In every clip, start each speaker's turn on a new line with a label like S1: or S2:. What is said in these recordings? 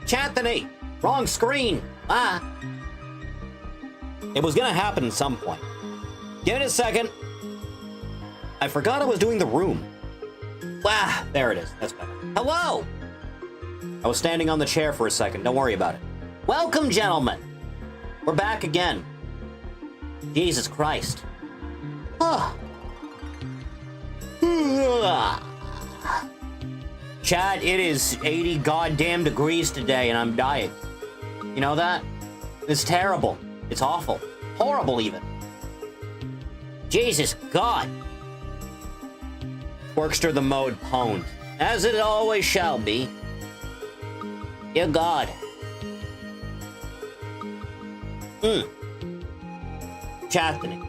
S1: Chanthony! Wrong screen! Ah! It was gonna happen at some point. Give it a second. I forgot I was doing the room. Ah, there it is. That's better. Hello! I was standing on the chair for a second. Don't worry about it. Welcome, gentlemen! We're back again. Jesus Christ. Ah. Chat, it is 80 goddamn degrees today and I'm dying. You know that? It's terrible. It's awful. Horrible, even. Jesus God. Workster the mode pwned. As it always shall be. Dear God. Chathany.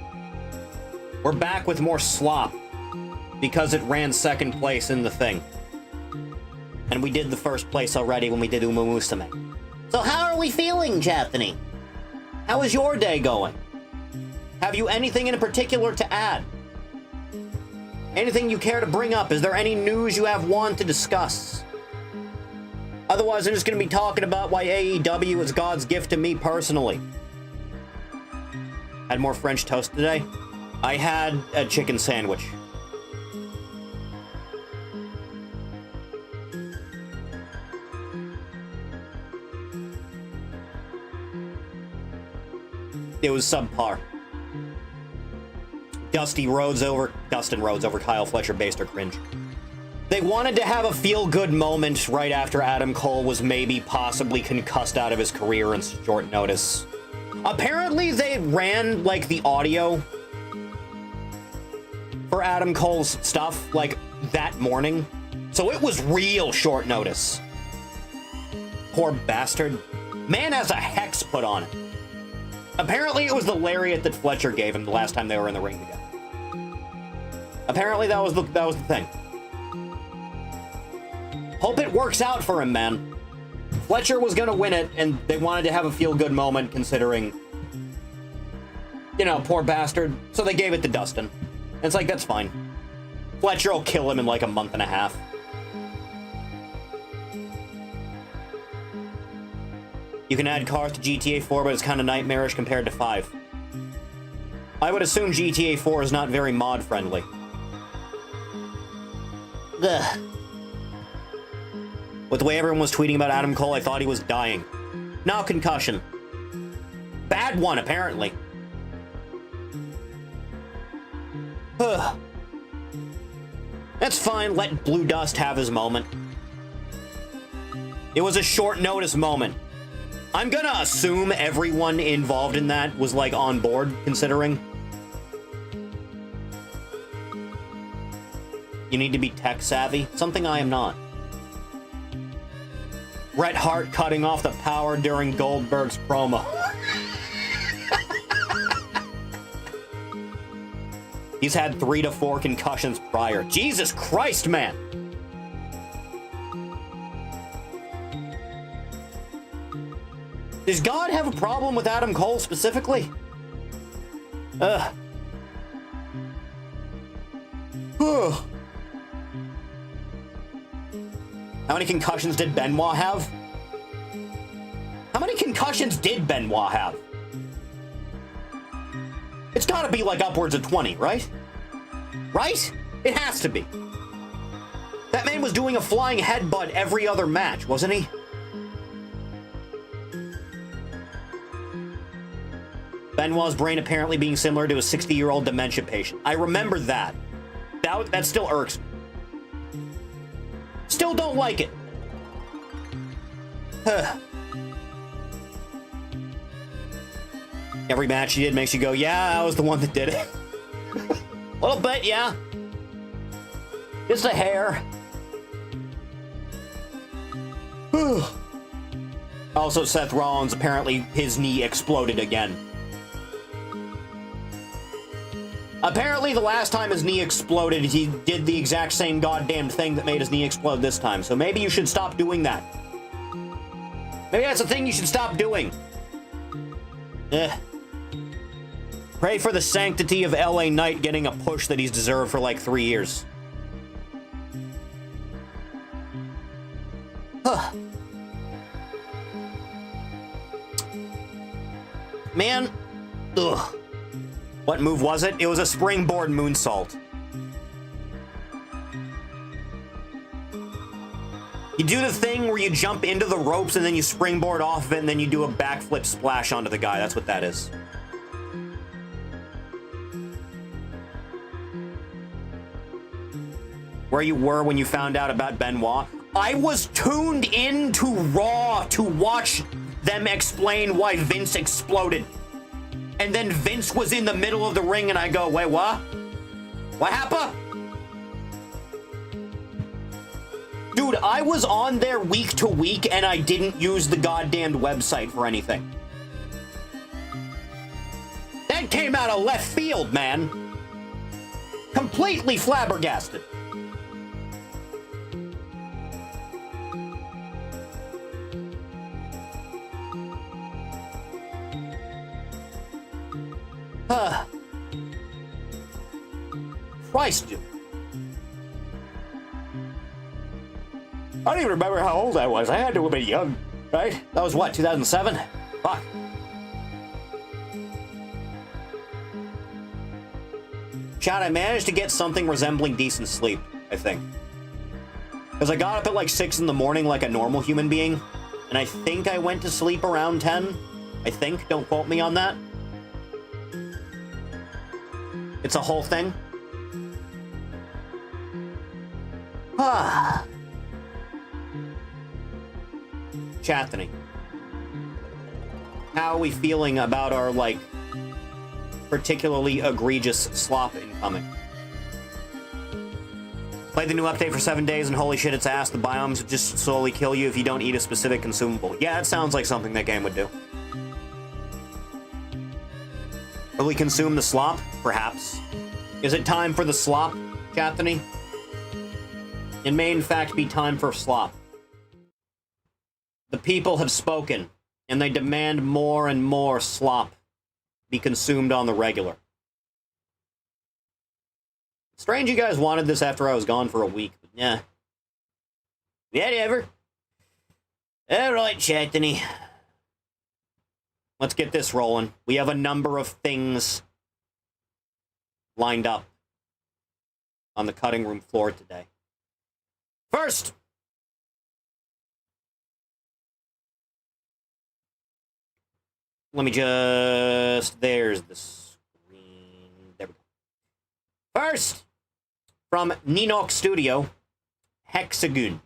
S1: We're back with more Slop. Because it ran second place in the thing. And we did the first place already when we did Umumusame. So how are we feeling, Chathany? How is your day going? Have you anything in particular to add? Anything you care to bring up? Is there any news you have want to discuss? Otherwise, I'm just going to be talking about why AEW is God's gift to me personally. Had more French toast today? I had a chicken sandwich. It was subpar. Dustin Rhodes over Kyle Fletcher based or cringe. They wanted to have a feel-good moment right after Adam Cole was maybe possibly concussed out of his career in short notice. Apparently they ran, like, the audio for Adam Cole's stuff, like, that morning. So it was real short notice. Poor bastard. Man has a hex put on it. Apparently it was the lariat that Fletcher gave him the last time they were in the ring together. Apparently that was the thing. Hope it works out for him, man. Fletcher was gonna win it, and they wanted to have a feel-good moment considering, you know, poor bastard. So they gave it to Dustin. And it's like, that's fine. Fletcher will kill him in like a month and a half. You can add cars to GTA 4, but it's kind of nightmarish compared to 5. I would assume GTA 4 is not very mod-friendly. Ugh. With the way everyone was tweeting about Adam Cole, I thought he was dying. No, concussion. Bad one, apparently. Ugh. That's fine, let Blue Dust have his moment. It was a short notice moment. I'm gonna assume everyone involved in that was, like, on board, considering. You need to be tech savvy, something I am not. Bret Hart cutting off the power during Goldberg's promo. He's had 3 to 4 concussions prior. Jesus Christ, man! Does God have a problem with Adam Cole specifically? Ugh. Ugh. How many concussions did Benoit have? How many concussions did Benoit have? It's gotta be like upwards of 20, right? Right? It has to be. That man was doing a flying headbutt every other match, wasn't he? Benoit's brain apparently being similar to a 60-year-old dementia patient. I remember that. That still irks me. Still don't like it. Every match he did makes you go, yeah, I was the one that did it. A little bit, yeah. Just a hair. Also, Seth Rollins, apparently his knee exploded again. Apparently, the last time his knee exploded, he did the exact same goddamn thing that made his knee explode this time. So maybe you should stop doing that. Maybe that's a thing you should stop doing. Pray for the sanctity of LA Knight getting a push that he's deserved for like 3 years. Man. Ugh. What move was it? It was a springboard moonsault. You do the thing where you jump into the ropes and then you springboard off of it and then you do a backflip splash onto the guy. That's what that is. Where you were when you found out about Benoit? I was tuned into Raw to watch them explain why Vince exploded. And then Vince was in the middle of the ring and I go, wait, what? What happened? Dude, I was on there week to week and I didn't use the goddamned website for anything. That came out of left field, man. Completely flabbergasted. Christ, dude. I don't even remember how old I was. I had to have been young, right? That was what, 2007? Fuck. Chat, I managed to get something resembling decent sleep, I think. Because I got up at like 6 in the morning like a normal human being, and I think I went to sleep around 10. I think, don't quote me on that. It's a whole thing. Ah. Chathany. How are we feeling about our, like, particularly egregious slop incoming? Played the new update for 7 days and holy shit, it's ass. The biomes just slowly kill you if you don't eat a specific consumable. Yeah, that sounds like something that game would do. Will we consume the slop? Perhaps. Is it time for the slop, Chathany? It may in fact be time for slop. The people have spoken, and they demand more and more slop be consumed on the regular. Strange you guys wanted this after I was gone for a week, but yeah. Whatever. Alright, Chathany. Let's get this rolling. We have a number of things lined up on the cutting room floor today. First, let me just... There's the screen. There we go. First, from Ninok Studio, Hexagon.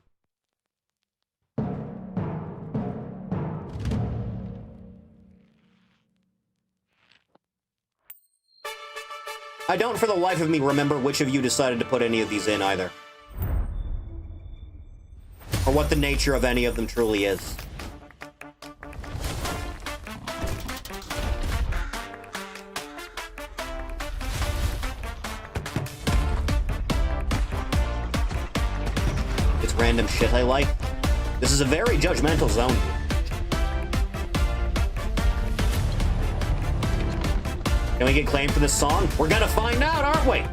S1: I don't for the life of me remember which of you decided to put any of these in either. Or what the nature of any of them truly is. It's random shit I like. This is a very judgmental zone. Can we get claimed for this song? We're gonna find out, aren't we?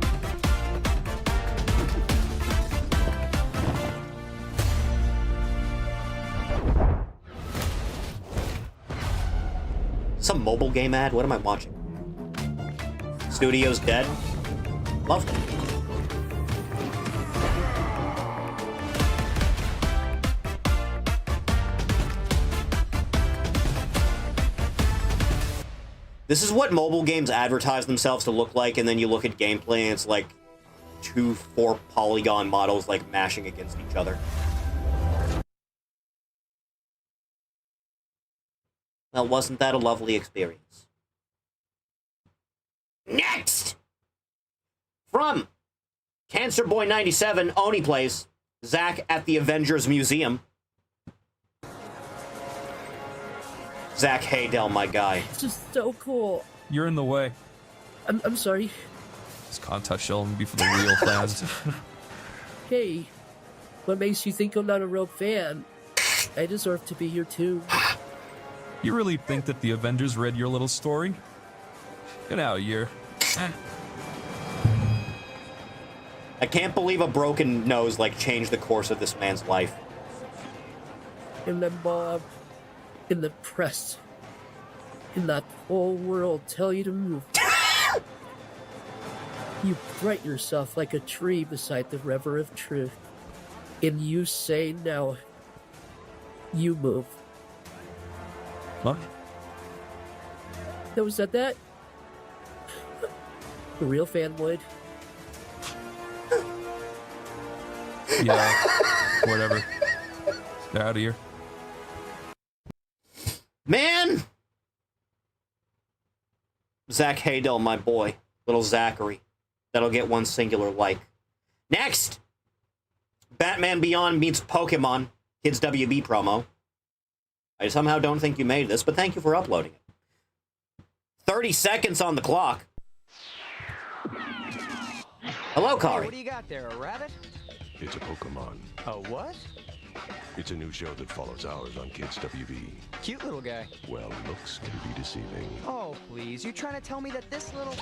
S1: Some mobile game ad? What am I watching? Studio's dead? Lovely. This is what mobile games advertise themselves to look like, and then you look at gameplay and it's like 2 4-polygon models like mashing against each other. Well, wasn't that a lovely experience? Next! From Cancer Boy 97, Oni Plays, Zach at the Avengers Museum. Zach Haydell, my guy.
S2: It's just so cool.
S3: You're in the way.
S2: I'm sorry.
S3: This contest shall only be for the real fans.
S2: Hey, what makes you think I'm not a real fan? I deserve to be here too.
S3: You really think that the Avengers read your little story? Get out of here.
S1: I can't believe a broken nose, like, changed the course of this man's life.
S2: And then Bob in the press. in that whole world tell you to move. You bright yourself like a tree beside the river of truth. And you say now, you move.
S3: What?
S2: Who said that? A real fan would.
S3: Yeah, whatever. Get out of here.
S1: Man! Zach Haydell, my boy. Little Zachary. That'll get one singular like. Next! Batman Beyond meets Pokemon. Kids WB promo. I somehow don't think you made this, but thank you for uploading it. 30 seconds on the clock. Hello, Kari.
S4: Hey, what do you got there, a rabbit?
S5: It's a Pokemon.
S4: A what?
S5: It's a new show that follows ours on Kids WB.
S4: Cute little guy.
S5: Well, looks can be deceiving.
S4: Oh, please. You trying to tell me that this little...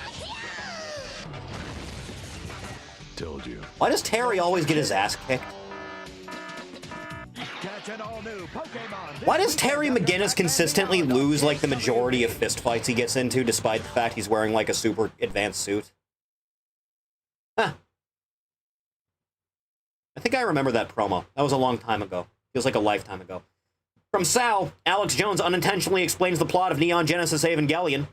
S5: Told you.
S1: Why does Terry always get his ass kicked?
S6: Catch an all-new Pokemon.
S1: Why does Terry McGinnis consistently lose, like, the majority of fistfights he gets into, despite the fact he's wearing, like, a super advanced suit? Huh. I think I remember that promo. That was a long time ago. Feels like a lifetime ago. From Sal, Alex Jones unintentionally explains the plot of Neon Genesis Evangelion.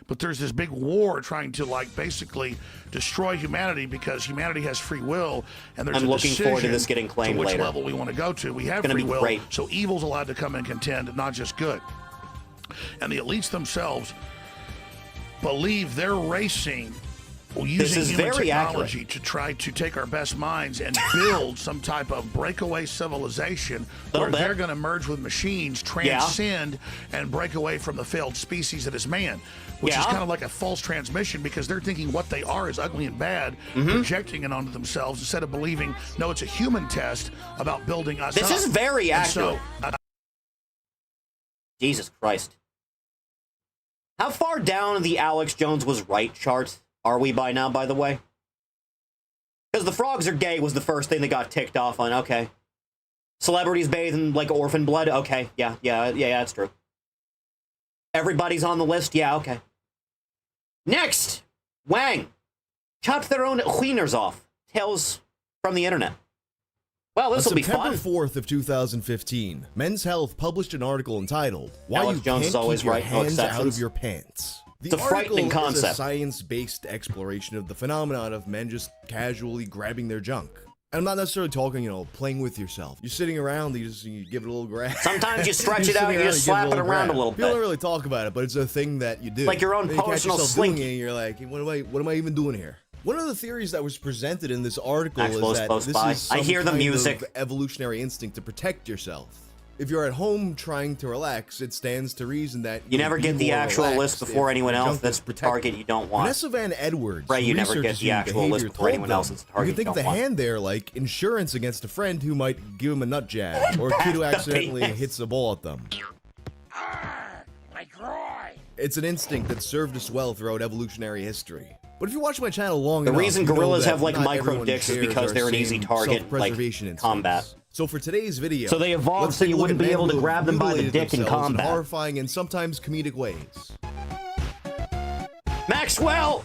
S6: But there's this big war trying to, like, basically destroy humanity because humanity has free will, and there's
S1: I'm
S6: a
S1: looking forward to
S6: decision
S1: this getting claimed
S6: to which
S1: later.
S6: level we want to go to. We have
S1: Gonna
S6: free
S1: be
S6: will,
S1: great.
S6: so evil's allowed to come and contend, not just good. And the elites themselves believe they're racing using
S1: is
S6: human
S1: very
S6: technology to try to take our best minds and build some type of breakaway civilization where
S1: bit.
S6: they're going to merge with machines, transcend, and break away from the failed species that is man, which is
S1: Yeah.
S6: kind of like a false transmission because they're thinking what they are is ugly and bad, projecting it onto themselves instead of believing, no, it's a human test about building us
S1: This
S6: up.
S1: is very
S6: And so,
S1: accurate. Jesus Christ. How far down the Alex Jones was right chart are we by now, by the way? Because the frogs are gay was the first thing that got ticked off on. Okay. Celebrities bathe in, like, orphan blood. Okay. Yeah, that's true. Everybody's on the list. Yeah, okay. Next! Wang. Chopped their own wieners off. Tales from the internet. Well, this will be
S7: September
S1: fun.
S7: 4th of 2015, Men's Health published an article entitled "Why
S1: Alex
S7: You
S1: Jones
S7: Can't
S1: is always
S7: Keep Your
S1: right, no
S7: Hands Out
S1: exceptions.
S7: of Your Pants." The
S1: It's a frightening
S7: article is a
S1: concept.
S7: science-based exploration of the phenomenon of men just casually grabbing their junk. And I'm not necessarily talking, playing with yourself. You're sitting around, you give it a little grab.
S1: Sometimes you stretch
S7: You're
S1: it out,
S7: sitting
S1: you
S7: around
S1: just
S7: and give
S1: slap it around a little
S7: People don't
S1: bit.
S7: really talk about it, but it's a thing that you do.
S1: Like your own
S7: And you catch
S1: personal
S7: yourself doing
S1: slinky.
S7: it, and you're like, what am I even doing here? One of the theories that was presented in this article
S1: Maxwell's
S7: is that
S1: close
S7: this
S1: by.
S7: is some
S1: I hear the
S7: kind
S1: music.
S7: of evolutionary instinct to protect yourself. If you're at home trying to relax, it stands to reason that
S1: You never
S7: would
S1: get
S7: be
S1: the
S7: more
S1: actual
S7: relaxed
S1: list before
S7: if
S1: anyone
S7: your
S1: else.
S7: junk
S1: That's
S7: is
S1: the
S7: protected.
S1: target you don't want.
S7: Vanessa Van Edwards,
S1: Right, you never
S7: researchers
S1: get the
S7: in
S1: actual list
S7: behavior
S1: before anyone
S7: told them,
S1: else. It's the target
S7: You could think
S1: you
S7: of the
S1: don't want.
S7: hand there like insurance against a friend who might give him a nut jab, or a kid who accidentally
S1: penis.
S7: hits a ball at them. It's an instinct that served us well throughout evolutionary history. But if you watch my channel long
S1: The
S7: enough,
S1: reason
S7: you know
S1: gorillas
S7: that
S1: have, like,
S7: not
S1: micro
S7: everyone
S1: dicks is
S7: shares
S1: because
S7: our
S1: they're an easy
S7: same
S1: target,
S7: self-preservation
S1: like,
S7: instincts.
S1: combat.
S7: So for today's video,
S1: So they evolved
S7: let's
S1: so
S7: take
S1: you
S7: a look
S1: wouldn't
S7: at
S1: be
S7: men
S1: able to
S7: who
S1: grab them by the
S7: mutilated
S1: dick in
S7: themselves
S1: combat.
S7: horrifying and sometimes comedic ways.
S1: Maxwell!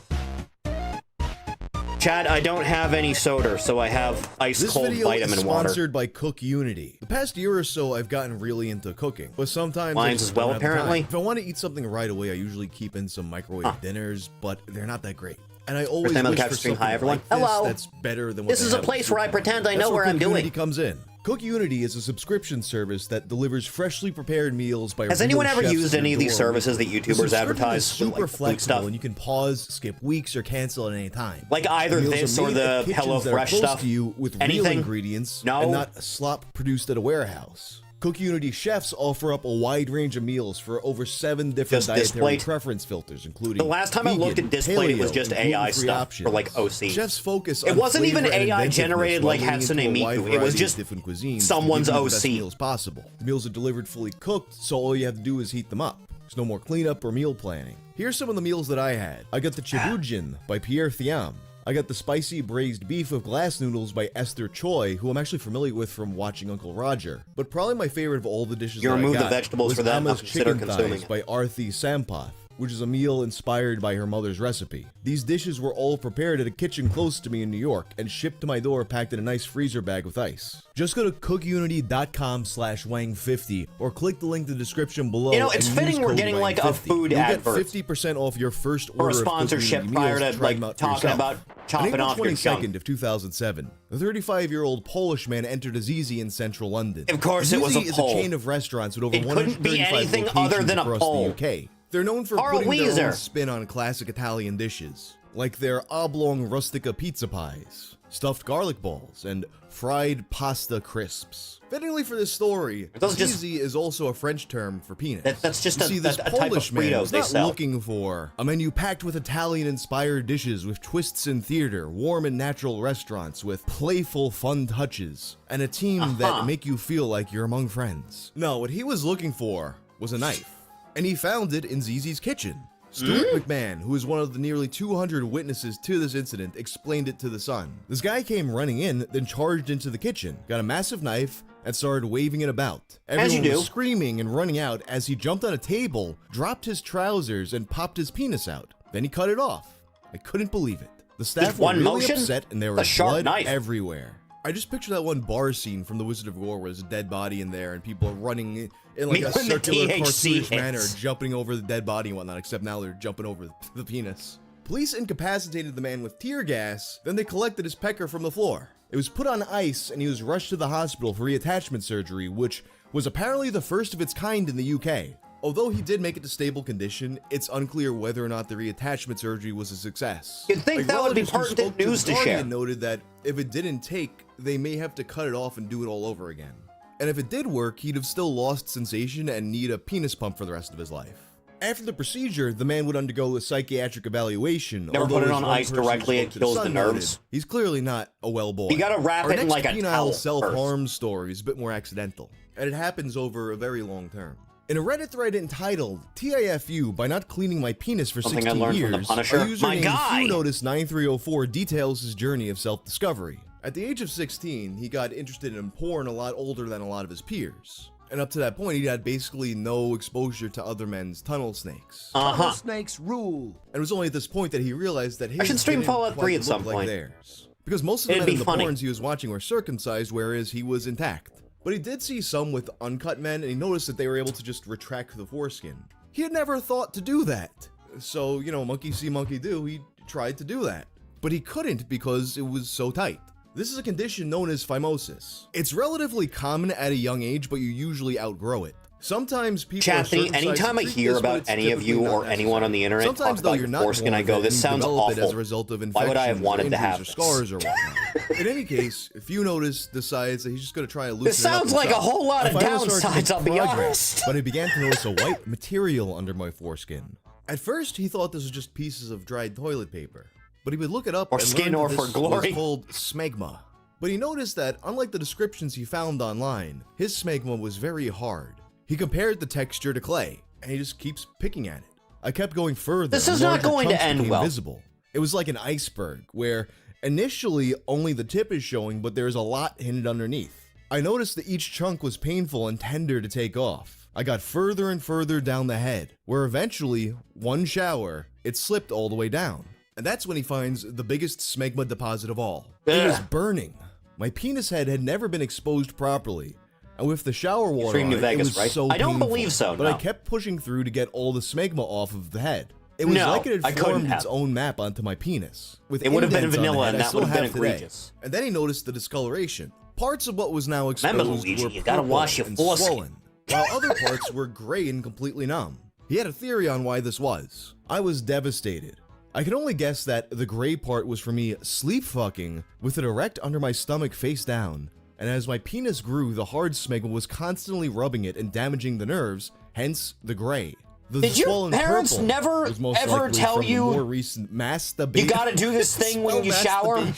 S1: Chad, I don't have any soda, so I have ice
S7: This
S1: cold
S7: video is
S1: vitamin water.
S7: sponsored by Cook Unity. The past year or so, I've gotten really into cooking, but sometimes I
S1: Mine's
S7: just
S1: as well,
S7: don't have the time.
S1: apparently.
S7: If I want to eat something right away, I usually keep in some microwave dinners, but they're not that great. And I always
S1: time on the
S7: wish
S1: Capture
S7: for
S1: stream.
S7: something
S1: Hi, everyone.
S7: like this
S1: Hello.
S7: that's better than what
S1: This
S7: they
S1: is a
S7: have
S1: place
S7: in the
S1: where I
S7: supermarket.
S1: pretend I
S7: That's
S1: know where
S7: Cook
S1: I'm doing.
S7: Unity comes in. Cook Unity is a subscription service that delivers freshly prepared meals by
S1: Has
S7: real
S1: anyone ever
S7: chefs
S1: used
S7: to
S1: any
S7: your
S1: of these
S7: door.
S1: services that
S7: The
S1: YouTubers
S7: subscription
S1: advertise?
S7: is super
S1: like, food
S7: flexible,
S1: stuff?
S7: and you can pause, skip weeks, or cancel at any time.
S1: Like either
S7: The meals
S1: this
S7: are
S1: or
S7: made
S1: the
S7: at kitchens
S1: Hello
S7: that are
S1: Fresh
S7: close
S1: stuff?
S7: to you with real
S1: Anything?
S7: ingredients,
S1: No.
S7: and not slop produced at a warehouse. Cook Unity chefs offer up a wide range of meals for over 7 different
S1: Just this
S7: dietary
S1: plate?
S7: preference filters, including
S1: The last time I
S7: vegan,
S1: looked at this plate, it was
S7: paleo,
S1: just
S7: and
S1: AI
S7: gluten-free
S1: stuff
S7: options.
S1: for, like, OC.
S7: Chefs focus
S1: It
S7: on
S1: wasn't even
S7: flavor and
S1: AI
S7: inventiveness
S1: generated
S7: while
S1: like
S7: leaning
S1: Hatsune
S7: into a wide
S1: Miku. It was
S7: variety of
S1: just
S7: different cuisines to
S1: someone's
S7: give you the best
S1: OC.
S7: meals possible. The meals are delivered fully cooked, so all you have to do is heat them up. There's no more cleanup or meal planning. Here's some of the meals that I had. I got the Chibujin by Pierre Thiam. I got the spicy braised beef with glass noodles by Esther Choi, who I'm actually familiar with from watching Uncle Roger. But probably my favorite of all the dishes
S1: You
S7: that
S1: remove
S7: I
S1: the
S7: got
S1: vegetables
S7: was
S1: for that,
S7: Amma's
S1: I'll consider
S7: chicken
S1: consuming
S7: thighs
S1: it.
S7: by Arthi Sampath, which is a meal inspired by her mother's recipe. These dishes were all prepared at a kitchen close to me in New York and shipped to my door packed in a nice freezer bag with ice. Just go to cookunity.com/wang50 or click the link in the description below.
S1: You know, it's
S7: and
S1: fitting
S7: use
S1: we're
S7: code
S1: getting like a
S7: WANG50.
S1: food
S7: You'll
S1: advert.
S7: get 50% off your first order
S1: Or a
S7: of
S1: sponsorship
S7: Cook
S1: prior
S7: Unity
S1: to,
S7: meals. Try
S1: like,
S7: them out for
S1: talking
S7: yourself.
S1: about chopping
S7: On April
S1: off your
S7: 22nd
S1: junk.
S7: of 2007, the 35-year-old Polish man entered Azizi in central London.
S1: Of course it was a
S7: Azizi is
S1: Pole.
S7: a chain of restaurants with over
S1: It couldn't be
S7: 135
S1: anything
S7: locations
S1: other than a
S7: across
S1: Pole.
S7: the UK. They're known for
S1: Carl
S7: putting their
S1: Weezer.
S7: own spin on classic Italian dishes, like their oblong rustica pizza pies, stuffed garlic balls, and fried pasta crisps. Fittingly for this story,
S1: Those just-
S7: Azizi is also a French term for penis.
S1: That's just
S7: You
S1: a-
S7: see, this
S1: a type of
S7: Polish man
S1: Fritos
S7: was
S1: they
S7: not
S1: sell.
S7: looking for a menu packed with Italian-inspired dishes with twists in theater, warm and natural restaurants with playful, fun touches, and a team that make you feel like you're among friends. No, what he was looking for was a knife, and he found it in Zizi's kitchen. Stuart McMahon, who is one of the nearly 200 witnesses to this incident, explained it to The Sun. This guy came running in, then charged into the kitchen, got a massive knife, and started waving it about. Everyone
S1: do.
S7: was screaming and running out as he jumped on a table, dropped his trousers, and popped his penis out. Then he cut it off. I couldn't believe it. The staff
S1: Just
S7: were
S1: one
S7: really
S1: motion?
S7: upset, and there
S1: A
S7: was
S1: sharp
S7: blood
S1: knife.
S7: everywhere. I just picture that one bar scene from The Wizard of War where there's a dead body in there and people are running in like a
S1: When the
S7: circular,
S1: THC
S7: cartoonish manner,
S1: hits.
S7: jumping over the dead body and whatnot, except now they're jumping over the penis. Police incapacitated the man with tear gas, then they collected his pecker from the floor. It was put on ice and he was rushed to the hospital for reattachment surgery, which was apparently the first of its kind in the UK. Although he did make it to stable condition, it's unclear whether or not the reattachment surgery was a success.
S1: You'd think that would be
S7: relatives who
S1: pertinent
S7: spoke
S1: news
S7: the
S1: to
S7: Guardian
S1: share.
S7: noted that if it didn't take, they may have to cut it off and do it all over again. And if it did work, he'd have still lost sensation and need a penis pump for the rest of his life. After the procedure, the man would undergo a psychiatric evaluation.
S1: Never
S7: although
S1: put it
S7: as
S1: on
S7: one
S1: ice
S7: person
S1: directly,
S7: spoke
S1: it
S7: to
S1: kills the
S7: Sun noted,
S1: nerves.
S7: He's clearly not a well boy.
S1: You gotta wrap
S7: Our
S1: it in
S7: next
S1: like a
S7: penile
S1: towel
S7: self-harm story is a bit more accidental, and it happens over a very long term. In a Reddit thread entitled TIFU by not cleaning my penis for
S1: Something I
S7: 16
S1: learned from the
S7: years,
S1: Punisher.
S7: a user
S1: My
S7: named
S1: guy!
S7: FewNotice9304 details his journey of self-discovery. At the age of 16, he got interested in porn a lot older than a lot of his peers. And up to that point, he had basically no exposure to other men's tunnel snakes.
S8: Snakes rule.
S7: And it was only at this point that he realized that his
S1: should stream
S7: didn't
S1: Fallout
S7: quite
S1: 3 at
S7: look
S1: some
S7: like
S1: point.
S7: theirs. Because most of the
S1: It'd
S7: men in
S1: be
S7: the
S1: funny.
S7: porns he was watching were circumcised, whereas he was intact. But he did see some with uncut men, and he noticed that they were able to just retract the foreskin. He had never thought to do that. So, you know, monkey see, monkey do, he tried to do that. But he couldn't because it was so tight. This is a condition known as phimosis. It's relatively common at a young age, but you usually outgrow it. Sometimes people are
S1: Chatty,
S7: circumcised
S1: anytime
S7: to
S1: I
S7: treat
S1: hear
S7: this, but
S1: about
S7: it's
S1: any of you
S7: typically
S1: or
S7: not
S1: anyone on the internet talk
S7: Sometimes, though,
S1: about
S7: you're
S1: your
S7: not
S1: foreskin,
S7: born
S1: I go,
S7: with it,
S1: this
S7: and you
S1: sounds
S7: develop it as
S1: awful.
S7: a result of
S1: Why would I have
S7: infections or
S1: wanted to
S7: injuries
S1: have
S7: or
S1: this?
S7: scars or whatnot. In any case, if you notice, decides that he's just going to try to loosen
S1: This
S7: it up
S1: sounds like a
S7: himself.
S1: whole lot
S7: I
S1: of
S7: finally started to make
S1: downsides, I'll be
S7: progress,
S1: honest.
S7: But I began to notice a white material under my foreskin. At first, he thought this was just pieces of dried toilet paper, but he would look it up
S1: Or
S7: and
S1: skin
S7: learned
S1: or
S7: that
S1: for
S7: this
S1: glory.
S7: was called smegma. But he noticed that, unlike the descriptions he found online, his smegma was very hard. He compared the texture to clay, and he just keeps picking at it. I kept going further.
S1: This
S7: and
S1: is not
S7: larger
S1: going to
S7: chunks
S1: end
S7: became
S1: well.
S7: Visible. It was like an iceberg, where initially only the tip is showing, but there's a lot hidden underneath. I noticed that each chunk was painful and tender to take off. I got further and further down the head, where eventually, one shower, it slipped all the way down. And that's when he finds the biggest smegma deposit of all. It was burning. My penis head had never been exposed properly, and with the shower water
S1: Stream
S7: on
S1: to
S7: it,
S1: Vegas,
S7: it was
S1: right?
S7: so
S1: I don't
S7: painful.
S1: believe so,
S7: But
S1: no.
S7: I kept pushing through to get all the smegma off of the head. It was
S1: No,
S7: like it
S1: I
S7: had
S1: couldn't
S7: formed its
S1: have.
S7: own map onto my penis. With
S1: It would have been
S7: indents on the
S1: vanilla
S7: head
S1: and
S7: I
S1: that
S7: still
S1: would have been
S7: have today.
S1: egregious.
S7: And then he noticed the discoloration. Parts of what was now exposed
S1: Remember, Luigi,
S7: were
S1: you gotta
S7: purple
S1: wash your
S7: and
S1: foreskin.
S7: swollen, while other parts were gray and completely numb. He had a theory on why this was. I was devastated. I could only guess that the gray part was for me sleep fucking with it erect under my stomach face down, and as my penis grew, the hard smegma was constantly rubbing it and damaging the nerves, hence the gray. The
S1: Did your
S7: swollen
S1: parents
S7: purple
S1: never,
S7: was most
S1: ever
S7: likely
S1: tell
S7: from the
S1: you
S7: more recent masturbation?
S1: You gotta do this thing when you shower?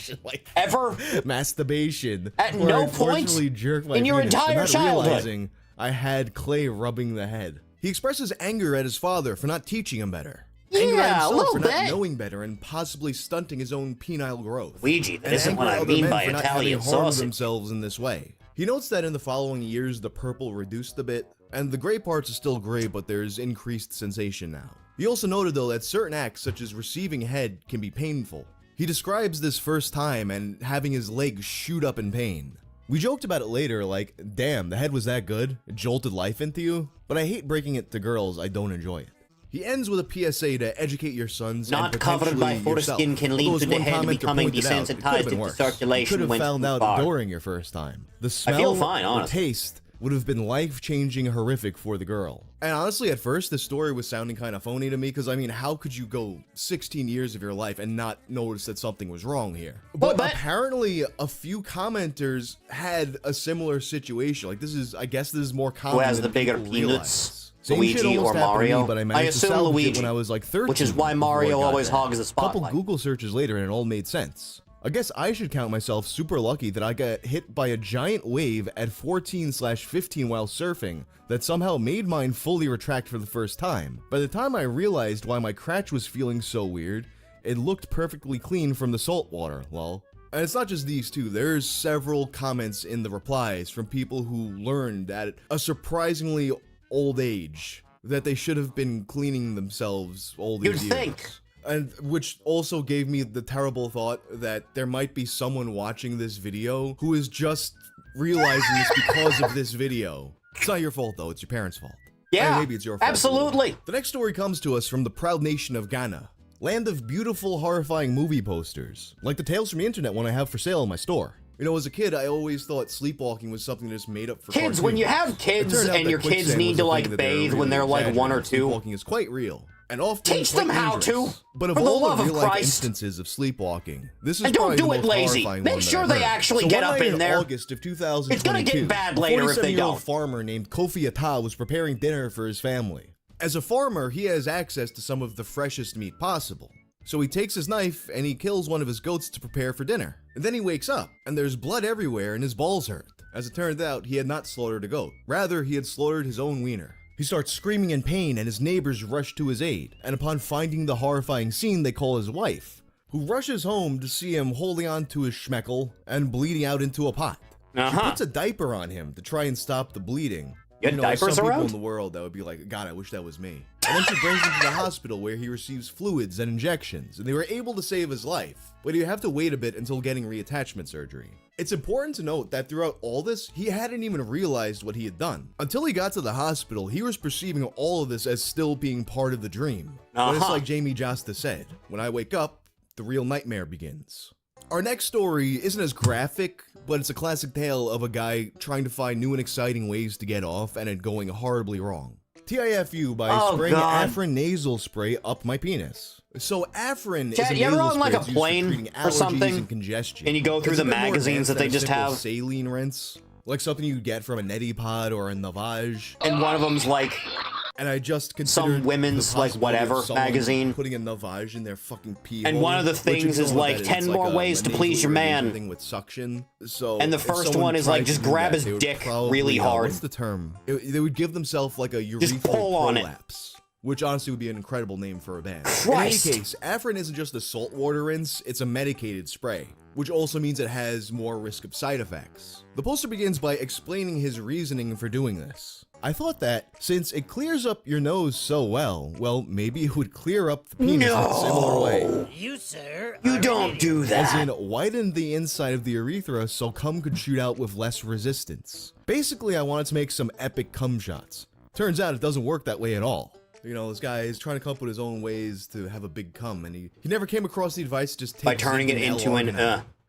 S1: Ever?
S7: Masturbation.
S1: At
S7: where
S1: no
S7: I
S1: point
S7: fortunately jerked my
S1: in your
S7: penis,
S1: entire
S7: not
S1: childhood.
S7: realizing I had clay rubbing the head. He expresses anger at his father for not teaching him better.
S1: Yeah,
S7: Anger at
S1: Yeah, a
S7: himself
S1: little
S7: for not
S1: bit.
S7: knowing better and possibly stunting his own penile growth.
S1: Luigi, that
S7: And
S1: isn't
S7: anger
S1: what
S7: at
S1: I
S7: other
S1: mean
S7: men
S1: by
S7: for not
S1: Italian
S7: having harmed
S1: sausage.
S7: themselves in this way. He notes that in the following years, the purple reduced a bit, and the gray parts are still gray, but there's increased sensation now. He also noted, though, that certain acts, such as receiving head, can be painful. He describes this first time and having his legs shoot up in pain. We joked about it later, like, damn, the head was that good? It jolted life into you? But I hate breaking it to girls, I don't enjoy it. He ends with a PSA to educate your sons
S1: Not
S7: and
S1: covered by
S7: potentially yourself.
S1: foreskin can lead
S7: Although
S1: to
S7: as
S1: the
S7: one
S1: head
S7: commenter
S1: becoming
S7: pointed out, it could've
S1: desensitized
S7: been
S1: if
S7: worse.
S1: the circulation
S7: You could have
S1: went
S7: found
S1: too
S7: out
S1: far.
S7: during your first time. The smell,
S1: feel fine,
S7: the
S1: honestly.
S7: taste would have been life-changing horrific for the girl. And honestly, at first, the story was sounding kind of phony to me, because I mean, how could you go 16 years of your life and not notice that something was wrong here?
S1: Well,
S7: But apparently, a few commenters had a similar situation. Like, I guess this is more common
S1: Who has
S7: than
S1: the bigger
S7: people
S1: peanuts?
S7: realize. Same
S1: Luigi
S7: shit almost
S1: or
S7: happened to me,
S1: Mario?
S7: but I
S1: I
S7: managed to
S1: assume
S7: salvage it
S1: Luigi,
S7: when I was like 13.
S1: which is why
S7: before I
S1: Mario
S7: got
S1: always
S7: that.
S1: hogs the
S7: Couple
S1: spotlight.
S7: Google searches later and it all made sense. I guess I should count myself super lucky that I got hit by a giant wave at 14/15 while surfing that somehow made mine fully retract for the first time. By the time I realized why my crotch was feeling so weird, it looked perfectly clean from the salt water, lol. And it's not just these two, there's several comments in the replies from people who learned at a surprisingly old age that they should have been cleaning themselves all these
S1: You'd
S7: years.
S1: think.
S7: And which also gave me the terrible thought that there might be someone watching this video who is just realizing this because of this video. It's not your fault though, it's your parents' fault.
S1: Yeah,
S7: Maybe it's your fault.
S1: absolutely.
S7: The next story comes to us from the proud nation of Ghana, land of beautiful, horrifying movie posters, like the tales from the internet one I have for sale in my store. You know, as a kid, I always thought sleepwalking was something just made up for
S1: Kids, when you
S7: cartoons.
S1: have kids
S7: It turned out
S1: and
S7: that
S1: your kids
S7: quicksand
S1: need
S7: was
S1: to
S7: a
S1: like
S7: thing that they were
S1: bathe when they're
S7: really
S1: like 1 or
S7: exaggerating.
S1: 2,
S7: Sleepwalking is quite real. And often
S1: teach
S7: quite
S1: them how
S7: dangerous.
S1: to.
S7: But of
S1: For the
S7: all
S1: love
S7: the
S1: of
S7: real-life
S1: Christ.
S7: instances of sleepwalking, this is
S1: And don't
S7: probably
S1: do
S7: the
S1: it
S7: most
S1: lazy.
S7: horrifying
S1: Make
S7: one that
S1: sure
S7: I've
S1: they
S7: heard.
S1: actually
S7: So
S1: get
S7: one
S1: up
S7: night
S1: in there.
S7: August of 2022,
S1: It's gonna get bad later if they
S7: 47-year-old
S1: don't.
S7: farmer named Kofi Ata was preparing dinner for his family. As a farmer, he has access to some of the freshest meat possible. So he takes his knife and he kills one of his goats to prepare for dinner. And then he wakes up, and there's blood everywhere and his balls hurt. As it turned out, he had not slaughtered a goat. Rather, he had slaughtered his own wiener. He starts screaming in pain and his neighbors rush to his aid. And upon finding the horrifying scene, they call his wife, who rushes home to see him holding on to his schmeckle and bleeding out into a pot. She puts a diaper on him to try and stop the bleeding.
S1: You had
S7: know, there's
S1: diapers
S7: some people
S1: around?
S7: in the world that would be like, God, I wish that was me. And then she brings him to the hospital where he receives fluids and injections, and they were able to save his life, but he'd have to wait a bit until getting reattachment surgery. It's important to note that throughout all this, he hadn't even realized what he had done. Until he got to the hospital, he was perceiving all of this as still being part of the dream. But it's like Jamie Josta said, when I wake up, the real nightmare begins. Our next story isn't as graphic, but it's a classic tale of a guy trying to find new and exciting ways to get off and it going horribly wrong. TIFU by
S1: Oh,
S7: spraying
S1: God.
S7: Afrin nasal spray up my penis. So Afrin
S1: Chad,
S7: is a
S1: you ever
S7: nasal
S1: on, like,
S7: spray
S1: a
S7: that's used for
S1: plane
S7: treating
S1: or
S7: allergies
S1: something,
S7: and congestion.
S1: and you go through
S7: It's a
S1: the
S7: bit more
S1: magazines that
S7: advanced
S1: they
S7: than a
S1: just
S7: simple
S1: have?
S7: saline rinse, like something you get from a neti pod or a Navage.
S1: And one of them's like
S7: And I just considered
S1: some women's,
S7: the
S1: like,
S7: possibility of
S1: whatever
S7: someone
S1: magazine.
S7: putting a Navage in their fucking pee
S1: And
S7: hole,
S1: one of the
S7: which if you
S1: things
S7: don't
S1: is
S7: know what
S1: like
S7: that
S1: 10
S7: it's
S1: more
S7: a
S1: ways to
S7: nasal
S1: please your
S7: irrigation
S1: man.
S7: thing with suction. So
S1: And the
S7: if
S1: first
S7: someone
S1: one is,
S7: tried
S1: like,
S7: to
S1: just
S7: do
S1: grab
S7: that,
S1: his
S7: they would
S1: dick
S7: probably,
S1: really hard.
S7: What's the term? They would give themselves like a urethral
S1: pull on it.
S7: prolapse, which honestly would be an incredible name for a band.
S1: Christ.
S7: In any case, Afrin isn't just a saltwater rinse, it's a medicated spray, which also means it has more risk of side effects. The poster begins by explaining his reasoning for doing this. I thought that, since it clears up your nose so well, maybe it would clear up the penis in a similar way.
S2: You, sir,
S1: You don't do
S7: As
S1: that.
S7: in, widen the inside of the urethra so cum could shoot out with less resistance. Basically, I wanted to make some epic cum shots. Turns out it doesn't work that way at all. You know, this guy is trying to come up with his own ways to have a big cum, and he never came across the advice to just take
S1: By turning it into an,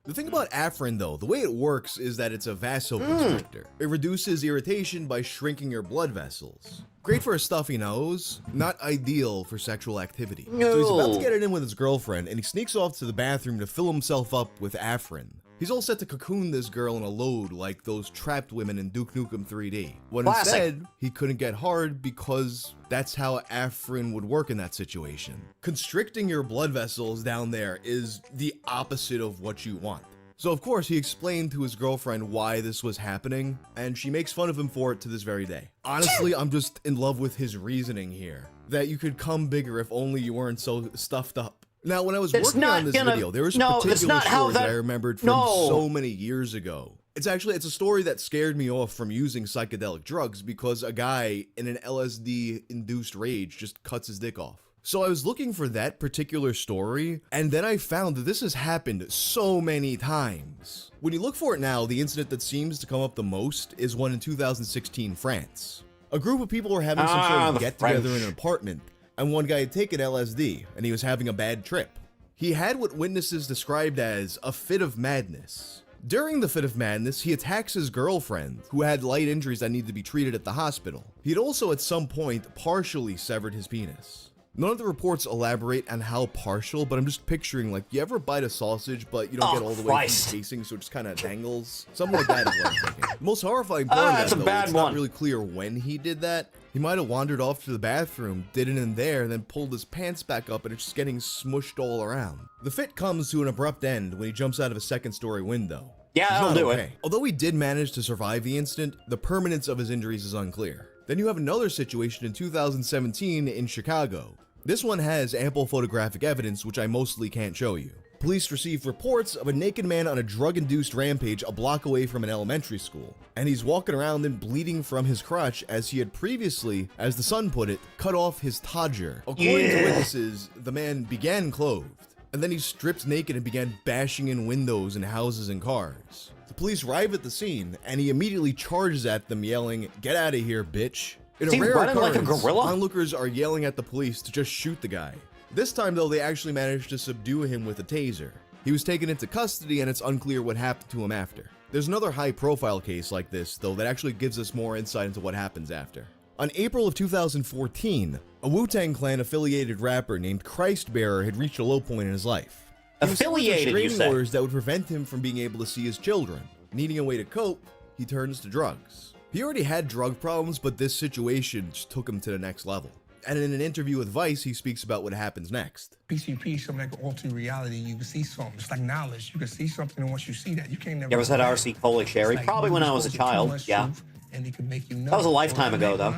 S7: The thing about Afrin, though, the way it works is that it's a vasoconstrictor. It reduces irritation by shrinking your blood vessels. Great for a stuffy nose, not ideal for sexual activity. So he's about to get it in with his girlfriend, and he sneaks off to the bathroom to fill himself up with Afrin. He's all set to cocoon this girl in a load like those trapped women in Duke Nukem 3D. When
S1: Classic.
S7: instead, he couldn't get hard because that's how Afrin would work in that situation. Constricting your blood vessels down there is the opposite of what you want. So of course, he explained to his girlfriend why this was happening, and she makes fun of him for it to this very day. Honestly, I'm just in love with his reasoning here. that you could come bigger if only you weren't so stuffed up. Now, when I was
S1: It's
S7: working
S1: not
S7: on this
S1: gonna-
S7: video, there was a
S1: no,
S7: particular
S1: it's not how
S7: story that
S1: that-
S7: I remembered from
S1: no.
S7: so many years ago. It's a story that scared me off from using psychedelic drugs because a guy in an LSD-induced rage just cuts his dick off. So I was looking for that particular story, and then I found that this has happened so many times. When you look for it now, the incident that seems to come up the most is one in 2016 France. A group of people were having some sort of
S1: the
S7: get-together
S1: French.
S7: in an apartment, and one guy had taken LSD, and he was having a bad trip. He had what witnesses described as a fit of madness. During the fit of madness, he attacks his girlfriend, who had light injuries that needed to be treated at the hospital. He'd also at some point partially severed his penis. None of the reports elaborate on how partial, but I'm just picturing, like, you ever bite a sausage, but you don't get all the way
S1: Christ.
S7: through the casing, so it just kind of dangles? Something like that is what I'm thinking. The most horrifying part of
S1: that's
S7: that,
S1: a
S7: though,
S1: bad
S7: it's
S1: one.
S7: not really clear when he did that. He might have wandered off to the bathroom, did it in there, and then pulled his pants back up, and it's just getting smushed all around. The fit comes to an abrupt end when he jumps out of a second-story window.
S1: Yeah,
S7: He's
S1: that'll
S7: not
S1: do
S7: okay.
S1: it.
S7: Although he did manage to survive the incident, the permanence of his injuries is unclear. Then you have another situation in 2017 in Chicago. This one has ample photographic evidence, which I mostly can't show you. Police received reports of a naked man on a drug-induced rampage a block away from an elementary school, and he's walking around and bleeding from his crotch as he had previously, as the Sun put it, cut off his todger. According to witnesses, the man began clothed, and then he stripped naked and began bashing in windows and houses and cars. The police arrive at the scene, and he immediately charges at them, yelling, "Get out of here, bitch." In
S1: Is
S7: a
S1: he
S7: rare
S1: running like a
S7: occurrence,
S1: gorilla?
S7: onlookers are yelling at the police to just shoot the guy. This time, though, they actually managed to subdue him with a taser. He was taken into custody, and it's unclear what happened to him after. There's another high-profile case like this, though, that actually gives us more insight into what happens after. On April of 2014, a Wu-Tang Clan-affiliated rapper named Christbearer had reached a low point in his life. He was faced with
S1: Affiliated, you
S7: restraining
S1: said?
S7: orders that would prevent him from being able to see his children. Needing a way to cope, he turns to drugs. He already had drug problems, but this situation just took him to the next level. And in an interview with Vice, he speaks about what happens next.
S8: PCP is something that can alter reality. You can see something. It's like knowledge. You can see something, and once you see that, you can't never.
S1: You ever said
S8: go back.
S1: RC Cola Sherry?
S8: It's like
S1: Probably when I was a
S8: exposed to too
S1: child.
S8: much
S1: Yeah.
S8: truth, and it can make you know.
S1: That was a lifetime ago, though.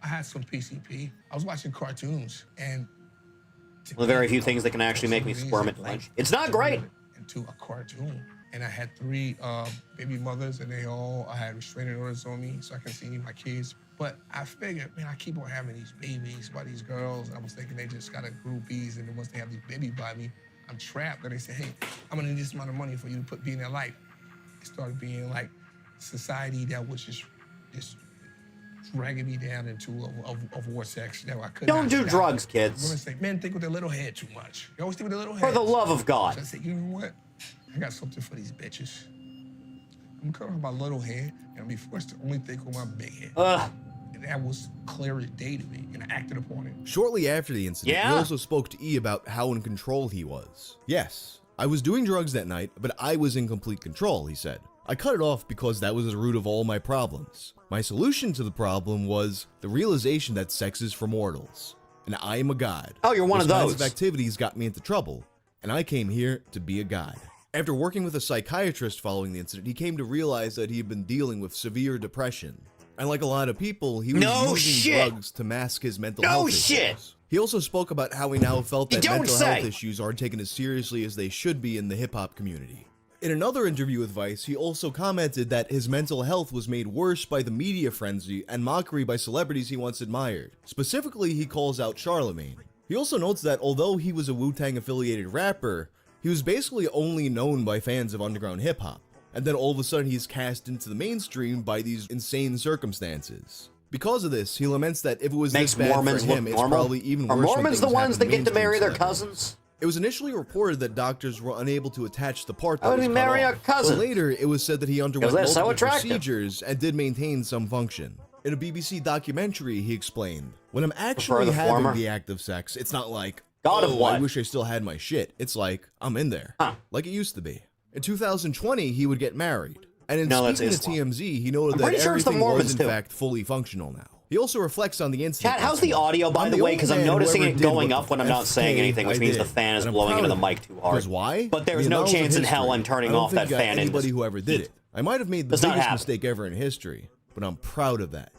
S8: I had some PCP. I was watching cartoons, and
S1: One of the very few things that can actually make me squirm and flinch. It's not great.
S8: Into a cartoon, and I had 3 baby mothers, and I had restraining orders on me, so I couldn't see any of my kids. But I figured, man, I keep on having these babies by these girls. I was thinking they just got a groupies, and then once they have these babies by me, I'm trapped. And they say, hey, I'm gonna need this amount of money for you to be in their life. It started being like society that was just dragging me down into a vortex that I couldn't.
S1: Don't do drugs,
S8: I'm
S1: kids.
S8: gonna say, men think with their little head too much. They always think with their little head.
S1: For the love of
S8: So I
S1: God.
S8: said, you know what? I got something for these bitches. I'm cutting off my little head, and I'll be forced to only think with my big head. And that was clear as day to me, and I acted upon it.
S7: Shortly after the incident,
S1: Yeah?
S7: he also spoke to E about how in control he was. Yes, I was doing drugs that night, but I was in complete control, he said. I cut it off because that was the root of all my problems. My solution to the problem was the realization that sex is for mortals, and I am a god.
S1: Oh, you're one of
S7: Those kinds
S1: those.
S7: of activities got me into trouble, and I came here to be a god. After working with a psychiatrist following the incident, he came to realize that he had been dealing with severe depression. And like a lot of people, he was
S1: No
S7: using
S1: shit.
S7: drugs to mask his mental
S1: No
S7: health
S1: shit.
S7: issues. He also spoke about how he now felt
S1: You
S7: that
S1: don't
S7: mental
S1: say.
S7: health issues aren't taken as seriously as they should be in the hip-hop community. In another interview with Vice, he also commented that his mental health was made worse by the media frenzy and mockery by celebrities he once admired. Specifically, he calls out Charlemagne. He also notes that although he was a Wu-Tang affiliated rapper, he was basically only known by fans of underground hip-hop, and then all of a sudden he's cast into the mainstream by these insane circumstances. Because of this, he laments that if it was
S1: Makes
S7: this bad
S1: Mormons
S7: for
S1: look
S7: him, it's
S1: normal.
S7: probably even
S1: Are
S7: worse when
S1: Mormons the
S7: things
S1: ones that
S7: happen
S1: get to marry their
S7: mainstream
S1: cousins?
S7: celebrities. It was initially reported that doctors were unable to attach the part that
S1: How would
S7: was
S1: we
S7: cut
S1: marry
S7: off.
S1: a cousin?
S7: But later, it was said that he underwent
S1: Because they're so
S7: multiple
S1: attractive.
S7: procedures and did maintain some function. In a BBC documentary, he explained, "When I'm actually
S1: the
S7: having
S1: former.
S7: the act of sex, it's not like,
S1: God of
S7: oh,
S1: what?
S7: I wish I still had my shit. It's like, I'm in there.
S1: Huh.
S7: Like it used to be." In 2020, he would get married. And in
S1: No, that's
S7: speaking to
S1: Islam.
S7: TMZ, he noted
S1: I'm
S7: that
S1: pretty sure it's the
S7: everything was
S1: Mormons,
S7: in
S1: too.
S7: fact fully functional now. He also reflects on the incident.
S1: Chat, how's the audio, by
S7: "I'm
S1: the way? Because I'm
S7: only man
S1: noticing
S7: who
S1: it
S7: ever did
S1: going
S7: what
S1: up when I'm
S7: the
S1: not saying
S7: FK
S1: anything, which
S7: I
S1: means the
S7: did,
S1: fan is
S7: and I'm
S1: blowing
S7: proud
S1: into the
S7: of
S1: mic
S7: it.
S1: too hard.
S7: Because why?
S1: But there's
S7: The
S1: no
S7: annals
S1: chance
S7: of
S1: in hell
S7: history.
S1: I'm turning
S7: I don't
S1: off
S7: think
S1: that
S7: you got
S1: fan into
S7: anybody who ever did
S1: heat.
S7: it. I might have made the
S1: Does not
S7: biggest
S1: happen.
S7: mistake ever in history, but I'm proud of that.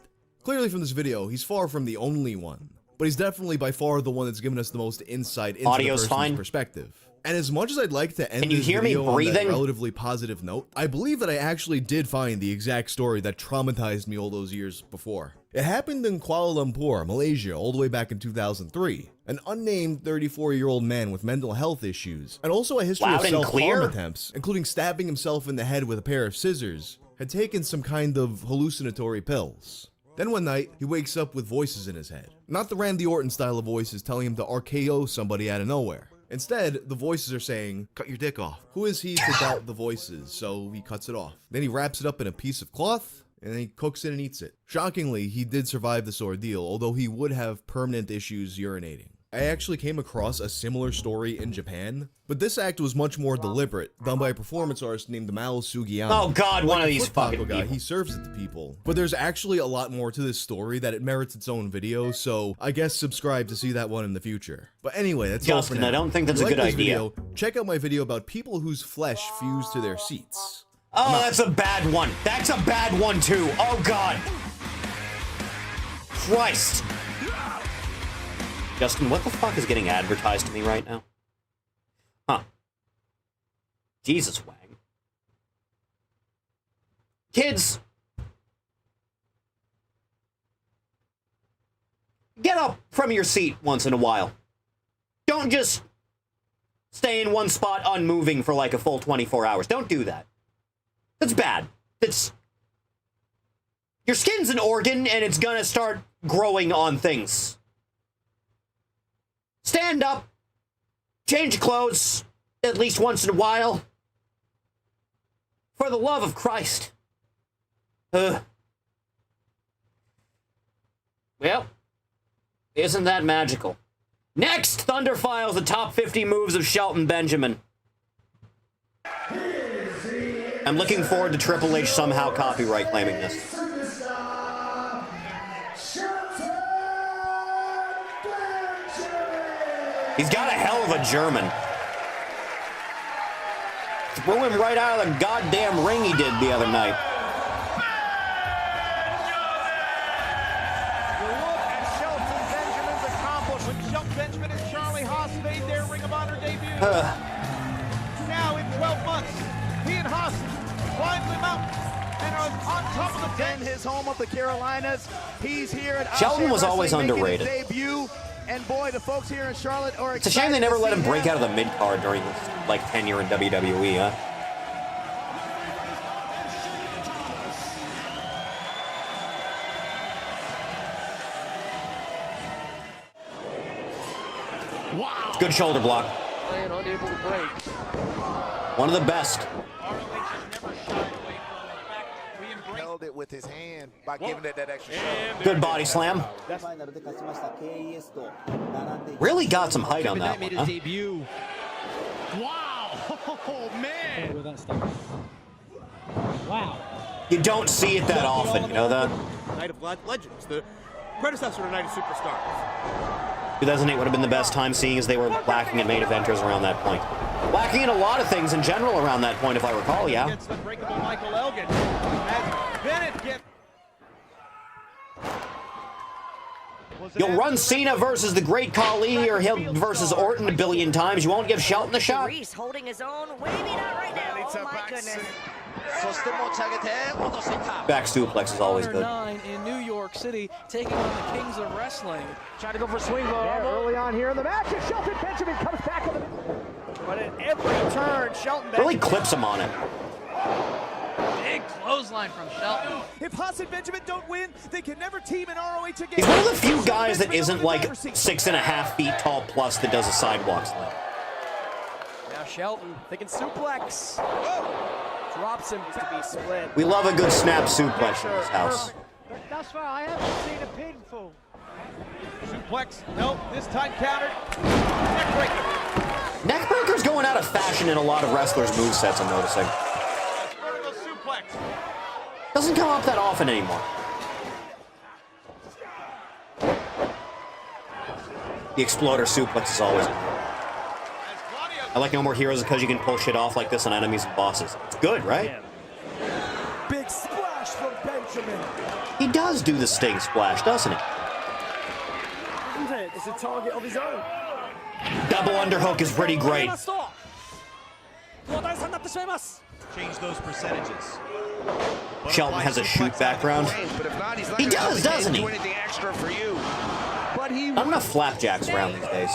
S7: Clearly from this video, he's far from the only one. but he's definitely by far the one that's given us the most insight into
S1: Audio's
S7: the person's
S1: fine.
S7: perspective. And as much as I'd like to end
S1: Can you
S7: this
S1: hear me
S7: video on that
S1: breathing?
S7: relatively positive note, I believe that I actually did find the exact story that traumatized me all those years before. It happened in Kuala Lumpur, Malaysia, all the way back in 2003. An unnamed 34-year-old man with mental health issues, and also a history
S1: Loud
S7: of
S1: and
S7: self-harm
S1: clear?
S7: attempts, including stabbing himself in the head with a pair of scissors, had taken some kind of hallucinatory pills. Then one night, he wakes up with voices in his head. Not the Randy Orton style of voices telling him to RKO somebody out of nowhere. Instead, the voices are saying, cut your dick off. Who is he to doubt the voices? So he cuts it off. Then he wraps it up in a piece of cloth, and then he cooks it and eats it. Shockingly, he did survive this ordeal, although he would have permanent issues urinating. I actually came across a similar story in Japan, but this act was much more deliberate, done by a performance artist named Mao Sugiyama.
S1: Oh god, one of
S7: Like the
S1: these
S7: foot taco
S1: fucking
S7: guy,
S1: people.
S7: he serves it to people. But there's actually a lot more to this story that it merits its own video, so I guess subscribe to see that one in the future. But anyway, that's all for
S1: Justin,
S7: now.
S1: I don't think that's
S7: If
S1: a
S7: you
S1: good
S7: like this
S1: idea.
S7: video, check out my video about people whose flesh fused to their seats.
S1: Oh, that's a bad one. That's a bad one, too. Oh, God. Christ. Justin, what the fuck is getting advertised to me right now? Huh. Jesus, Wang. Kids. Get up from your seat once in a while. Don't just stay in one spot unmoving for like a full 24 hours. Don't do that. That's bad. It's... Your skin's an organ, and it's gonna start growing on things. Stand up. Change clothes at least once in a while. For the love of Christ. Well, isn't that magical? Next, Thunder files the top 50 moves of Shelton Benjamin. I'm looking forward to Triple H somehow copyright claiming this. He's got a hell of a German. Threw him right out of the goddamn ring he did the other night.
S9: Look at Shelton Benjamin's accomplishment. Shelton Benjamin and Charlie Haas made their Ring of Honor debut. Now in 12 months, he and Haas climbed the mountain and are on top of the den, his home of the Carolinas. He's here at
S1: Shelton was always underrated.
S9: Debut. And boy, the folks here in Charlotte are
S1: It's a shame they never let him break out of the mid-card during his, like, tenure in WWE, huh?
S6: Wow.
S1: Good shoulder block.
S2: Unable to break.
S1: One of the best.
S9: held it with his hand by giving it that extra shot.
S1: Good body slam. Really got some height on that one, huh?
S9: Debut. Wow! Oh man!
S10: Wow.
S1: You don't see it that often, you know that?
S9: Night of Legends, the predecessor to Night of Superstars.
S1: 2008 would have been the best time, seeing as they were lacking in main eventers around that point. Lacking in a lot of things in general around that point, if I recall, yeah.
S9: Against the breakable Michael Elgin. As Bennett gets...
S1: You'll run Cena versus the Great Khali or he'll versus Orton a billion times. You won't give Shelton a shot.
S11: Reese holding his own, waving out right now. Oh my goodness.
S1: Back suplex is always good.
S10: 9 in New York City, taking on the Kings of Wrestling.
S9: Trying to go for a swing low. Early on here in the match, and Shelton Benjamin comes back with it. But at every turn, Shelton Benjamin
S1: Really clips him on it.
S10: Big clothesline from Shelton.
S9: If Haas and Benjamin don't win, they can never team in ROH again.
S1: He's one of the few guys that isn't like 6.5 feet tall plus that does a sidewalk slam.
S9: Now Shelton thinking suplex. Drops him to be split.
S1: We love a good snap suplex in this house.
S10: Thus far, I haven't seen a pinfall.
S9: Suplex. Nope. This time countered. Neckbreaker.
S1: Neckbreaker's going out of fashion in a lot of wrestlers' movesets, I'm noticing.
S9: Vertical suplex.
S1: Doesn't come up that often anymore. The exploder suplex is always good. I like No More Heroes because you can pull shit off like this on enemies and bosses. It's good, right?
S9: Big splash from Benjamin.
S1: He does do the Sting Splash, doesn't he?
S12: isn't it? It's a target of his own.
S1: Double underhook is pretty great.
S9: Change those percentages.
S1: Shelton has a shoot background. He does, doesn't he? Not enough flapjacks around these days.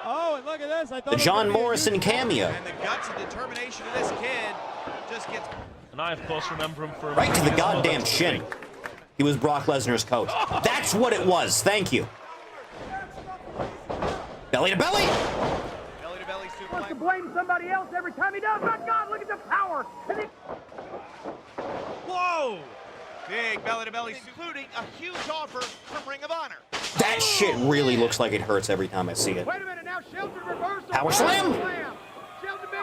S9: Oh, and look at this. I thought
S1: The John Morrison cameo.
S9: And the guts and determination of this kid just gets.
S13: And I, of course, remember him for
S1: Right to the goddamn shin. He was Brock Lesnar's coach. That's what it was. Thank you. Belly to belly.
S9: Belly to belly suplex.
S12: Wants to blame somebody else every time he does. But God, look at the power.
S9: Whoa! Big belly to belly, including a huge offer from Ring of Honor.
S1: That shit really looks like it hurts every time I see it.
S12: Wait a minute now, Shelton reversal.
S1: Power slam.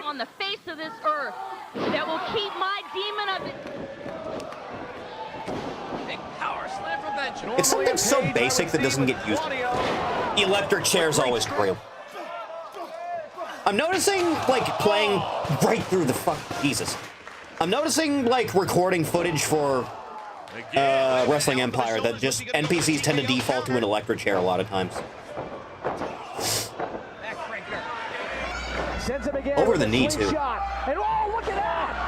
S14: On the face of this earth that will keep my demon of it.
S9: Big power slam from Benjamin.
S1: It's something so basic that doesn't get used. Electric chair's always great. I'm noticing, like, playing right through the fuck. Jesus. I'm noticing, like, recording footage for Wrestling Empire that just NPCs tend to default to an electric chair a lot of times. Over the knee, too.
S12: And oh, look at that!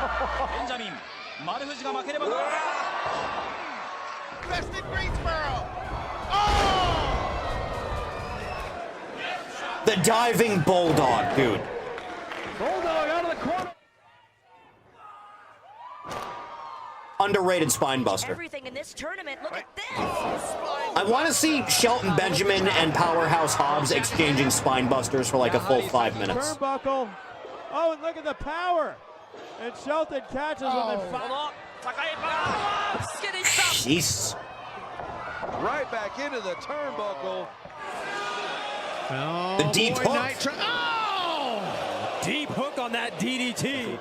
S9: Best in Greensboro.
S1: The diving bulldog, dude.
S12: Bulldog out of the corner.
S1: Underrated spine buster.
S11: Everything in this tournament, look at this.
S1: I want to see Shelton Benjamin and Powerhouse Hobbs exchanging spine busters for like a full 5 minutes.
S9: Turnbuckle. Oh, and look at the power. And Shelton catches him and
S1: Jesus.
S9: right back into the turnbuckle.
S1: The deep hook.
S12: Deep hook on that DDT.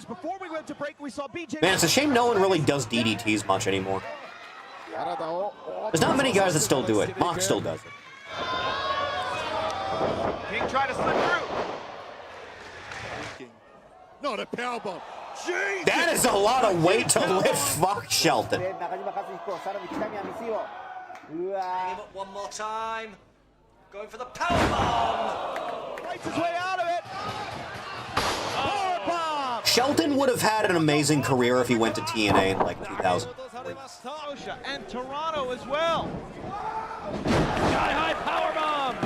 S9: Before we went to break, we saw BJ.
S1: Man, it's a shame no one really does DDTs much anymore. There's not many guys that still do it. Mox still does it.
S9: King tried to slip through.
S6: No, the powerbomb. Jesus.
S1: That is a lot of weight to lift. Fuck Shelton.
S11: Give it one more time. Going for the powerbomb.
S9: Fights his way out of it. Powerbomb.
S1: Shelton would have had an amazing career if he went to TNA in like 2000.
S9: And Toronto as well. Sky high powerbomb.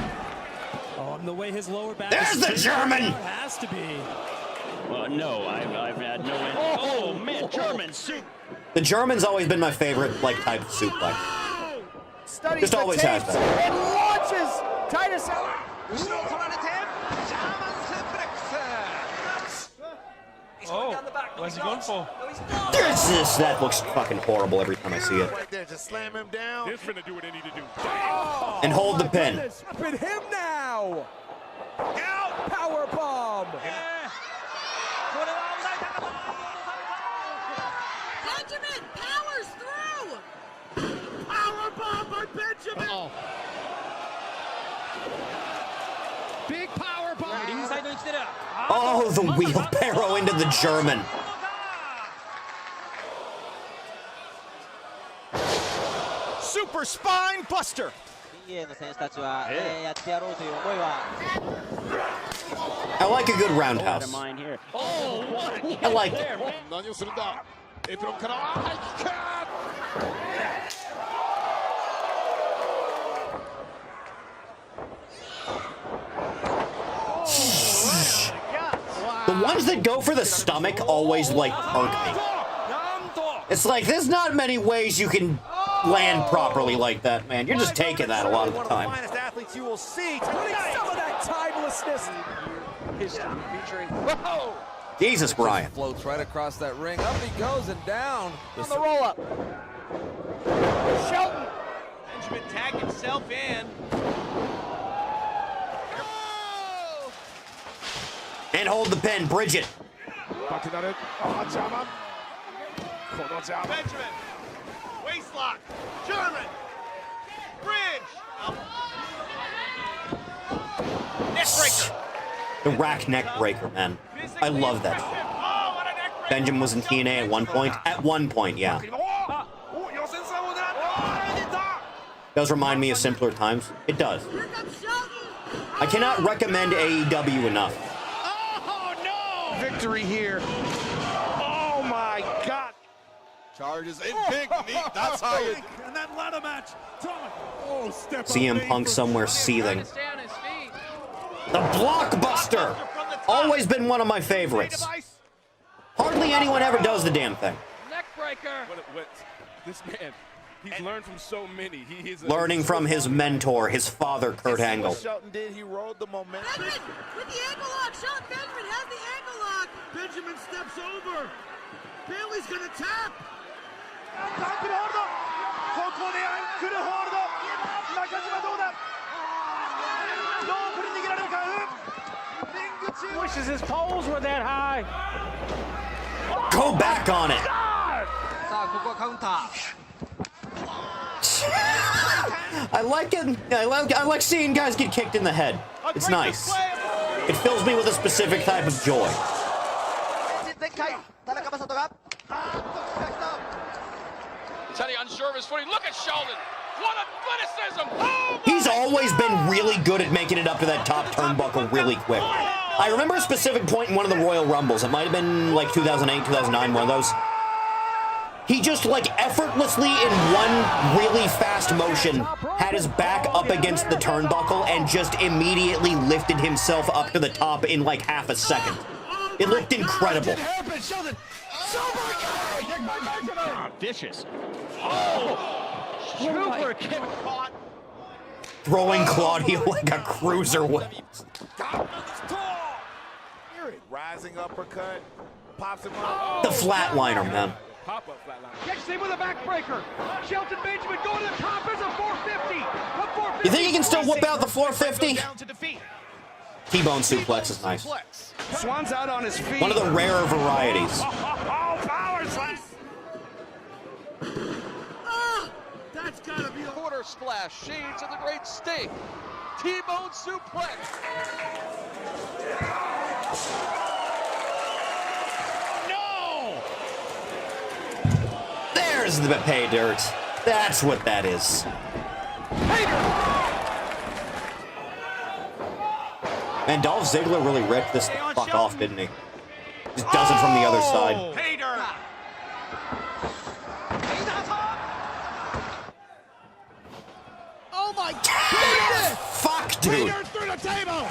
S12: Oh, and the way his lower back.
S1: There's the German.
S12: Has to be.
S13: Well, no, I've had no end. Oh, man, German soup.
S1: The German's always been my favorite like type of suplex. Just always has been.
S9: And launches Titus out.
S13: Oh, what's he going for?
S1: That looks fucking horrible every time I see it.
S9: Right there, just slam him down.
S5: They're finna do what they need to do.
S1: And hold the pin.
S9: Up in him now. Out. Power bomb.
S14: Benjamin powers through.
S9: Power bomb by Benjamin. Big power bomb.
S1: Oh, the wheelbarrow into the German.
S9: Super spine buster.
S1: I like a good roundhouse. I like it. The ones that go for the stomach always like hurt me. It's like there's not many ways you can land properly like that, man. You're just taking that a lot of the time.
S9: One of the finest athletes you will see. Putting some of that timelessness. History featuring. Whoa!
S1: Jesus, Brian.
S15: Floats right across that ring. Up he goes and down.
S9: On the roll up. Shelton. Benjamin tagged himself in.
S1: And hold the pin, Bridget.
S9: Benjamin. Waistlock. German. Bridge. Neck breaker.
S1: The rack neck breaker, man. I love that shit.
S9: Oh, what a neck
S1: Benjamin was in TNA at one point. At one point, yeah. Does remind me of simpler times. It does. I cannot recommend AEW enough.
S9: Oh, no! Victory here. Oh, my God.
S15: Charges in big knee. That's how you...
S9: And that ladder match. Oh, step
S1: CM Punk somewhere seething. The Blockbuster! Always been one of my favorites. Hardly anyone ever does the damn thing.
S10: Neckbreaker.
S16: This man, he's learned from so many.
S1: Learning from his mentor, his father, Kurt Angle.
S9: Shelton did, he rode the momentum.
S12: With the ankle lock, Shelton Benjamin has the ankle lock.
S9: Benjamin steps over. Bailey's gonna tap. Wishes his poles were that high.
S1: Go back on it. I like it. I like seeing guys get kicked in the head. It's nice. It fills me with a specific type of joy.
S16: Teddy unsure of his footing. Look at Sheldon. What athleticism! Oh,
S1: He's always been really good at making it up to that top turnbuckle really quick. I remember a specific point in one of the Royal Rumbles. It might have been like 2008, 2009, one of those. He just like effortlessly in one really fast motion had his back up against the turnbuckle and just immediately lifted himself up to the top in like half a second. It looked incredible.
S9: Vicious. Oh! Super kick caught.
S1: Throwing Claudio like a cruiserweight.
S9: Rising uppercut. Pops him
S1: up. The flatliner, man.
S9: Pop-up flatliner. Catch him with a backbreaker. Shelton Benjamin going to the top as a 450.
S1: You think he can still whip out the 450? T-bone suplex is nice.
S9: Swan's out on his feet.
S1: One of the rarer varieties.
S9: Oh, power slam. That's gotta be a
S15: quarter splash. Shades of the Great Stake. T-bone suplex.
S9: No!
S1: There's the pay dirt. That's what that is. Man, Dolph Ziggler really ripped this fuck off, didn't he? Just does it from the other side.
S9: Oh my God!
S1: Fuck, dude.
S9: Through the table.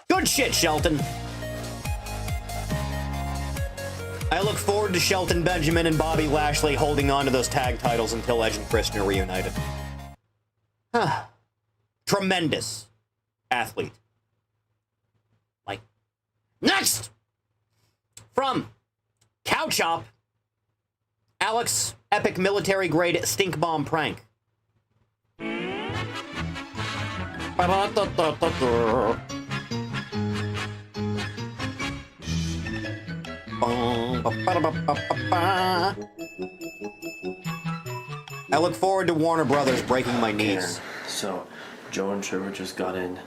S1: Good shit, Shelton. I look forward to Shelton Benjamin and Bobby Lashley holding on to those tag titles until Edge and Christian are reunited. Huh. Tremendous athlete. Like, next! From Cow Chop, Alex, epic military grade stink bomb prank. I look forward to Warner Brothers breaking my knees.
S17: So, Joe and Trevor just got in.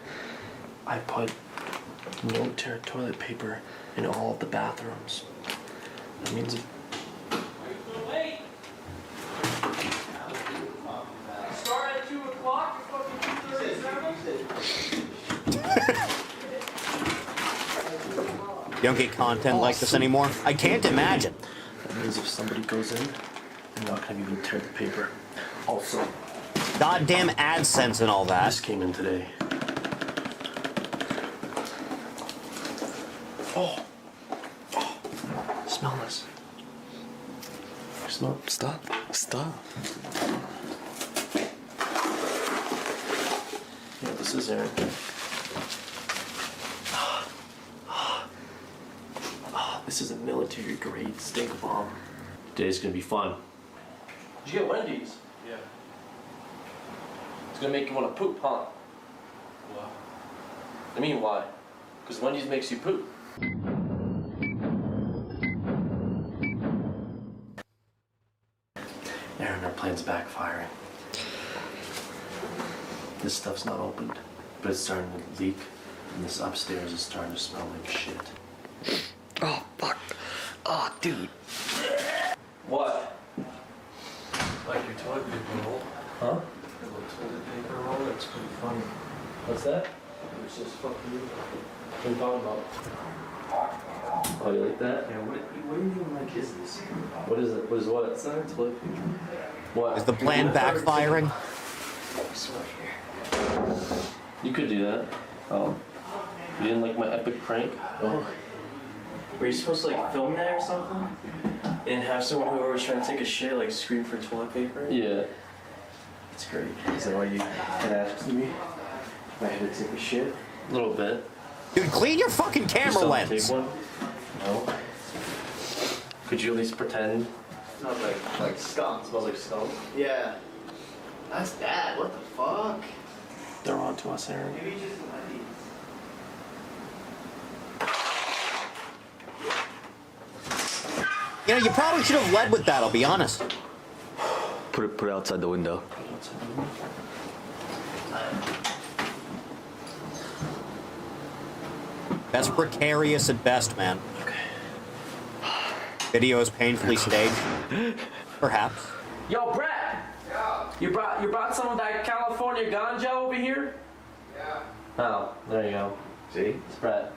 S17: I put no-tear toilet paper in all of the bathrooms. That means if...
S10: Start at 2 o'clock, it's fucking 2:37.
S1: You don't get content like this anymore? I can't imagine.
S17: That means if somebody goes in, they're not gonna even tear the paper. Also,
S1: goddamn AdSense and all that.
S17: This came in today. Oh. Smell this. Smell. Stop. Yeah, this is Aaron. This is a military grade stink bomb. Today's gonna be fun. Did you get Wendy's? Yeah. It's gonna make you wanna poop, huh? Why? I mean, why? Because Wendy's makes you poop. Aaron, our plan's backfiring. This stuff's not opened, but it's starting to leak, and this upstairs is starting to smell like shit.
S18: Oh, fuck. Oh, dude.
S17: What? Like your toilet paper roll. Huh? Your little toilet paper roll, that's pretty funny. What's that? It's just fucking you. What are you talking about? Oh, you like that? Yeah, what do you even like is this? What is it? What is what? It's not a toilet paper. What?
S1: Is the plan backfiring?
S17: You could do that. Oh. You didn't like my epic prank? Oh. Were you supposed to like film that or something? And have someone who was trying to take a shit like scream for toilet paper? Yeah. That's great. Is that why you had asked me if I had to take a shit? A little bit.
S1: Dude, clean your fucking camera lens.
S17: Take one? No. Could you at least pretend? It smells like skunk. It smells like skunk? Yeah. That's bad. What the fuck? They're on to us, Aaron. Maybe just
S1: You know, you probably should have led with that, I'll be honest.
S18: Put it outside the window.
S1: That's precarious at best, man. Video is painfully staged. Perhaps.
S17: Yo, Brett! Yeah. You brought some of that California ganja over here? Yeah. Oh, there you go. See? It's Brett.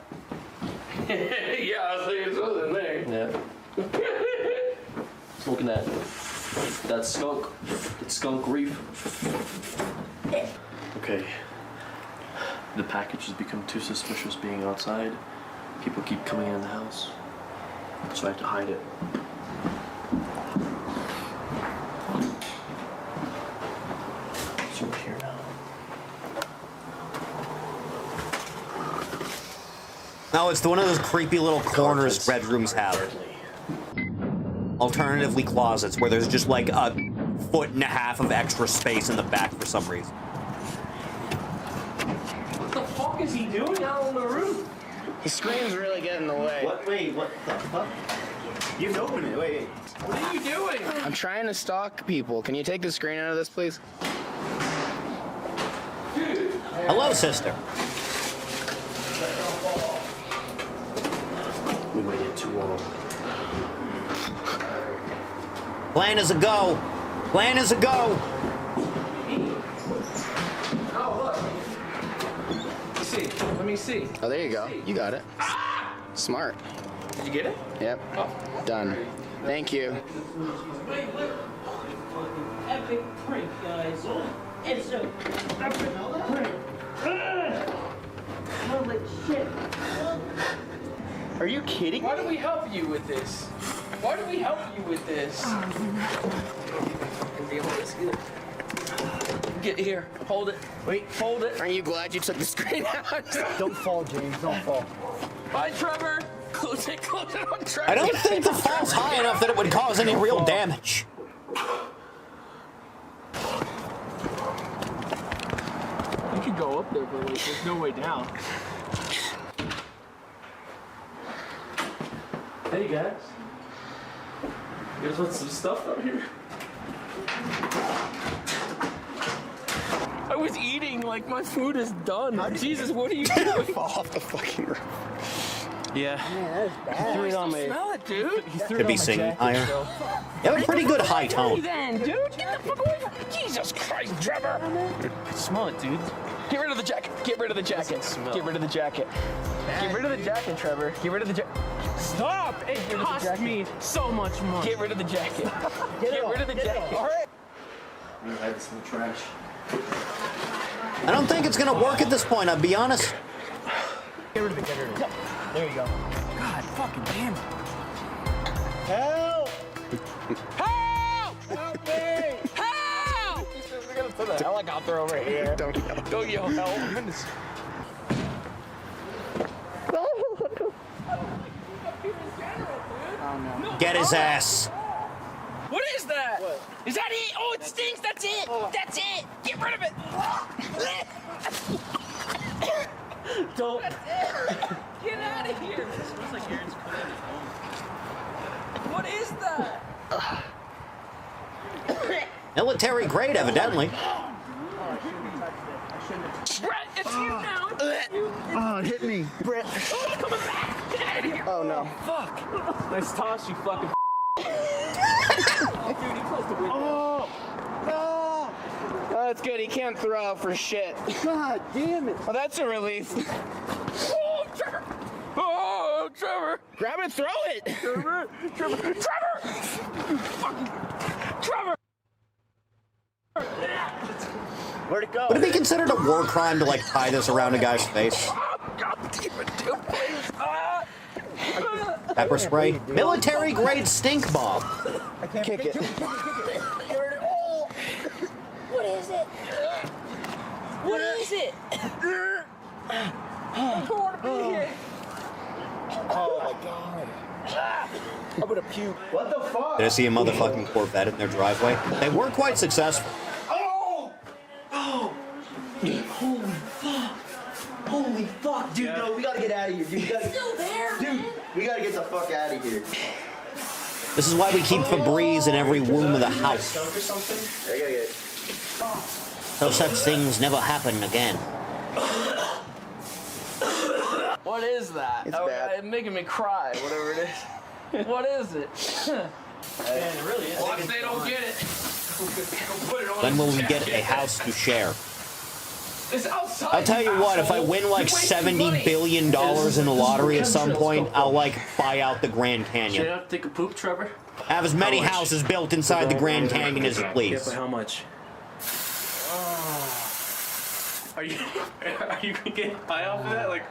S17: Yeah, I see it's in there. Yeah. Smoking that skunk. It's skunk reef. Okay. The package has become too suspicious being outside. People keep coming in the house. So I have to hide it. It's over here now.
S1: No, it's one of those creepy little corners bedrooms have. Alternatively, closets, where there's just like a 1.5 foot of extra space in the back for some reason.
S17: What the fuck is he doing out on the roof?
S19: The screen's really getting in the way.
S17: What? Wait, what the fuck? You have to open it. Wait. What are you doing?
S19: I'm trying to stalk people. Can you take the screen out of this, please?
S17: Dude.
S1: Hello, sister.
S17: We waited too long.
S1: Plan is a go. Plan is a go.
S17: Oh, look. Let me see.
S19: Oh, there you go. You got it. Smart.
S17: Did you get it?
S19: Yep.
S17: Oh.
S19: Done. Thank you.
S20: Epic prank, guys. It's a epic prank. Holy shit.
S19: Are you kidding?
S17: Why do we help you with this? Why do we help you with this? Get here. Hold it. Wait, hold it.
S19: Aren't you glad you took the screen out?
S9: Don't fall, James. Don't fall.
S17: Bye, Trevor. Close it on Trevor.
S1: I don't think the fall's high enough that it would cause any real damage.
S9: You could go up there, but like, there's no way down.
S17: Hey, guys. You guys want some stuff out here?
S9: I was eating like my food is done. Jesus, what are you doing?
S19: Fall off the fucking roof.
S9: Yeah. That's bad. He threw it on me. Smell it, dude.
S1: Could be singing higher. You have a pretty good high tone.
S9: Then, dude, get the fuck away from me. Jesus Christ, Trevor. I smell it, dude.
S19: Get rid of the jacket. Get rid of the jacket. Get rid of the jacket. Get rid of the jacket, Trevor. Get rid of the jacket.
S9: Stop! It cost me so much money.
S19: Get rid of the jacket. Get rid of the jacket. All right.
S17: I'm gonna hide this in the trash.
S1: I don't think it's gonna work at this point, I'll be honest.
S9: Get rid of it, get rid of it. There you go. God fucking damn it.
S19: Help!
S9: Help! Help me! Help!
S19: We're gonna put a helicopter over here. Don't yell.
S9: Don't yell help.
S1: Get his ass.
S9: What is that? What? Is that it? Oh, it stings. That's it. Oh. That's it. Get rid of it.
S17: Don't.
S9: That's it. Get out of here. This smells like Aaron's cooking his own. What is that?
S1: Military grade, evidently.
S19: Brett, it's you now.
S21: Oh, it hit me. Brett.
S19: Oh, coming back. Get out of here.
S21: Oh, no.
S19: Fuck. Nice toss, you fucking. Oh, dude, he closed the window.
S21: Oh, no.
S19: Oh, that's good. He can't throw for shit.
S21: God damn it.
S19: Oh, that's a relief. Oh, Trevor. Oh, Trevor. Grab it, throw it. Trevor. Trevor. Trevor. Fucking Trevor.
S21: Where'd it go?
S1: Would it be considered a war crime to like tie this around a guy's face? Pepper spray, military grade stink bomb.
S21: I can't kick it.
S11: What is it? What is it? I don't want to be here.
S21: Oh my god. I'm gonna puke. What the fuck?
S1: Did I see a motherfucking Corvette in their driveway? They were quite successful.
S21: Oh! Oh! Holy fuck! Holy fuck, dude! No, we gotta get out of here, dude.
S11: It's still there,
S21: dude, we gotta get the fuck out of here.
S1: This is why we keep Febreze in every room of the house.
S21: Or something? I gotta get it.
S1: So such things never happen again.
S19: What is that?
S21: It's bad.
S19: It's making me cry, whatever it is. What is it?
S10: Man, it really is.
S16: Watch they don't get it. Put it on
S1: When will
S16: his
S1: we get
S16: jacket.
S1: a house to share?
S16: It's outside.
S1: I'll tell you what, if I win like $70 billion in the lottery at some point, I'll like buy out the Grand
S17: Should
S1: Canyon.
S17: I have to take a poop, Trevor?
S1: Have as many
S17: How much?
S1: houses built inside the Grand Canyon as you
S17: Yeah,
S1: please.
S17: but how much? Are you gonna get high off of that? Like.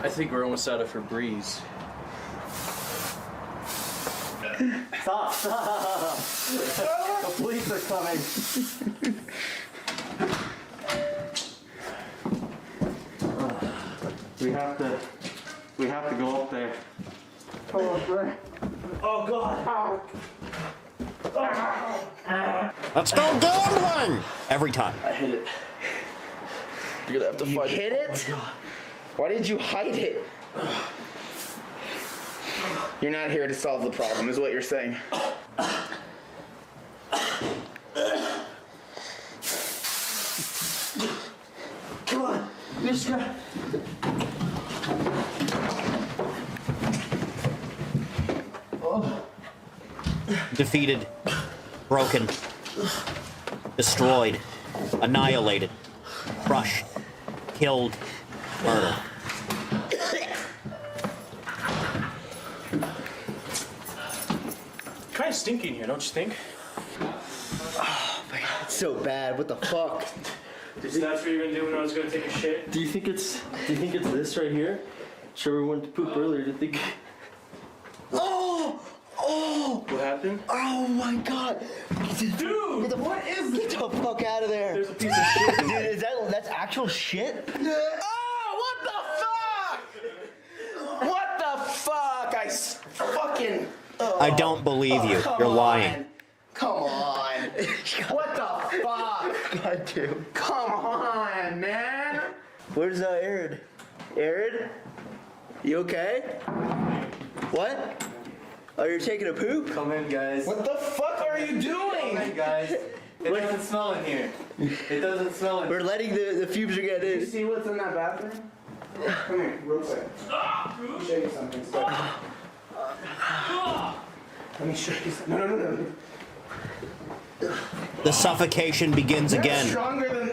S17: I think we're almost out of Febreze.
S21: Stop! Stop! The police are coming.
S17: We have to go up there.
S21: Oh god!
S1: Let's go gambling! Every time.
S17: I hit it. You're gonna have to
S19: You
S17: fight
S19: hit it? Why did you hide it? You're not here to solve the problem, is what you're saying.
S21: Come on! You just gotta...
S1: Defeated. Broken. Destroyed. Annihilated. Crushed. Killed. Murdered.
S17: Kind of stinky in here, don't you think?
S21: Oh man, it's so bad. What the fuck?
S17: That's what you're gonna do when I was gonna take a shit? Do you think it's this right here? Trevor went to poop earlier. Do you think?
S21: Oh! Oh!
S17: What happened?
S21: Oh my god! Dude! What is this? Get the fuck out of there!
S17: There's a piece of shit.
S21: Dude, is that's actual shit?
S19: Oh, what the fuck? What the fuck? I fucking...
S1: I don't believe you.
S19: come
S1: You're
S19: on.
S1: lying.
S19: Come on. What the fuck?
S21: God damn.
S19: Come on, man.
S21: Where's Aaron? Aaron? You okay? What? Oh, you're taking a poop?
S17: Come in, guys.
S19: What the fuck are you doing?
S17: Come in, guys. It doesn't smell in here. It doesn't smell in here.
S21: We're letting the fumes get
S19: Did you
S21: in.
S19: see what's in that bathroom? Come here, real quick. Let me show you something. Let me show you something. No.
S1: The suffocation begins
S19: You're
S1: again.
S19: stronger than...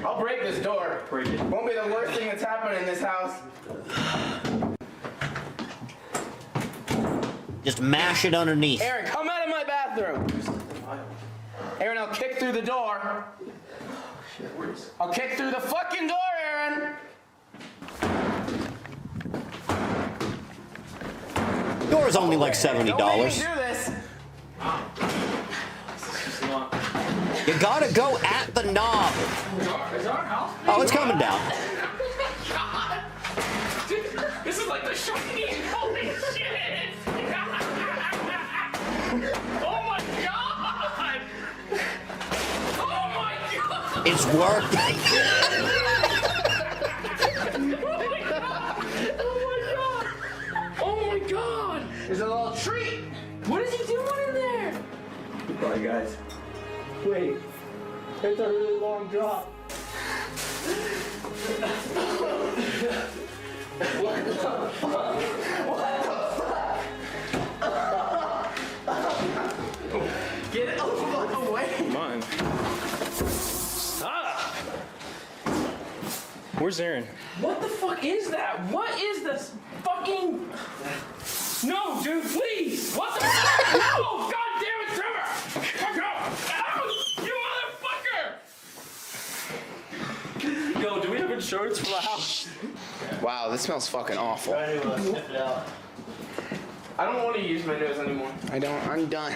S19: I'll break this door.
S17: Break it.
S19: Won't be the worst thing that's happened in this house.
S1: Just mash it underneath.
S19: Aaron, come out of my bathroom. Aaron, I'll kick through the door. I'll kick through the fucking door, Aaron.
S1: Door's only like $70.
S19: Don't make me do this.
S1: You gotta go at the knob.
S16: Is our house?
S1: Oh, it's coming down.
S16: God. This is like the Shining. Holy shit. Oh my god. Oh my god.
S1: It's working.
S16: Oh my god.
S19: There's a little treat.
S16: What is he doing in there?
S21: Bye, guys.
S19: Wait, it's a really long drop.
S21: What the fuck? What the fuck? Get it away.
S19: Come on. Ah! Where's Aaron?
S21: What the fuck is that? What is this fucking... No, dude, please! What the fuck? No! God damn it, Trevor! Fuck off! Ow! You motherfucker!
S19: Yo, do we have insurance for the house?
S3: Wow, this smells fucking awful.
S21: Sniff it out. I don't want to use my nose anymore.
S3: I don't. I'm done.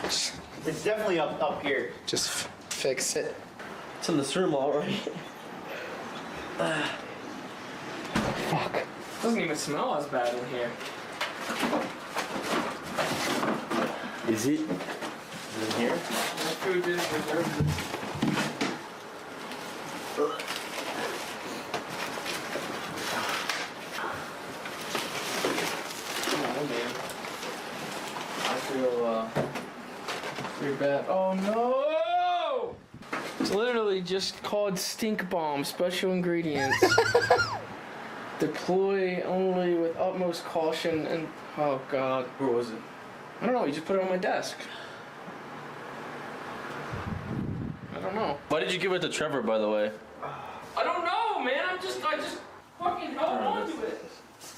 S21: It's definitely up here.
S3: Just fix it.
S21: It's in this room already. Fuck. Doesn't even smell as bad in here.
S3: Is it? Is it in here?
S21: My food didn't deserve this. Oh man. I feel pretty bad. Oh no! It's literally just called stink bomb, special ingredients. Deploy only with utmost caution and... Oh god.
S19: Where was it?
S21: I don't know, you just put it on my desk. I don't know.
S19: Why did you give it to Trevor, by the way?
S21: I don't know, man. I just fucking held on to it.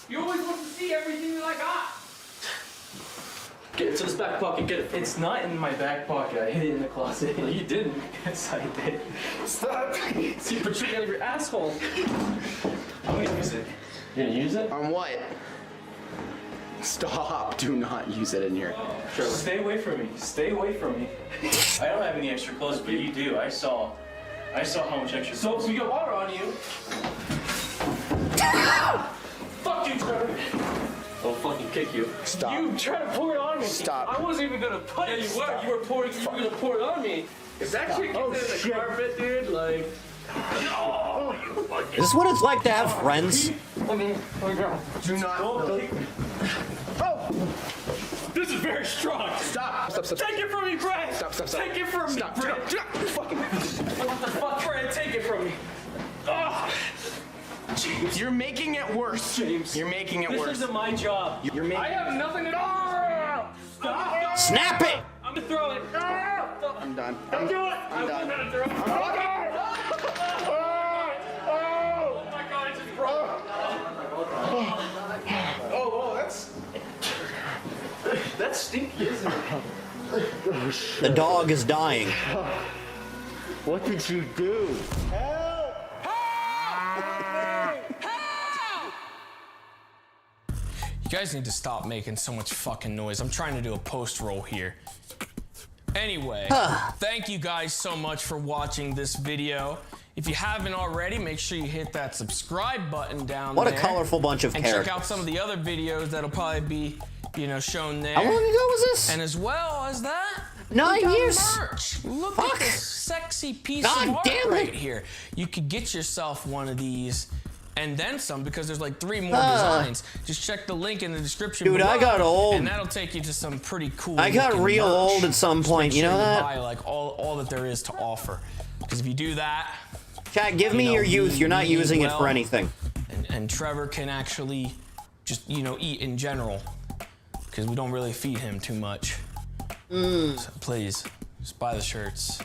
S21: You always want to see everything that I got.
S19: Get it to this back pocket, get it.
S21: It's not in my back pocket. I hid it in the closet.
S19: You didn't.
S21: Yes, I did.
S19: Stop. See, you protruding out of your asshole. I'm gonna use it.
S21: You're gonna use it?
S3: On what? Stop. Do not use it in here.
S19: Sure. Stay away from me. Stay away from me. I don't have any extra clothes, but you do. I saw how much extra clothes.
S21: So we got water on you. Fuck you, Trevor.
S19: I'll fucking kick you.
S3: Stop.
S21: You tried to pour it on me.
S3: Stop.
S21: I wasn't even gonna put it.
S19: Yeah, you were. You were pouring. You were gonna pour it on me.
S21: If that shit gets in the carpet, dude, like... No!
S1: Is this what it's like to have friends?
S21: Let me go.
S3: Do not.
S21: Oh!
S19: This is very strong.
S3: Stop. Stop. Stop.
S19: Take it from me, Brad.
S3: Stop. Stop. Stop.
S19: Take it from
S3: Stop.
S19: me, Brad.
S3: Stop. Fucking.
S19: What the fuck, Brad? Take it from me. Oh.
S3: James. You're making it worse.
S19: James.
S3: You're making it
S19: this
S3: worse.
S19: This isn't my job.
S3: You're making.
S21: I have nothing to do. Stop.
S1: Snap it!
S19: I'm gonna throw it.
S3: I'm done.
S21: Don't do it.
S3: I'm done.
S21: I'm gonna throw it. Oh my god, it just broke. Oh, that's stinky, isn't it?
S1: The dog is dying.
S21: What did you do?
S22: You guys need to stop making so much fucking noise. I'm trying to do a post roll here. Anyway, thank you guys so much for watching this video. If you haven't already, make sure you hit that subscribe button down there.
S1: What a colorful bunch of characters.
S22: And check out some of the other videos that'll probably be, shown there.
S1: How long ago was this?
S22: And as well as that,
S1: 9 years.
S22: Merch. Look at this sexy piece
S1: God
S22: of art
S1: damn it.
S22: right here. You could get yourself one of these and then some, because there's like 3 more designs. Just check the link in the description
S1: Dude,
S22: below,
S1: I got old.
S22: and that'll take you to some pretty cool
S1: I got
S22: looking
S1: real
S22: merch.
S1: old at some
S22: Just
S1: point,
S22: make
S1: you know
S22: sure
S1: that?
S22: buy like all that there is to offer, because if you do that,
S1: Chat, give me your youth. You're not using it for anything.
S22: and Trevor can actually just eat in general, because we don't really feed him too much. So please, just buy the shirts.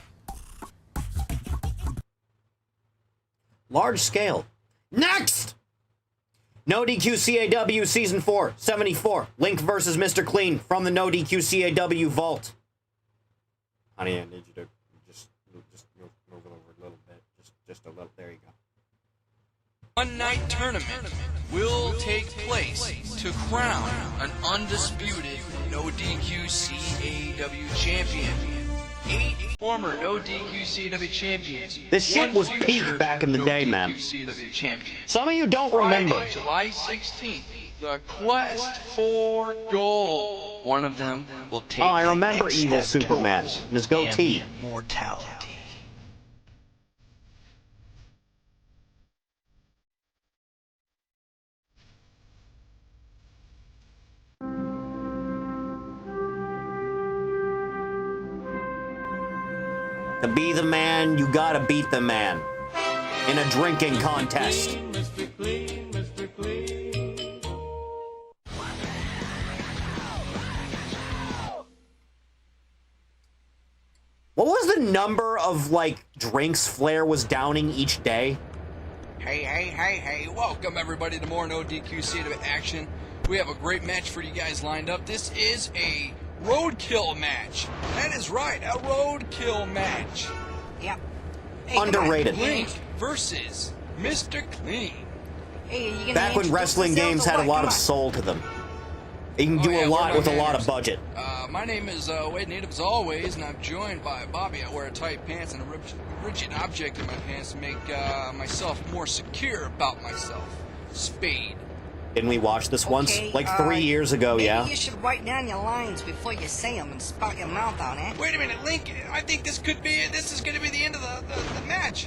S1: Large scale. Next! No DQ CAW Season 4, 74. Link versus Mr. Clean from the No DQ CAW vault. Honey, I need you to just move it over a little bit. Just a little. There you go.
S23: One night tournament will take place to crown an undisputed No DQ CAW champion. 8 former No DQ CAW champions.
S1: This shit was peak back in the day, man. Some of you don't remember.
S23: Friday, July 16th, the quest for gold. One of them will take
S1: Oh, I remember Evil Superman and his goatee.
S23: Immortality.
S1: To be the man, you gotta beat the man. In a drinking contest.
S4: Mr. Clean, Mr. Clean.
S1: What was the number of, like, drinks Flair was downing each day?
S23: Hey, welcome everybody to more No DQ State of Action. We have a great match for you guys lined up. This is a roadkill match. That is right, a roadkill match.
S7: Yep.
S1: Hey, underrated.
S23: Link versus Mr. Clean.
S7: Hey,
S1: back when wrestling games had a lot of soul to them. You can do a lot with a lot of budget.
S23: My name is Wade Native as always, and I'm joined by Bobby. I wear tight pants and a rigid object in my pants to make myself more secure about myself. Spade.
S1: Didn't we watch this once? Like 3 years ago,
S7: maybe
S1: yeah?
S7: You should write down your lines before you say them and spout your mouth on it.
S23: Wait a minute, Link. I think this is going to be the end of the match.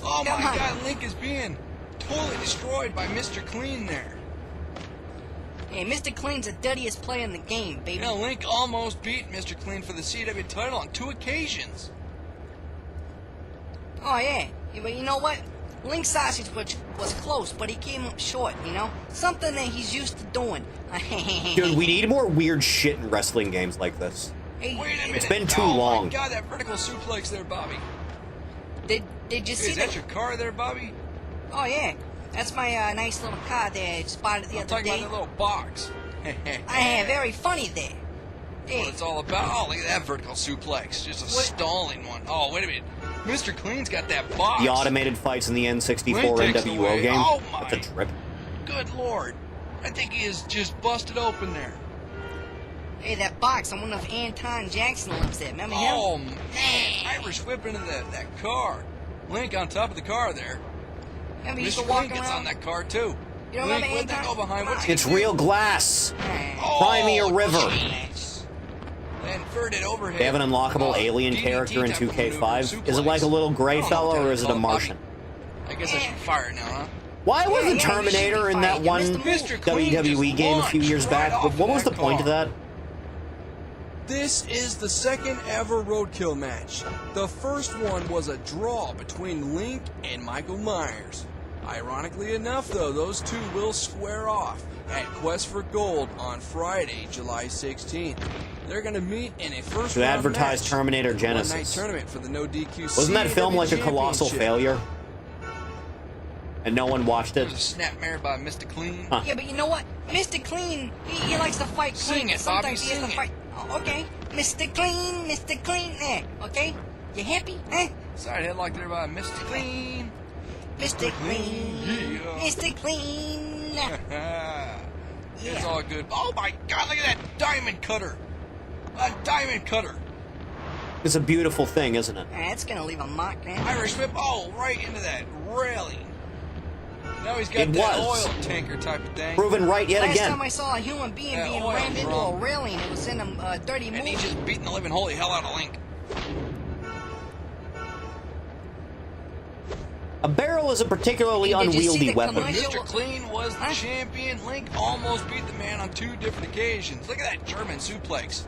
S23: Oh my God, Link is being totally destroyed by Mr. Clean there.
S7: Hey, Mr. Clean's the dirtiest player in the game, baby.
S23: Yeah, Link almost beat Mr. Clean for the CW title on 2 occasions.
S7: Oh, yeah. But you know what? Link Sausage was close, but he came up short, you know? Something that he's used to doing.
S1: Dude, we need more weird shit in wrestling games like this.
S7: Hey,
S23: wait a minute.
S1: It's been too long.
S23: Oh my God, that vertical suplex there, Bobby.
S7: Did you see that?
S23: Is that your car there, Bobby?
S7: Oh, yeah. That's my nice little car there I spotted the other day.
S23: I'm talking about that little box.
S7: Very funny there.
S23: That's what it's all about. Oh, look at that vertical suplex. Just a stalling one. Oh, wait a minute. Mr. Clean's got that box.
S1: The automated fights in the N64 NWO game.
S23: Oh, my.
S1: That's a trip.
S23: Good Lord. I think he is just busted open there.
S7: Hey, that box. I wonder if Anton Jackson lives there. Remember him?
S23: Oh, man. Irish whip into that car. Link on top of the car there.
S7: Remember, he used
S23: Mr.
S7: to walk
S23: Clean gets
S7: around?
S23: on that car, too.
S7: You don't
S23: Link,
S7: remember
S23: what'd that
S7: Anton?
S23: go behind? What's
S1: It's real glass.
S23: Oh,
S1: Crimea River.
S23: Inverted overhead.
S1: They have an unlockable alien
S23: DDT
S1: character in
S23: type of
S1: 2K5. Is it like a little gray fella or is it a Martian?
S23: I guess I should fire now, huh?
S1: Why was the Terminator in that one WWE game a few years back? What was the point of that?
S23: This is the second ever roadkill match. The first one was a draw between Link and Michael Myers. Ironically enough, though, those two will square off at Quest for Gold on Friday, July 16th. They're going to meet in a first
S1: To
S23: round
S1: advertise
S23: match.
S1: Terminator
S23: One-night
S1: Genesis.
S23: tournament for the No DQ
S1: Wasn't that film like a colossal
S23: Championship.
S1: failure? And no one watched it?
S23: There's a snapmare by Mr. Clean.
S1: Huh.
S7: Yeah, but you know what? Mr. Clean, he likes to fight clean.
S23: Sing it,
S7: Sometimes
S23: Bobby,
S7: he has
S23: sing
S7: to
S23: it.
S7: fight. Oh, okay. Mr. Clean there. Okay? You happy? Eh?
S23: Side headlock there by Mr. Clean.
S7: Mr. Clean.
S23: Yeah.
S7: Mr. Clean.
S23: It's all good. Oh my God, look at that diamond cutter. A diamond cutter.
S1: It's a beautiful thing, isn't it?
S7: That's gonna leave a mark, man.
S23: Irish whip, oh, right into that railing. Now he's got
S1: It
S23: that
S1: was.
S23: oil tanker type of thing.
S1: Proven right yet
S7: Last
S1: again.
S7: time I saw a human being
S23: Yeah,
S7: being
S23: oil
S7: rammed into
S23: drum.
S7: a railing, it was in a dirty movie.
S23: And he's just beating the living holy hell out of Link.
S1: A barrel is a particularly
S7: Did you see
S1: unwieldy
S7: the
S1: weapon.
S7: commercial?
S23: Mr. Clean was the champion. Link almost beat the man on 2 different occasions. Look at that German suplex.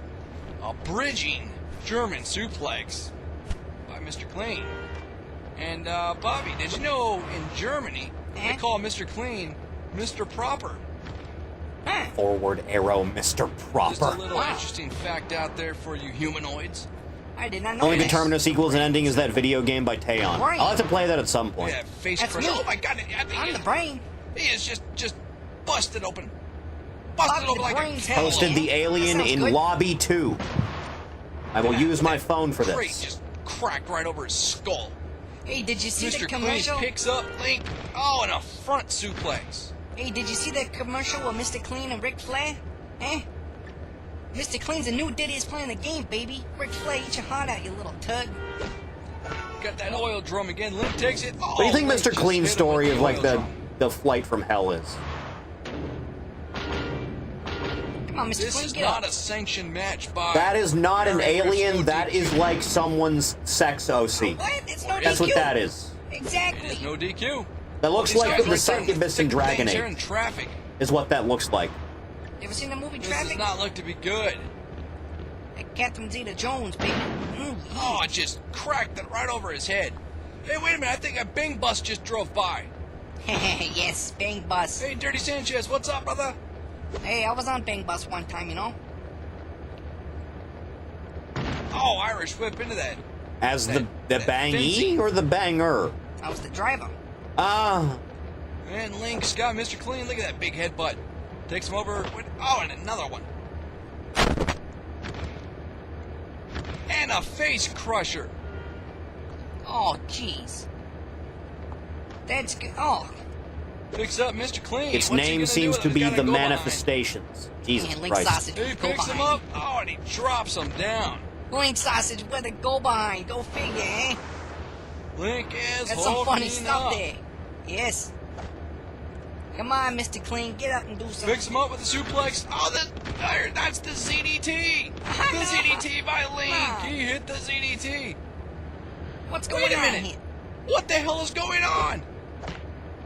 S23: A bridging German suplex by Mr. Clean. And, Bobby, did you know in Germany, they call Mr. Clean Mr. Proper?
S1: Forward arrow, Mr.
S23: Just a
S1: Proper.
S23: little interesting fact out there for you humanoids.
S7: I did not know
S1: Only
S7: that.
S1: determinus equals an ending is that video game by Taeon.
S7: Right.
S1: I'll have to play that at some point.
S23: Yeah, face
S7: That's
S23: crusher.
S7: me.
S23: Oh my God! I think
S7: I'm the brain.
S23: he is just busted open. Busted
S7: Bobby,
S23: open
S7: the
S23: like a
S7: brain's
S23: cantaloupe.
S1: Posted the alien
S7: That sounds
S1: in
S7: good.
S1: Lobby 2. I will use my phone for
S23: Crate
S1: this.
S23: just cracked right over his skull.
S7: Hey, did you see the
S23: Mr. Clean
S7: commercial?
S23: picks up Link. Oh, and a front suplex.
S7: Hey, did you see that commercial with Mr. Clean and Ric Flair? Eh? Mr. Clean's the new ditties playing the game, baby. Ric Flair, eat your heart out, you little tug.
S23: Got that oil drum again. Link takes it. Oh,
S1: What do you think
S23: Link
S1: Mr.
S23: just
S1: Clean's
S23: hit him
S1: story
S23: with
S1: of like
S23: oil
S1: the
S23: drum.
S1: flight from hell is?
S7: Come on, Mr.
S23: This
S7: Clean,
S23: is
S7: get
S23: not
S7: up.
S23: a sanctioned match by.
S1: That is not an
S23: Irish
S1: alien,
S23: Whip.
S1: that is like someone's sex OC.
S7: What? It's no
S1: That's
S7: DQ.
S1: what that is.
S23: It
S7: Exactly.
S23: is no DQ.
S1: That looks
S23: These
S1: like
S23: guys
S1: the
S23: right there in
S1: succubus in
S23: thick
S1: Dragon
S23: things, they're in
S1: Age,
S23: traffic.
S1: is what that looks like.
S7: You ever seen the movie
S23: This
S7: Traffic?
S23: does not look to be good.
S7: Catherine Zeta-Jones, baby.
S23: Oh, it just cracked it right over his head. Hey, wait a minute, I think a Bing bus just drove by.
S7: Yes, Bing Bus.
S23: Hey, Dirty Sanchez, what's up, brother?
S7: Hey, I was on Bing Bus one time, you know.
S23: Oh, Irish whip into that.
S1: As the bangee or the banger?
S7: I was the driver.
S1: Ah.
S23: And Link's got Mr. Clean. Look at that big headbutt. Takes him over. Oh, and another one. And a face crusher.
S7: Oh, jeez. That's good. Oh.
S23: Picks up Mr. Clean.
S1: Its name seems to be the Manifestations. Jesus Christ.
S7: Sausage,
S23: he picks him up. Oh, and he drops him down.
S7: Link Sausage with a go behind. Go figure, eh?
S23: Link is
S7: That's some funny
S23: holding
S7: stuff
S23: up.
S7: there. Yes. Come on, Mr. Clean. Get up and do something.
S23: Picks him up with the suplex. Oh, that's the ZDT. The ZDT by Link. He hit the ZDT.
S7: What's going
S23: Wait a
S7: on
S23: minute.
S7: here?
S23: What the hell is going on?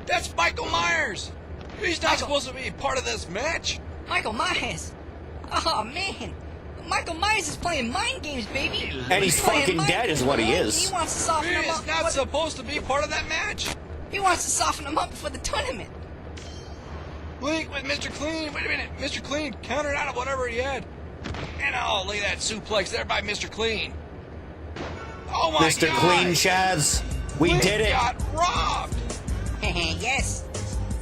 S23: That's Michael Myers. He's not supposed to be part of this match.
S7: Michael Myers. Oh, man. Michael Myers is playing mind games, baby.
S1: And he's fucking dead is what he is.
S7: He wants to soften him up.
S23: He is not supposed to be part of that match.
S7: He wants to soften him up for the tournament.
S23: Link with Mr. Clean. Wait a minute. Mr. Clean countered out of whatever he had. And oh, look at that suplex there by Mr. Clean. Oh my
S1: Mr.
S23: God.
S1: Clean, Chaz. We
S23: Link
S1: did it.
S23: got robbed.
S7: Yes.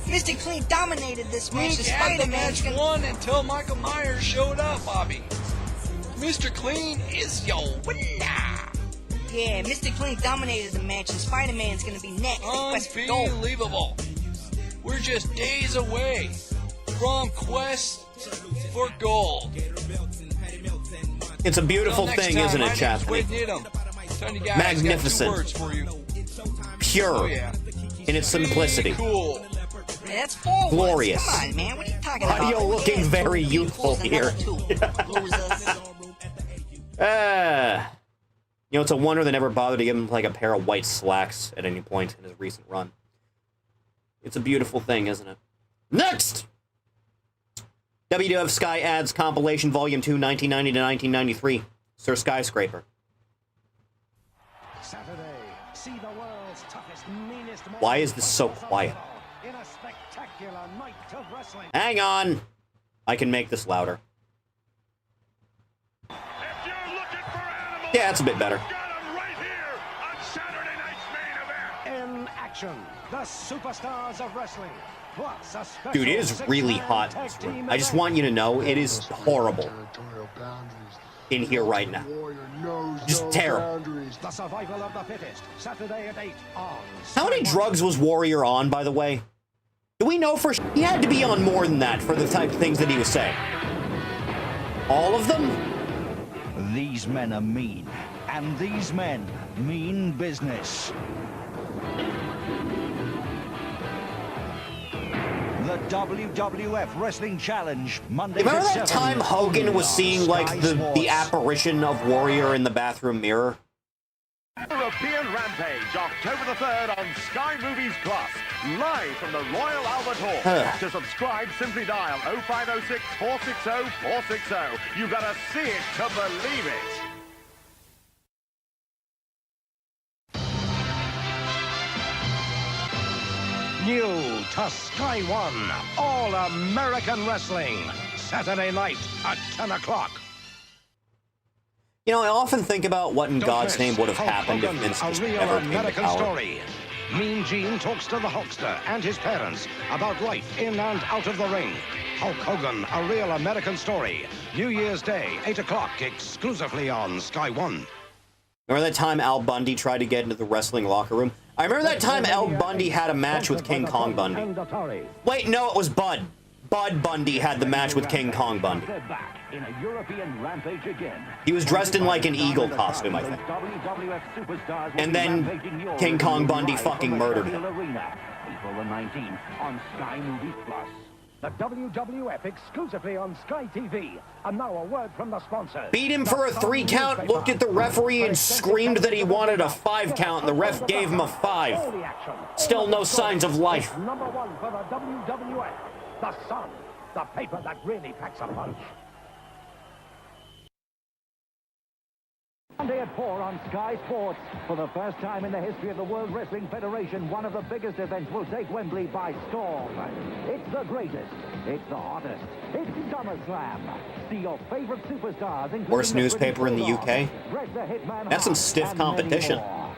S7: Mr. Clean dominated this match.
S23: Link had the match won until Michael Myers showed up, Bobby. Mr. Clean is your winner.
S7: Yeah, Mr. Clean dominated the match, and Spider-Man's gonna be next. Quest for gold.
S23: Unbelievable. We're just days away from Quest for Gold.
S1: It's a beautiful thing, isn't it, Chatham? Magnificent. Pure.
S23: Oh, yeah.
S1: In its simplicity.
S23: Cool.
S7: Yeah, that's forward.
S1: Glorious.
S7: Come on, man. What are you talking about?
S1: Audio looking very youthful here. You know, it's a wonder they never bothered to give him like a pair of white slacks at any point in his recent run. It's a beautiful thing, isn't it? Next! WWF Sky Ads Compilation Volume 2, 1990 to 1993. Sir Skyscraper.
S12: Saturday, see the world's toughest, meanest
S1: Why is this so quiet?
S12: in a spectacular night of wrestling.
S1: Hang on! I can make this louder. Yeah, it's a bit better.
S12: In action, the superstars of wrestling. Plus a special
S1: Dude, it is really hot in this room. I just want you to know, it is horrible in here right now. Just terrible.
S12: The survival of the fittest, Saturday at 8 on.
S1: How many drugs was Warrior on, by the way? Do we know for sure? He had to be on more than that for the type of things that he was saying. All of them?
S2: These men are mean, and these men mean business. The WWF Wrestling Challenge, Monday.
S1: Remember that time Hogan was seeing, like, the apparition of Warrior in the bathroom mirror?
S9: European Rampage, October the 3rd on Sky Movies Plus, live from the Royal Albert Hall. To subscribe, simply dial 0506 460 460. You gotta see it to believe it. New to Sky One, All American Wrestling, Saturday night at 10 o'clock.
S1: You know, I often think about what in God's name would have happened if Vince just never came to power.
S12: Story. Mean Gene talks to the Hulkster and his parents about life in and out of the ring. Hulk Hogan, A Real American Story. New Year's Day, 8 o'clock, exclusively on Sky One.
S1: Remember that time Al Bundy tried to get into the wrestling locker room? I remember that time Al Bundy had a match with King Kong Bundy. Wait, no, it was Bud. Bud Bundy had the match with King Kong Bundy.
S12: In a European rampage again.
S1: He was dressed in like an eagle costume, I think. And then King Kong Bundy fucking murdered him.
S12: April the 19th on Sky Movies Plus. The WWF exclusively on Sky TV. And now a word from the sponsor.
S1: Beat him for a 3 count, looked at the referee and screamed that he wanted a 5 count, and the ref gave him a 5. Still no signs of life.
S12: Number 1 for the WWF. The Sun. The paper that really packs a punch. at 4 on Sky Sports. For the first time in the history of the World Wrestling Federation, one of the biggest events will take Wembley by storm. It's the greatest. It's the hottest. It's SummerSlam. See your favorite superstars, including
S1: Worst newspaper in the UK.
S12: Bret the Hitman
S1: That's some
S12: Hart,
S1: stiff
S12: and many
S1: competition.
S12: more.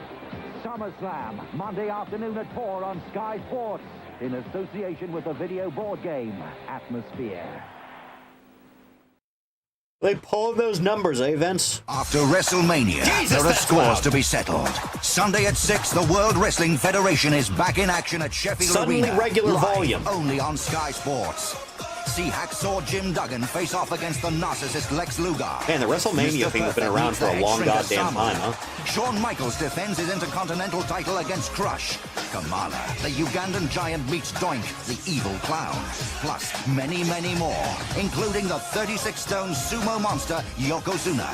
S12: SummerSlam, Monday afternoon at 4 on Sky Sports, in association with the video board game Atmosphere.
S1: They pulled those numbers, eh, Vince?
S6: After WrestleMania, there are scores to be settled. Sunday at 6, the World Wrestling Federation is back in action at Sheffield
S1: Suddenly
S6: Arena.
S1: regular
S6: live,
S1: volume.
S6: Only on Sky Sports. See Hacksaw Jim Duggan face off against the narcissist Lex Luger.
S1: Man, the WrestleMania
S6: Mr.
S1: thing has been
S6: Perfect
S1: around
S6: meets
S1: for a
S6: the
S1: long
S6: ex-Ring of
S1: goddamn
S6: Sama.
S1: time, huh?
S6: Shawn Michaels defends his Intercontinental title against Crush. Kamala, the Ugandan giant, meets Doink, the evil clown. Plus, many, many more, including the 36-stone sumo monster, Yokozuna.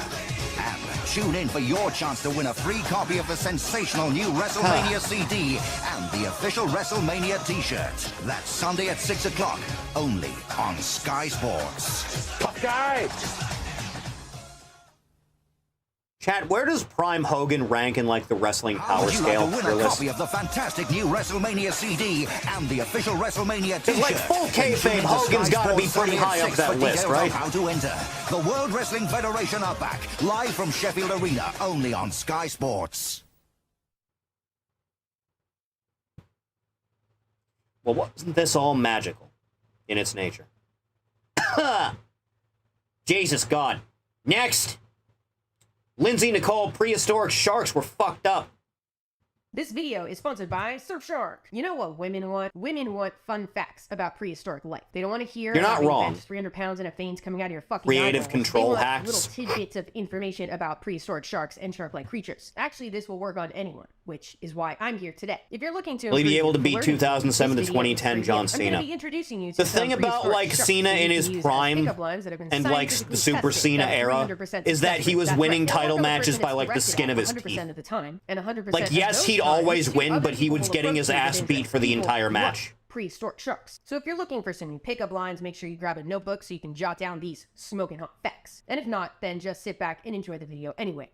S6: And tune in for your chance to win a free copy of the sensational new WrestleMania CD and the official WrestleMania t-shirt. That's Sunday at 6 o'clock, only on Sky Sports.
S1: Guys! Chat, where does Prime Hogan rank in, like, the wrestling power
S6: Would you
S1: scale?
S6: like to win a copy of the fantastic new WrestleMania CD and the official WrestleMania t-shirt?
S1: Like, full kayfabe, Hogan's got to be pretty high up that list, right?
S6: How to enter. The World Wrestling Federation are back, live from Sheffield Arena, only on Sky Sports.
S1: Well, wasn't this all magical in its nature? Jesus God. Next! Lindsay Nicole, prehistoric sharks were fucked up.
S8: This video is sponsored by Surfshark. You know what women want? Women want fun facts about prehistoric life. They don't want to hear
S1: You're not
S8: about being
S1: wrong.
S8: benched 300 pounds and a veins coming out of your fucking
S1: Creative
S8: eyeballs.
S1: control
S8: They want
S1: hacks.
S8: little tidbits of information about prehistoric sharks and shark-like creatures. Actually, this will work on anyone, which is why I'm here today. If you're looking to
S1: Will he be
S8: improve
S1: able to
S8: your
S1: beat
S8: learning,
S1: 2007 to
S8: this video is
S1: 2010
S8: for you.
S1: John
S8: I'm
S1: Cena?
S8: gonna be introducing you to
S1: The
S8: some
S1: thing about,
S8: prehistoric
S1: like,
S8: sharks
S1: Cena
S8: that you
S1: in
S8: can
S1: his
S8: use as
S1: prime
S8: pickup lines that have been
S1: and, like,
S8: scientifically
S1: the Super
S8: tested
S1: Cena
S8: that are
S1: era
S8: 300%
S1: is that he was
S8: That's
S1: winning
S8: right.
S1: title
S8: They'll go
S1: matches
S8: for
S1: by,
S8: it's
S1: like, the
S8: corrected
S1: skin
S8: at
S1: of his
S8: 100%
S1: teeth.
S8: of the time, and 100%
S1: Like,
S8: of
S1: yes,
S8: those
S1: he'd
S8: times,
S1: always win,
S8: other
S1: but he
S8: people
S1: was
S8: will
S1: getting his
S8: approach you
S1: ass
S8: with
S1: beat
S8: interest.
S1: for the
S8: People
S1: entire
S8: love
S1: match.
S8: Prehistoric sharks. So if you're looking for some pickup lines, make sure you grab a notebook so you can jot down these smoking hot facts. And if not, then just sit back and enjoy the video anyway.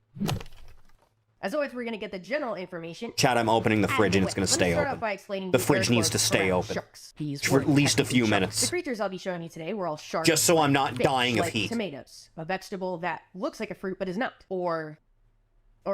S8: As always, we're going to get the general information.
S1: Chat, I'm opening the fridge and it's going to
S8: Let me
S1: stay
S8: start
S1: open.
S8: off by explaining
S1: The
S8: the
S1: fridge needs
S8: air
S1: to stay
S8: around
S1: open
S8: sharks. These
S1: for at
S8: were
S1: least a few
S8: technically sharks.
S1: minutes.
S8: The creatures I'll be showing you today were all sharks.
S1: Just so I'm not
S8: fish,
S1: dying of
S8: like
S1: heat.
S8: Tomatoes, a vegetable that looks like a fruit but is not. Or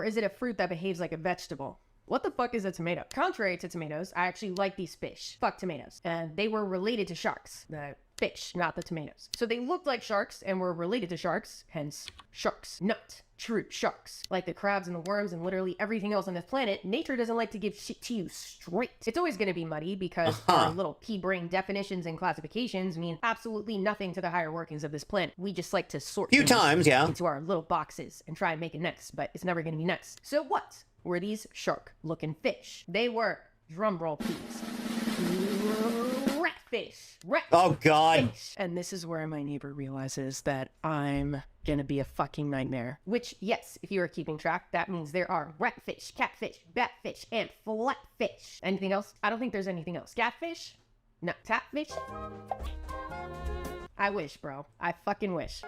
S8: is it a fruit that behaves like a vegetable? What the fuck is a tomato? Contrary to tomatoes, I actually like these fish. Fuck tomatoes. And they were related to sharks. The fish, not the tomatoes. So they looked like sharks and were related to sharks, hence sharks. Not true sharks. Like the crabs and the worms and literally everything else on this planet, nature doesn't like to give shit to you straight. It's always going to be muddy because our little pea-brain definitions and classifications mean absolutely nothing to the higher workings of this planet. We just like to sort
S1: Few
S8: things
S1: times, yeah.
S8: into our little boxes and try and make it nice, but it's never going to be nice. So what were these shark-looking fish? They were, drumroll please, ratfish.
S1: Oh God.
S8: And this is where my neighbor realizes that I'm gonna be a fucking nightmare. Which, yes, if you are keeping track, that means there are ratfish, catfish, batfish, and flatfish. Anything else? I don't think there's anything else. Catfish? No. Tapfish? I wish, bro. I fucking wish.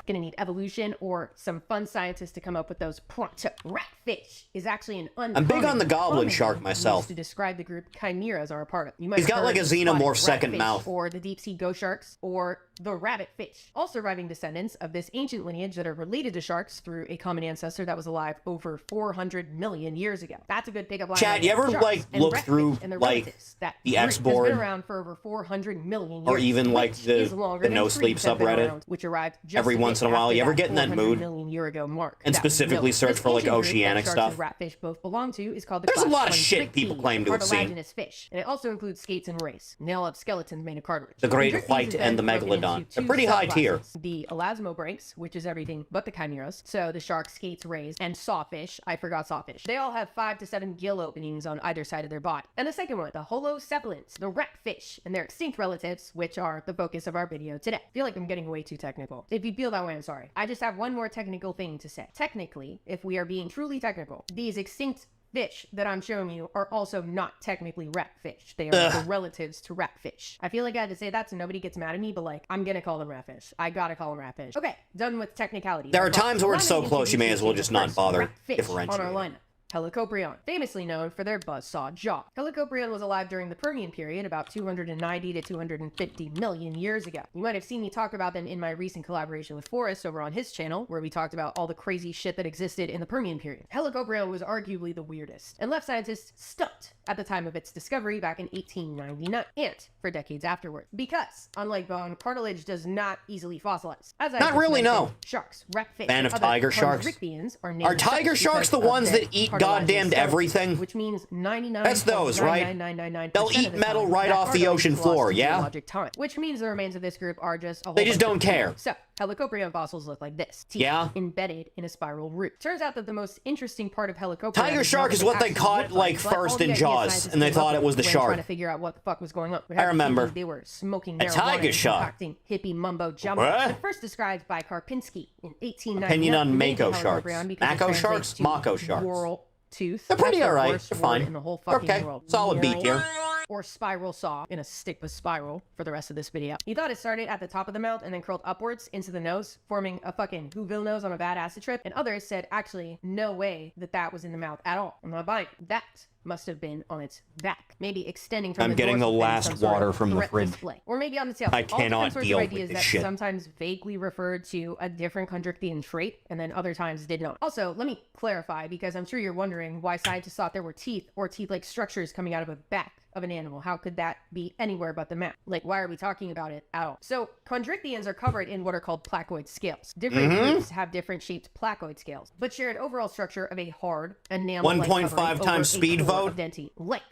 S8: Gonna need evolution or some fun scientists to come up with those pronto. Ratfish is actually an uncommon.
S1: I'm big on the goblin
S8: common
S1: shark
S8: name
S1: myself.
S8: used to describe the group chimeras are a part of. You might
S1: He's
S8: have
S1: got, like,
S8: heard
S1: a xenomorph
S8: spotted
S1: second
S8: ratfish,
S1: mouth.
S8: or the deep sea ghost sharks, or the rabbit fish. All surviving descendants of this ancient lineage that are related to sharks through a common ancestor that was alive over 400 million years ago. That's a good pickup line.
S1: Chat, you ever,
S8: Sharks
S1: like,
S8: and
S1: look
S8: ratfish
S1: through,
S8: and their
S1: like,
S8: relatives. That
S1: the
S8: group
S1: X
S8: has
S1: board?
S8: been around for over 400 million years.
S1: Or even, like,
S8: which
S1: the
S8: is longer
S1: the
S8: than
S1: No
S8: trees
S1: Sleep
S8: have been
S1: subreddit.
S8: around, which arrived just
S1: Every
S8: a bit
S1: once in a while.
S8: after
S1: You ever
S8: that
S1: get in that
S8: 400
S1: mood?
S8: million year ago mark.
S1: And
S8: That
S1: specifically
S8: note.
S1: search
S8: This
S1: for, like,
S8: ancient group that
S1: oceanic
S8: sharks
S1: stuff?
S8: and ratfish both belong to is called the
S1: There's a
S8: class
S1: lot of
S8: 1
S1: shit people
S8: Trichthys,
S1: claim to have seen.
S8: cartilaginous fish, and it also includes skates and rays. And they all have skeletons made of cartilage.
S1: The great
S8: Trichthys
S1: white
S8: is
S1: and the
S8: then broken
S1: megalodon.
S8: into
S1: They're
S8: two
S1: pretty high tier.
S8: subclasses. The elasmobranchs, which is everything but the chimeras, so the sharks, skates, rays, and sawfish. I forgot sawfish. They all have 5 to 7 gill openings on either side of their body. And the second one, the holocephalans, the ratfish, and their extinct relatives, which are the focus of our video today. I feel like I'm getting way too technical. If you feel that way, I'm sorry. I just have one more technical thing to say. Technically, if we are being truly technical, these extinct fish that I'm showing you are also not technically ratfish. They are the relatives to ratfish. I feel like I had to say that so nobody gets mad at me, but like, I'm gonna call them ratfish. I gotta call them ratfish. Okay, done with technicality.
S1: There are times where it's so close you may as well just not bother differentiating.
S8: On our lineup. Helicoprion, famously known for their buzzsaw jaw. Helicoprion was alive during the Permian period about 290 to 250 million years ago. You might have seen me talk about them in my recent collaboration with Forrest over on his channel, where we talked about all the crazy shit that existed in the Permian period. Helicoprion was arguably the weirdest, and left scientists stumped at the time of its discovery back in 1899, and for decades afterward. Because, unlike bone, cartilage does not easily fossilize. As I
S1: not really, no.
S8: Sharks, ratfish,
S1: fan of tiger sharks. Are tiger sharks the ones that eat goddamned everything?
S8: Which means 99.
S1: That's those, right? They'll eat metal right off the ocean floor, yeah?
S8: Which means the remains of this group are just a whole
S1: They just don't care.
S8: So, Helicoprion fossils look like this. Teeth embedded in a spiral root. Turns out that the most interesting part of Helicoprion
S1: tiger shark is what they caught like first in Jaws, and they thought it was the shark.
S8: Trying to figure out what the fuck was going on.
S1: I remember.
S8: They were smoking
S1: a tiger shark.
S8: Hippie mumbo jumbo. First described by Karpinski in 1899.
S1: Opinion on mako sharks. Mako sharks? Mako sharks.
S8: Whorl tooth.
S1: They're pretty alright. They're fine.
S8: In the whole fucking
S1: okay.
S8: world.
S1: Solid beat here.
S8: Or spiral saw in a stick with spiral for the rest of this video. He thought it started at the top of the mouth and then curled upwards into the nose, forming a fucking Whoville nose on a bad acid trip. And others said, actually, no way that was in the mouth at all. I'm not buying it. That must have been on its back, maybe extending from
S1: I'm getting the last water from the fridge.
S8: Display. Or maybe on the tail.
S1: I cannot deal with
S8: ideas
S1: this
S8: that
S1: shit.
S8: Sometimes vaguely referred to a different chondrichthyan trait, and then other times did not. Also, let me clarify, because I'm sure you're wondering why scientists thought there were teeth or teeth-like structures coming out of a back of an animal. How could that be anywhere but the mouth? Like, why are we talking about it at all? So, chondrichthyans are covered in what are called placoid scales. Different groups have different shaped placoid scales, but share an overall structure of a hard enamel-like
S1: 1.5 times speed vote.
S8: Dentine, like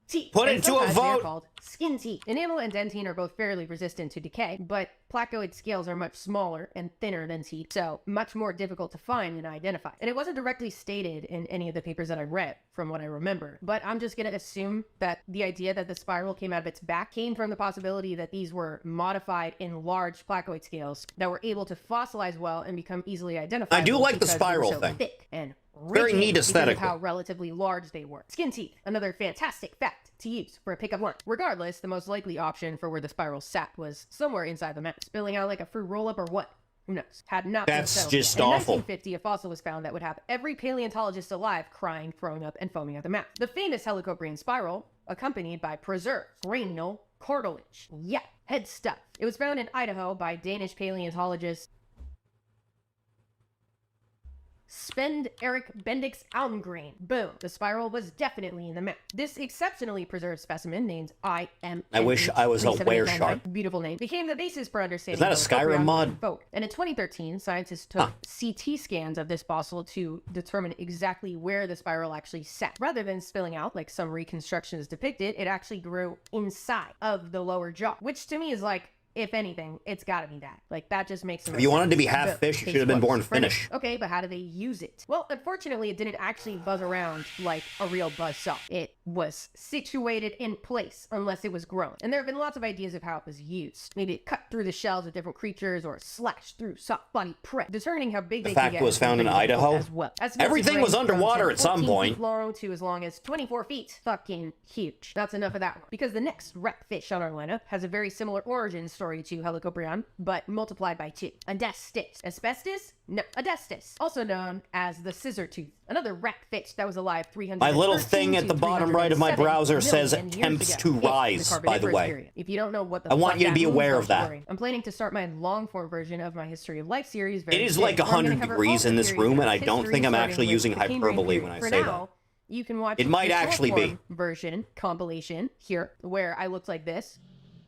S8: teeth.
S1: Put it to a vote.
S8: They're called skin teeth. Enamel and dentine are both fairly resistant to decay, but placoid scales are much smaller and thinner than teeth, so much more difficult to find and identify. And it wasn't directly stated in any of the papers that I read, from what I remember, but I'm just gonna assume that the idea that the spiral came out of its back came from the possibility that these were modified in large placoid scales that were able to fossilize well and become easily identified.
S1: I do like the spiral thing.
S8: Thick and
S1: very neat aesthetic.
S8: How relatively large they were. Skin teeth, another fantastic fact to use for a pickup line. Regardless, the most likely option for where the spiral sat was somewhere inside the mouth, spilling out like a fruit roll-up or what? Who knows? Had not
S1: That's
S8: been settled
S1: just
S8: yet.
S1: awful.
S8: In 1950, a fossil was found that would have every paleontologist alive crying, throwing up, and foaming at the mouth. The famous Helicoprion spiral, accompanied by preserved cranial cartilage. Yeah, head stuff. It was found in Idaho by Danish paleontologist Spend Erik Bendix Almgren. Boom. The spiral was definitely in the mouth. This exceptionally preserved specimen named IM.
S1: I wish I was a were shark.
S8: Beautiful name. Became the basis for understanding.
S1: Is that a Skyrim mod?
S8: And in 2013, scientists took CT scans of this fossil to determine exactly where the spiral actually sat. Rather than spilling out like some reconstructions depicted, it actually grew inside of the lower jaw, which to me is like, if anything, it's gotta be that. Like, that just makes sense.
S1: If you wanted to be half fish, you should have been born Finnish.
S8: Okay, but how do they use it? Well, unfortunately, it didn't actually buzz around like a real buzzsaw. It was situated in place unless it was grown. And there have been lots of ideas of how it was used. Maybe it cut through the shells of different creatures or slashed through soft body prey, determining how big they could get.
S1: The fact was found in Idaho.
S8: As well.
S1: Everything was underwater at some point.
S8: Long to as long as 24 feet. Fucking huge. That's enough of that one. Because the next ratfish on our lineup has a very similar origin story to Helicoprion, but multiplied by 2. Adestis. Asbestos? No. Adestis. Also known as the scissor tooth. Another ratfish that was alive 300.
S1: My little thing at the bottom right of my browser says attempts to rise, by the way.
S8: Period. If you don't know what the
S1: I want you to be aware of that.
S8: I'm planning to start my long form version of my History of Life series very
S1: It is
S8: soon.
S1: like 100 degrees in this room, and I don't think I'm actually using hyperbole when I say that.
S8: You can watch
S1: it might
S8: the
S1: actually be
S8: version compilation here where I looked like this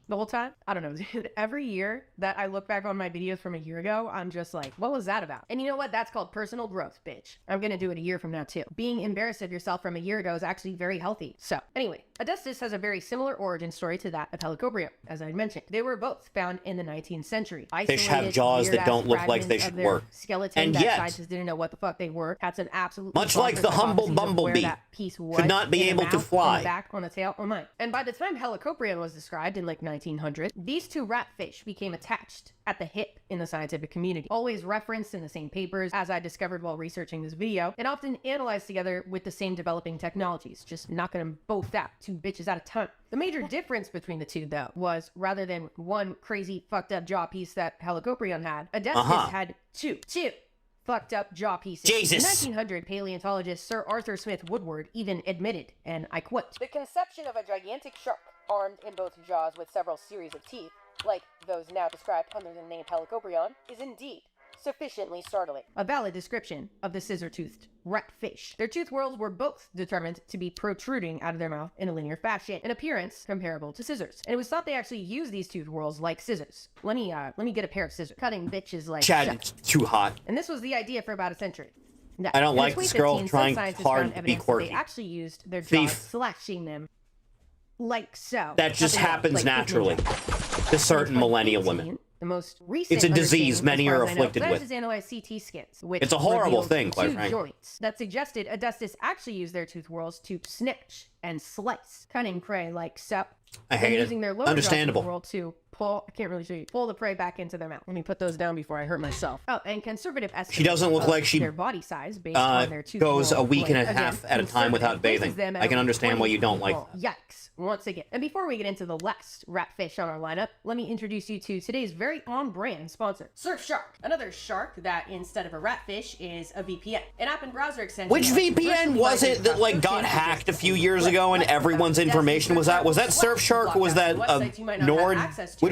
S8: the whole time. I don't know, dude. Every year that I look back on my videos from a year ago, I'm just like, what was that about? And you know what? That's called personal growth, bitch. I'm gonna do it a year from now too. Being embarrassed of yourself from a year ago is actually very healthy. So anyway, Adestis has a very similar origin story to that of Helicoprion, as I mentioned. They were both found in the 19th century.
S1: Fish have jaws that don't look like they should work.
S8: Skeleton
S1: and
S8: that
S1: yet,
S8: scientists didn't know what the fuck they were. Had some absolute
S1: much like the humble bumblebee, could not be able to fly.
S8: On the back, on the tail, on mine. And by the time Helicoprion was described in like 1900, these two ratfish became attached at the hip in the scientific community, always referenced in the same papers as I discovered while researching this video, and often analyzed together with the same developing technologies, just knocking them both out, 2 bitches at a time. The major difference between the two, though, was rather than one crazy fucked up jaw piece that Helicoprion had, Odysseus had two fucked up jaw pieces.
S1: Jesus.
S8: In 1900, paleontologist Sir Arthur Smith Woodward even admitted, and I quote, "The conception of a gigantic shark armed in both jaws with several series of teeth, like those now described under the name Helicoprion, is indeed sufficiently startling." A valid description of the scissor-toothed rat fish. Their tooth whorls were both determined to be protruding out of their mouth in a linear fashion, in appearance comparable to scissors. And it was thought they actually used these tooth whorls like scissors. Let me get a pair of scissors. Cutting bitches like
S1: Chad,
S8: chef.
S1: it's too hot.
S8: And this was the idea for about a century. Now,
S1: I don't
S8: in
S1: like this girl
S8: 2015,
S1: trying
S8: some scientists
S1: hard
S8: found
S1: to be
S8: evidence that
S1: quirky.
S8: They actually used their jaws,
S1: Thief.
S8: slashing them like so.
S1: That just
S8: Nothing else,
S1: happens
S8: like
S1: naturally to certain millennial women.
S8: The most recent
S1: It's a disease
S8: understanding,
S1: many
S8: as far
S1: are
S8: as I know,
S1: afflicted with.
S8: Scientists analyzed CT scans, which
S1: It's a horrible
S8: revealed
S1: thing, quite
S8: 2
S1: frankly.
S8: joints that suggested Augustus actually used their tooth whorls to snitch and slice, cutting prey like so.
S1: I hate it.
S8: Using their lower
S1: Understandable.
S8: jaw whorl to pull, I can't really show you, pull the prey back into their mouth. Let me put those down before I hurt myself. Oh, and conservative estimates
S1: She doesn't look
S8: of
S1: like she
S8: their body size based on their tooth
S1: goes a
S8: whorl
S1: week and a
S8: length.
S1: half
S8: Again,
S1: at a time without
S8: conservative
S1: bathing.
S8: places them
S1: I can
S8: at
S1: understand why you don't
S8: 20
S1: like
S8: feet long. Yikes. Once again. And before we get into the last rat fish on our lineup, let me introduce you to today's very on-brand sponsor, Surfshark. Another shark that, instead of a rat fish, is a VPN. An app and browser extension.
S1: Which VPN was it that like got hacked a few years ago and everyone's information was out? Was that Surfshark or was that Nord?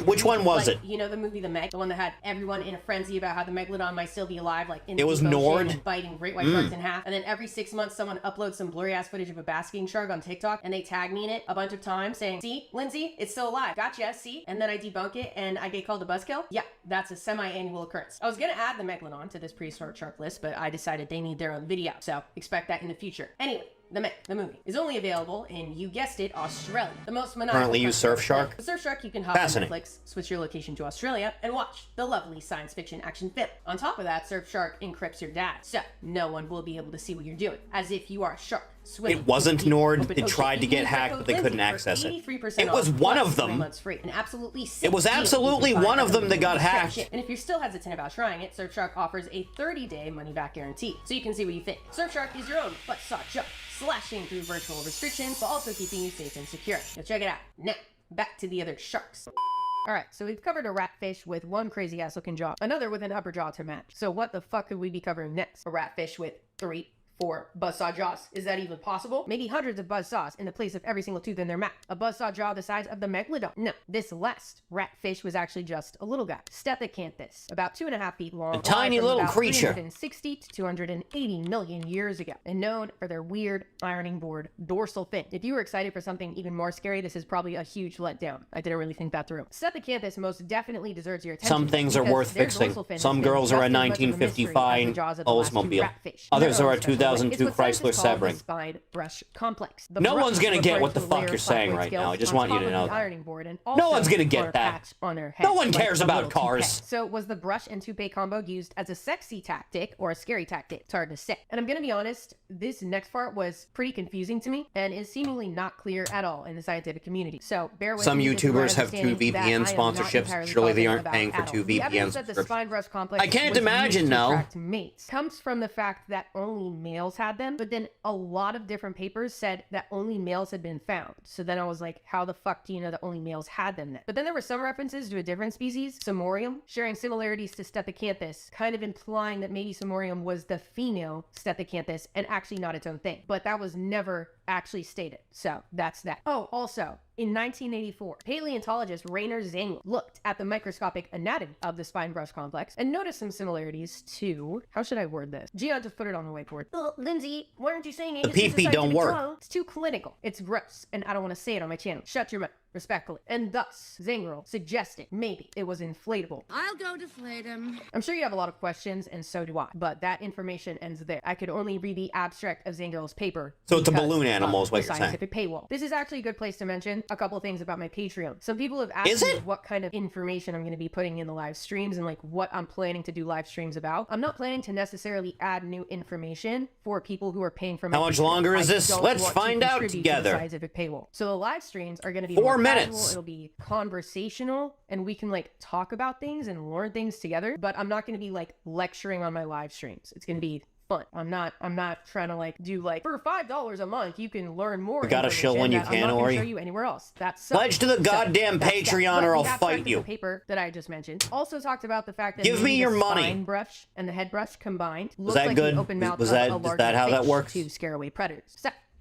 S1: Which one was it?
S8: You know the movie The Meg, the one that had everyone in a frenzy about how the megalodon might still be alive, like in
S1: It was
S8: the deep ocean
S1: Nord?
S8: and biting great white sharks in half. And then every 6 months, someone uploads some blurry ass footage of a basking shark on TikTok, and they tag me in it a bunch of times, saying, "See, Lindsay, it's still alive. Gotcha. See?" And then I debunk it, and I get called a buzzkill. Yeah, that's a semi-annual occurrence. I was gonna add the megalodon to this prehistoric shark list, but I decided they need their own video, so expect that in the future. Anyway. The Meg, the movie, is only available in, you guessed it, Australia. The most maniacal.
S1: Currently use Surfshark?
S8: With Surfshark, you can hop on
S1: Fascinating.
S8: Netflix, switch your location to Australia, and watch the lovely science fiction action film. On top of that, Surfshark encrypts your data, so no one will be able to see what you're doing, as if you are a shark.
S1: It wasn't Nord. It tried to get hacked, but they couldn't access it. It was one of them. It was absolutely one of them that got hacked.
S8: And if you're still hesitant about trying it, Surfshark offers a 30-day money-back guarantee, so you can see what you think. Surfshark is your own butt-saw shark, slashing through virtual restrictions, but also keeping you safe and secure. Now check it out. Now, back to the other sharks. Alright, so we've covered a ratfish with one crazy ass looking jaw, another with an upper jaw to match. So what the fuck could we be covering next? A ratfish with 3, 4 buzzsaw jaws. Is that even possible? Maybe hundreds of buzzsaws in the place of every single tooth in their mouth. A buzzsaw jaw the size of the megalodon. No, this last ratfish was actually just a little guy. Stethecanthus, about 2.5 feet long.
S1: A tiny little creature.
S8: 360 to 280 million years ago, and known for their weird ironing board dorsal fin. If you were excited for something even more scary, this is probably a huge letdown. I didn't really think that through. Stethecanthus most definitely deserves your attention.
S1: Some things are worth fixing. Some girls are a 1955 Oldsmobile. Others are a 2002 Chrysler Sebring.
S8: Spine brush complex.
S1: No one's gonna get what the fuck you're saying right now. I just want you to know that. No one's gonna get that. No one cares about cars.
S8: So was the brush and toupee combo used as a sexy tactic or a scary tactic? It's hard to say. And I'm gonna be honest, this next part was pretty confusing to me and is seemingly not clear at all in the scientific community. So bear with
S1: Some
S8: me.
S1: YouTubers have 2 VPN sponsorships. Surely they aren't paying for 2 VPN subscriptions. I can't imagine, no.
S8: Mates comes from the fact that only males had them, but then a lot of different papers said that only males had been found. So then I was like, how the fuck do you know that only males had them then? But then there were some references to a different species, Samorium, sharing similarities to Stethecanthus, kind of implying that maybe Samorium was the female Stethecanthus and actually not its own thing. But that was never actually stated. So that's that. Oh, also, in 1984, paleontologist Rainer Zangel looked at the microscopic anatomy of the spine brush complex and noticed some similarities to, how should I word this? Gian just put it on the whiteboard. Lindsay, why aren't you saying it?
S1: The PP don't work.
S8: It's too clinical. It's gross, and I don't want to say it on my channel. Shut your mouth. Respectfully. And thus, Zangel suggested maybe it was inflatable.
S11: I'll go deflate him.
S8: I'm sure you have a lot of questions, and so do I, but that information ends there. I could only read the abstract of Zangel's paper.
S1: So it's a balloon animal is what you're saying.
S8: Scientific paywall. This is actually a good place to mention a couple of things about my Patreon. Some people have asked me what kind of information I'm going to be putting in the live streams and like what I'm planning to do live streams about. I'm not planning to necessarily add new information for people who are paying for my
S1: How much longer is this? Let's find out together.
S8: Scientific paywall. So the live streams are going to be
S1: 4 minutes. minutes.
S8: It'll be conversational, and we can like talk about things and learn things together. But I'm not going to be like lecturing on my live streams. It's going to be fun. I'm not trying to like do like for $5 a month you can learn more.
S1: You gotta show when you can,
S8: I'm not
S1: Ori.
S8: gonna show you anywhere else. That's
S1: Pledge to the goddamn Patreon, or I'll fight you.
S8: The paper that I just mentioned also talked about the fact that
S1: give me your
S8: the
S1: money.
S8: spine brush and the head brush combined
S1: Was that
S8: like
S1: good?
S8: The open mouth
S1: Was
S8: of
S1: that
S8: a
S1: is
S8: larger
S1: that how that
S8: fish
S1: works?
S8: to scare away predators.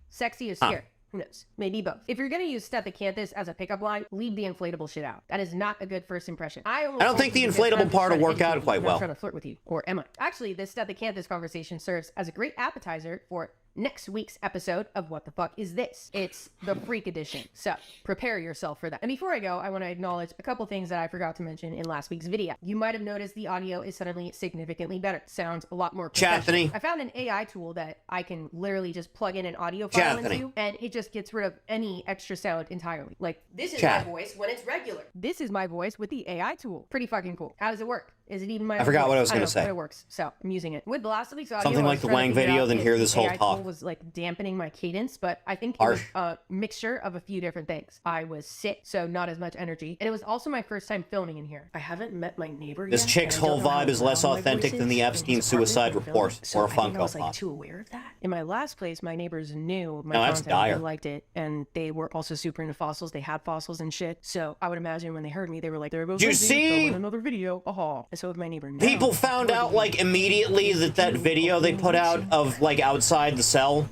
S8: Sexy is
S1: Huh.
S8: scary. Who knows? Maybe both. If you're gonna use Stethecanthus as a pickup line, leave the inflatable shit out. That is not a good first impression. I don't think the inflatable
S1: part will work out quite well.
S8: I'm trying to flirt with you, or am I? Actually, this Stethecanthus conversation serves as a great appetizer for next week's episode of What the Fuck Is This? It's the Freak Edition, so prepare yourself for that. And before I go, I want to acknowledge a couple things that I forgot to mention in last week's video. You might have noticed the audio is suddenly significantly better. Sounds a lot more professional.
S1: Chathany.
S8: I found an AI tool that I can literally just plug in an audio file into, and it just gets rid of any extra sound entirely. Like, this is my voice when it's regular. This is my voice with the AI tool. Pretty fucking cool. How does it work? Is it even my
S1: I forgot
S8: voice?
S1: what I was
S8: don't
S1: gonna
S8: know,
S1: say.
S8: But it works, so I'm using it. With the last week's audio,
S1: Something
S8: I
S1: like
S8: was
S1: the
S8: trying to
S1: Wang
S8: figure
S1: video,
S8: out
S1: then
S8: if
S1: hear this
S8: the
S1: whole
S8: AI
S1: talk.
S8: tool was like dampening my cadence, but I think it was a mixture of a few different things. I was sick, so not as much energy, and it was also my first time filming in here. I haven't met my neighbor
S1: This
S8: yet,
S1: chick's
S8: and I don't
S1: whole
S8: know how
S1: vibe is less
S8: loud my
S1: authentic
S8: voice
S1: than the
S8: is in
S1: Epstein
S8: his
S1: suicide
S8: apartment
S1: report
S8: so
S1: or a
S8: I think I
S1: Funko
S8: was like
S1: Pop.
S8: too aware of that. In my last place, my neighbors knew my
S1: No, that's
S8: content.
S1: dire.
S8: They liked it, and they were also super into fossils. They had fossils and shit. So I would imagine when they heard me, they were like, "There goes
S1: You
S8: Lindsay,
S1: see?
S8: filming another video." Aha! And so with my neighbor, now,
S1: People found out like immediately that video they put out of like outside the cell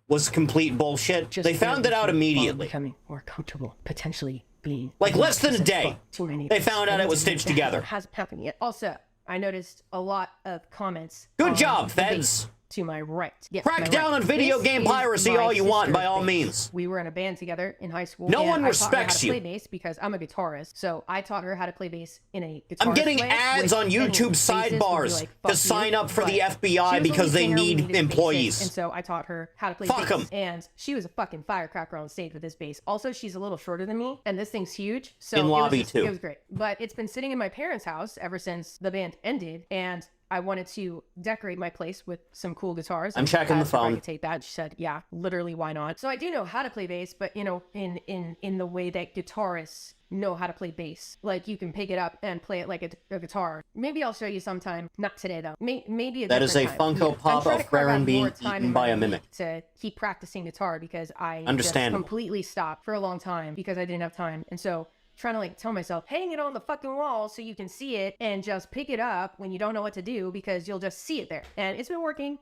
S1: was complete bullshit. They found it out immediately.
S8: Becoming more comfortable, potentially being
S1: like less than a day.
S8: to my neighbors.
S1: They found out it was stitched together.
S8: It hasn't happened yet. Also, I noticed a lot of comments.
S1: Good
S8: on
S1: job,
S8: the
S1: feds.
S8: base to my right. Yes,
S1: Crack
S8: my
S1: down
S8: right.
S1: on video
S8: This
S1: game
S8: is
S1: piracy
S8: my
S1: all you want, by
S8: sister's
S1: all
S8: bass.
S1: means.
S8: We were in a band together in high school.
S1: No
S8: and
S1: one
S8: I taught her how
S1: respects
S8: to
S1: you.
S8: play bass because I'm a guitarist. So I taught her how to play bass in a guitarist
S1: I'm getting
S8: way,
S1: ads
S8: which
S1: on
S8: any
S1: YouTube
S8: bassist would be
S1: sidebars
S8: like,
S1: to
S8: "Fuck
S1: sign
S8: you,"
S1: up for the
S8: but
S1: FBI
S8: she was a
S1: because
S8: lead
S1: they
S8: singer, we
S1: need
S8: needed a bassist,
S1: employees.
S8: And so I taught her how to play
S1: Fuck
S8: bass.
S1: 'em.
S8: And she was a fucking firecracker on stage with this bass. Also, she's a little shorter than me, and this thing's huge. So
S1: In
S8: it was
S1: lobby,
S8: just-
S1: too.
S8: It was great. But it's been sitting in my parents' house ever since the band ended, and I wanted to decorate my place with some cool guitars.
S1: I'm checking the
S8: asked her if I
S1: phone.
S8: could take that. She said, "Yeah, literally, why not?" So I do know how to play bass, but you know, in the way that guitarists know how to play bass, like you can pick it up and play it like a guitar. Maybe I'll show you sometime. Not today though. Maybe
S1: That is a
S8: different time.
S1: Funko
S8: I'm
S1: Pop
S8: trying to
S1: of
S8: carve out
S1: Farron being
S8: more time
S1: eaten
S8: in
S1: by
S8: my
S1: a mimic.
S8: week to keep practicing guitar because I just
S1: Understandable.
S8: completely stopped for a long time because I didn't have time, and so trying to like tell myself, hang it on the fucking wall so you can see it and just pick it up when you don't know what to do because you'll just see it there. And it's been working.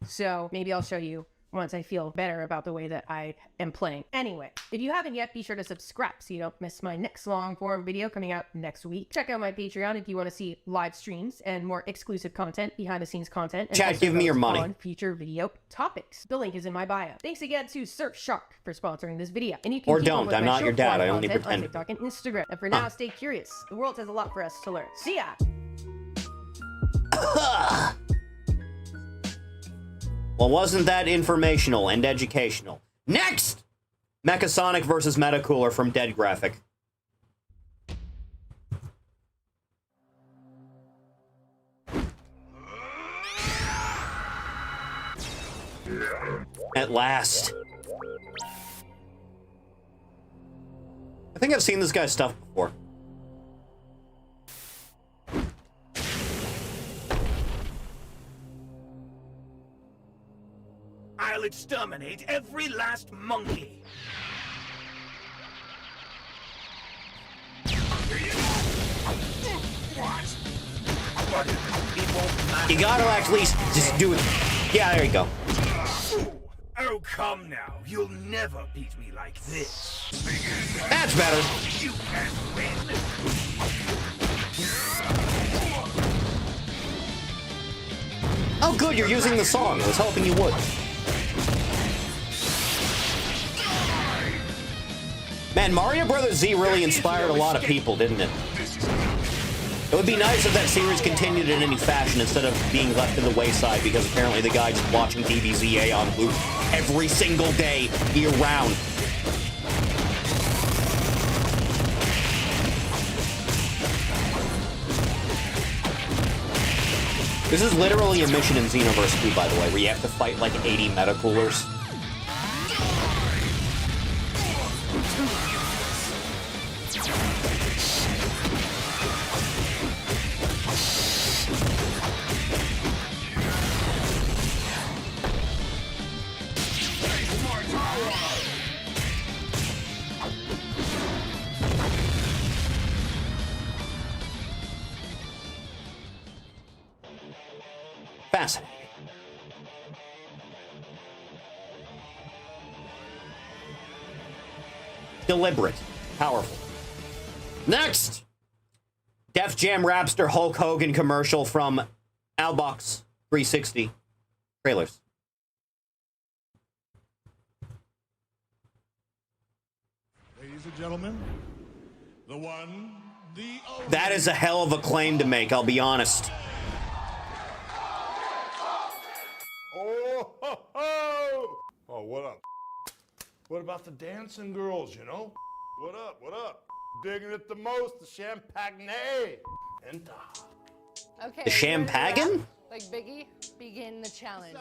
S8: So maybe I'll show you once I feel better about the way that I am playing. Anyway, if you haven't yet, be sure to subscribe so you don't miss my next long form video coming out next week. Check out my Patreon if you want to see live streams and more exclusive content, behind the scenes content. And
S1: Chat,
S8: also
S1: give me your
S8: notes
S1: money.
S8: on future video topics. The link is in my bio. Thanks again to Surfshark for sponsoring this video. And you can
S1: Or
S8: keep up
S1: don't.
S8: with
S1: I'm
S8: my
S1: not your
S8: short
S1: dad.
S8: form
S1: I only
S8: content
S1: pretend.
S8: on TikTok and Instagram. And for now, stay curious. The world has a lot for us to learn. See ya!
S1: Well, wasn't that informational and educational? Next! Mechasonic versus Metacooler from Dead Graphic. At last. I think I've seen this guy's stuff before.
S5: I'll exterminate every last monkey.
S1: You gotta at least just do it. Yeah, there you go.
S5: Oh, come now. You'll never beat me like this.
S1: That's better.
S5: You can't win.
S1: Oh, good, you're using the song. I was hoping you would. Man, Mario Bros. Z really inspired a lot of people, didn't it? It would be nice if that series continued in any fashion instead of being left to the wayside because apparently the guy just watching DBZA on loop every single day, year-round. This is literally a mission in Xenoverse 2, by the way, where you have to fight like 80 Metacoolers. Fascinating. Deliberate. Powerful. Next! Def Jam Rapster Hulk Hogan commercial from Outbox 360 trailers.
S5: Ladies and gentlemen, the one, the only.
S1: That is a hell of a claim to make, I'll be honest.
S5: Oh, ho, ho. Oh, what up? What about the dancing girls, you know? What up, what up? Digging it the most, the champagne. And
S13: Okay.
S1: The Champagne?
S13: Like Biggie, begin the challenge.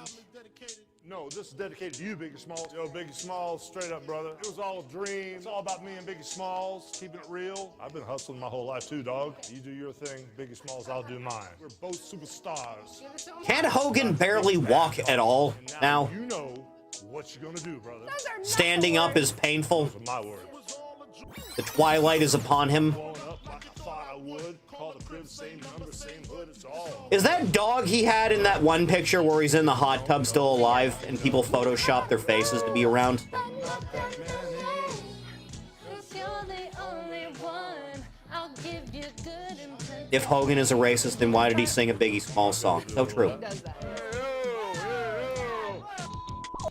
S5: no, this is dedicated to you, Biggie Smalls. Yo, Biggie Smalls, straight up, brother. It was all a dream. It's all about me and Biggie Smalls, keeping it real. I've been hustling my whole life too, dog. You do your thing, Biggie Smalls, I'll do mine. We're both superstars.
S1: Can't Hogan barely walk at all now?
S5: You know what you're gonna do, brother.
S1: Standing up is painful.
S5: Those are my words.
S1: The twilight is upon him.
S5: Growing up like I thought I would. Call the crib, same number, same hood, it's all.
S1: Is that dog he had in that one picture where he's in the hot tub still alive and people Photoshop their faces to be around? If Hogan is a racist, then why did he sing a Biggie Smalls song? So true.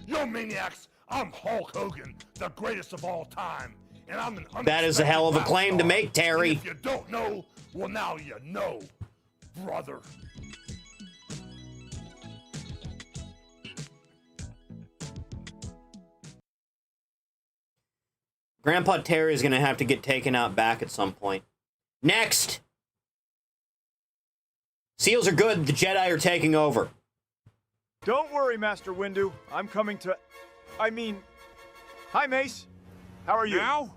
S5: Yo, maniacs, I'm Hulk Hogan, the greatest of all time. And I'm an
S1: That is a hell of a claim to make, Terry.
S5: And if you don't know, well, now you know, brother.
S1: Grandpa Terry is going to have to get taken out back at some point. Next! Seals are good. The Jedi are taking over.
S14: Don't worry, Master Windu. I'm coming to... I mean... Hi, Mace. How are you?
S5: Now?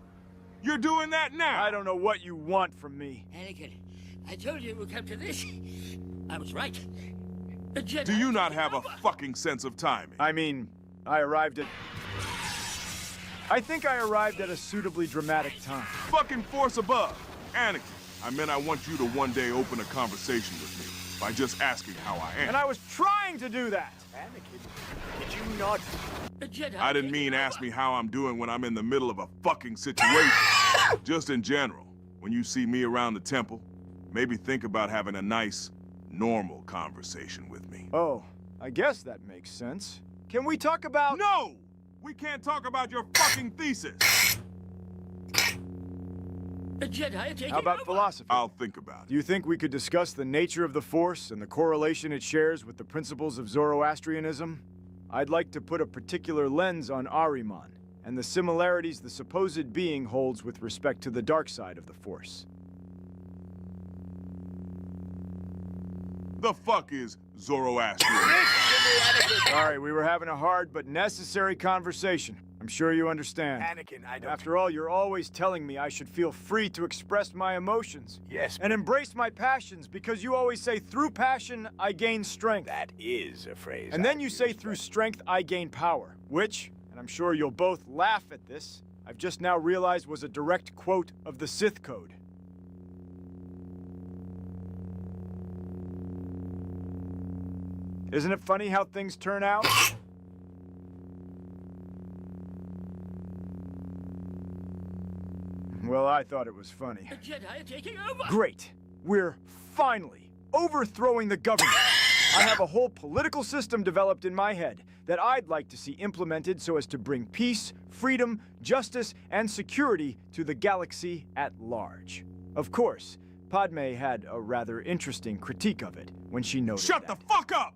S5: You're doing that now?
S14: I don't know what you want from me.
S20: Anakin, I told you it would come to this. I was right. The Jedi.
S5: Do you not have a fucking sense of timing?
S14: I mean, I arrived at... I think I arrived at a suitably dramatic time.
S5: Fucking force above. Anakin, I meant I want you to one day open a conversation with me by just asking how I am.
S14: And I was trying to do that. Anakin, did you not...
S20: The Jedi.
S5: I didn't mean ask me how I'm doing when I'm in the middle of a fucking situation. Just in general, when you see me around the temple, maybe think about having a nice, normal conversation with me.
S14: Oh, I guess that makes sense. Can we talk about...
S5: No! We can't talk about your fucking thesis!
S20: The Jedi are taking
S14: How about
S20: over.
S14: philosophy?
S5: I'll think about it.
S14: Do you think we could discuss the nature of the Force and the correlation it shares with the principles of Zoroastrianism? I'd like to put a particular lens on Ahriman and the similarities the supposed being holds with respect to the dark side of the Force.
S5: The fuck is Zoroastrian?
S14: Sorry, we were having a hard but necessary conversation. I'm sure you understand.
S5: Anakin, I don't...
S14: After all, you're always telling me I should feel free to express my emotions.
S5: Yes.
S14: And embrace my passions, because you always say, through passion, I gain strength.
S5: That is a phrase.
S14: And then you say, through strength, I gain power. Which, and I'm sure you'll both laugh at this, I've just now realized was a direct quote of the Sith Code. Isn't it funny how things turn out? Well, I thought it was funny.
S20: The Jedi are taking over.
S14: Great. We're finally overthrowing the government. I have a whole political system developed in my head that I'd like to see implemented so as to bring peace, freedom, justice, and security to the galaxy at large. Of course, Padme had a rather interesting critique of it when she noted
S5: Shut the fuck up!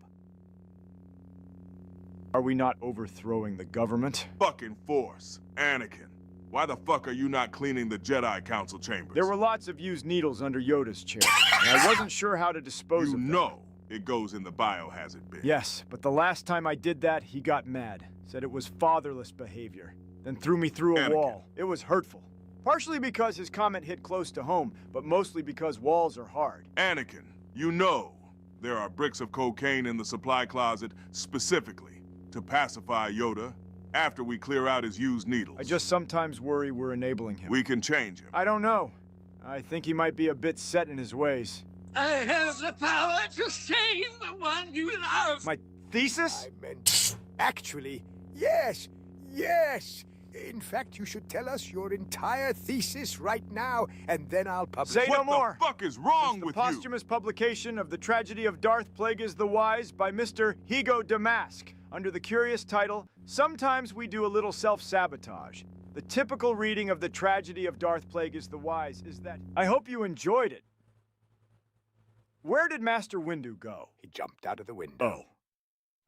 S14: Are we not overthrowing the government?
S5: Fucking Force. Anakin, why the fuck are you not cleaning the Jedi Council chambers?
S14: There were lots of used needles under Yoda's chair, and I wasn't sure how to dispose of them.
S5: You know it goes in the biohazard bin.
S14: Yes, but the last time I did that, he got mad. Said it was fatherless behavior. Then threw me through a wall. It was hurtful. Partially because his comment hit close to home, but mostly because walls are hard.
S5: Anakin, you know there are bricks of cocaine in the supply closet specifically to pacify Yoda after we clear out his used needles.
S14: I just sometimes worry we're enabling him.
S5: We can change him.
S14: I don't know. I think he might be a bit set in his ways.
S10: I have the power to save the one you love.
S14: My thesis?
S15: I meant, actually, yes, yes. In fact, you should tell us your entire thesis right now, and then I'll publish it.
S14: Say no more.
S15: What the fuck is wrong with
S14: the posthumous publication of The Tragedy of Darth Plagueis the Wise by Mr. Higo Damask, under the curious title, Sometimes We Do a Little Self-Sabotage. The typical reading of The Tragedy of Darth Plagueis the Wise is that I hope you enjoyed it. Where did Master Windu go?
S15: He jumped out of the window.
S14: Oh.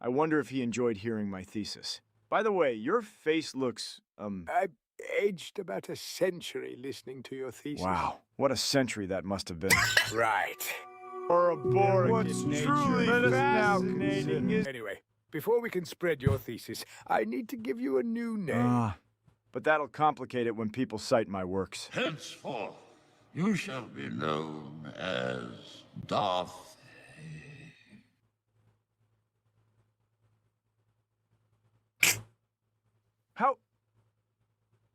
S14: I wonder if he enjoyed hearing my thesis. By the way, your face looks,
S15: I aged about a century listening to your thesis.
S14: Wow, what a century that must have been.
S15: Right.
S14: Or a boring.
S15: What's truly fascinating is... Anyway, before we can spread your thesis, I need to give you a new name.
S14: But that'll complicate it when people cite my works.
S10: Henceforth, you shall be known as Darth.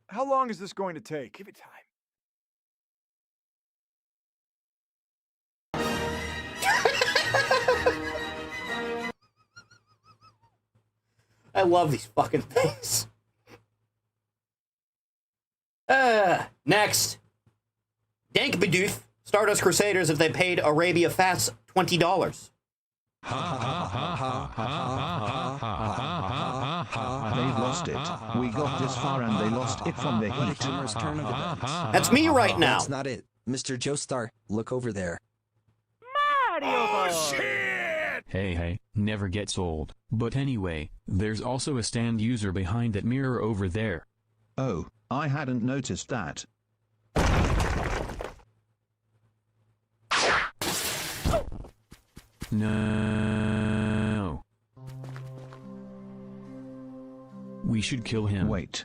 S14: How long is this going to take?
S15: Give it time.
S1: I love these fucking things. Next. Dank Bidoof, Stardust Crusaders if they paid Arabia Fats $20.
S2: They've lost it. We got this far and they lost it from the heat.
S1: That's me right now.
S18: That's not it. Mr. Joestar, look over there.
S15: Oh, shit!
S24: Hey, never gets old. But anyway, there's also a stand user behind that mirror over there.
S2: Oh, I hadn't noticed that.
S24: No. We should kill him.
S2: Wait.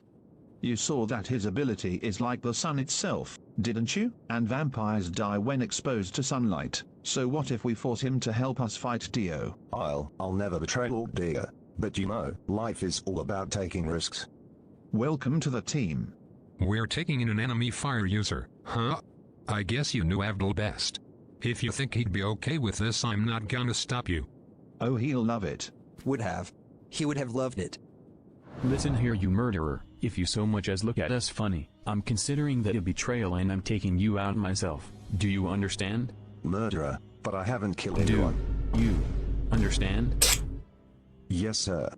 S2: You saw that his ability is like the sun itself, didn't you? And vampires die when exposed to sunlight. So what if we force him to help us fight Dio?
S25: I'll never betray Lord Dio. But you know, life is all about taking risks.
S2: Welcome to the team.
S26: We're taking in an enemy fire user, huh? I guess you knew Abdul best. If you think he'd be okay with this, I'm not gonna stop you.
S2: Oh, he'll love it.
S18: Would have. He would have loved it.
S24: Listen here, you murderer. If you so much as look at us funny, I'm considering that a betrayal and I'm taking you out myself. Do you understand?
S25: Murderer, but I haven't killed anyone.
S24: Do you understand?
S25: Yes, sir.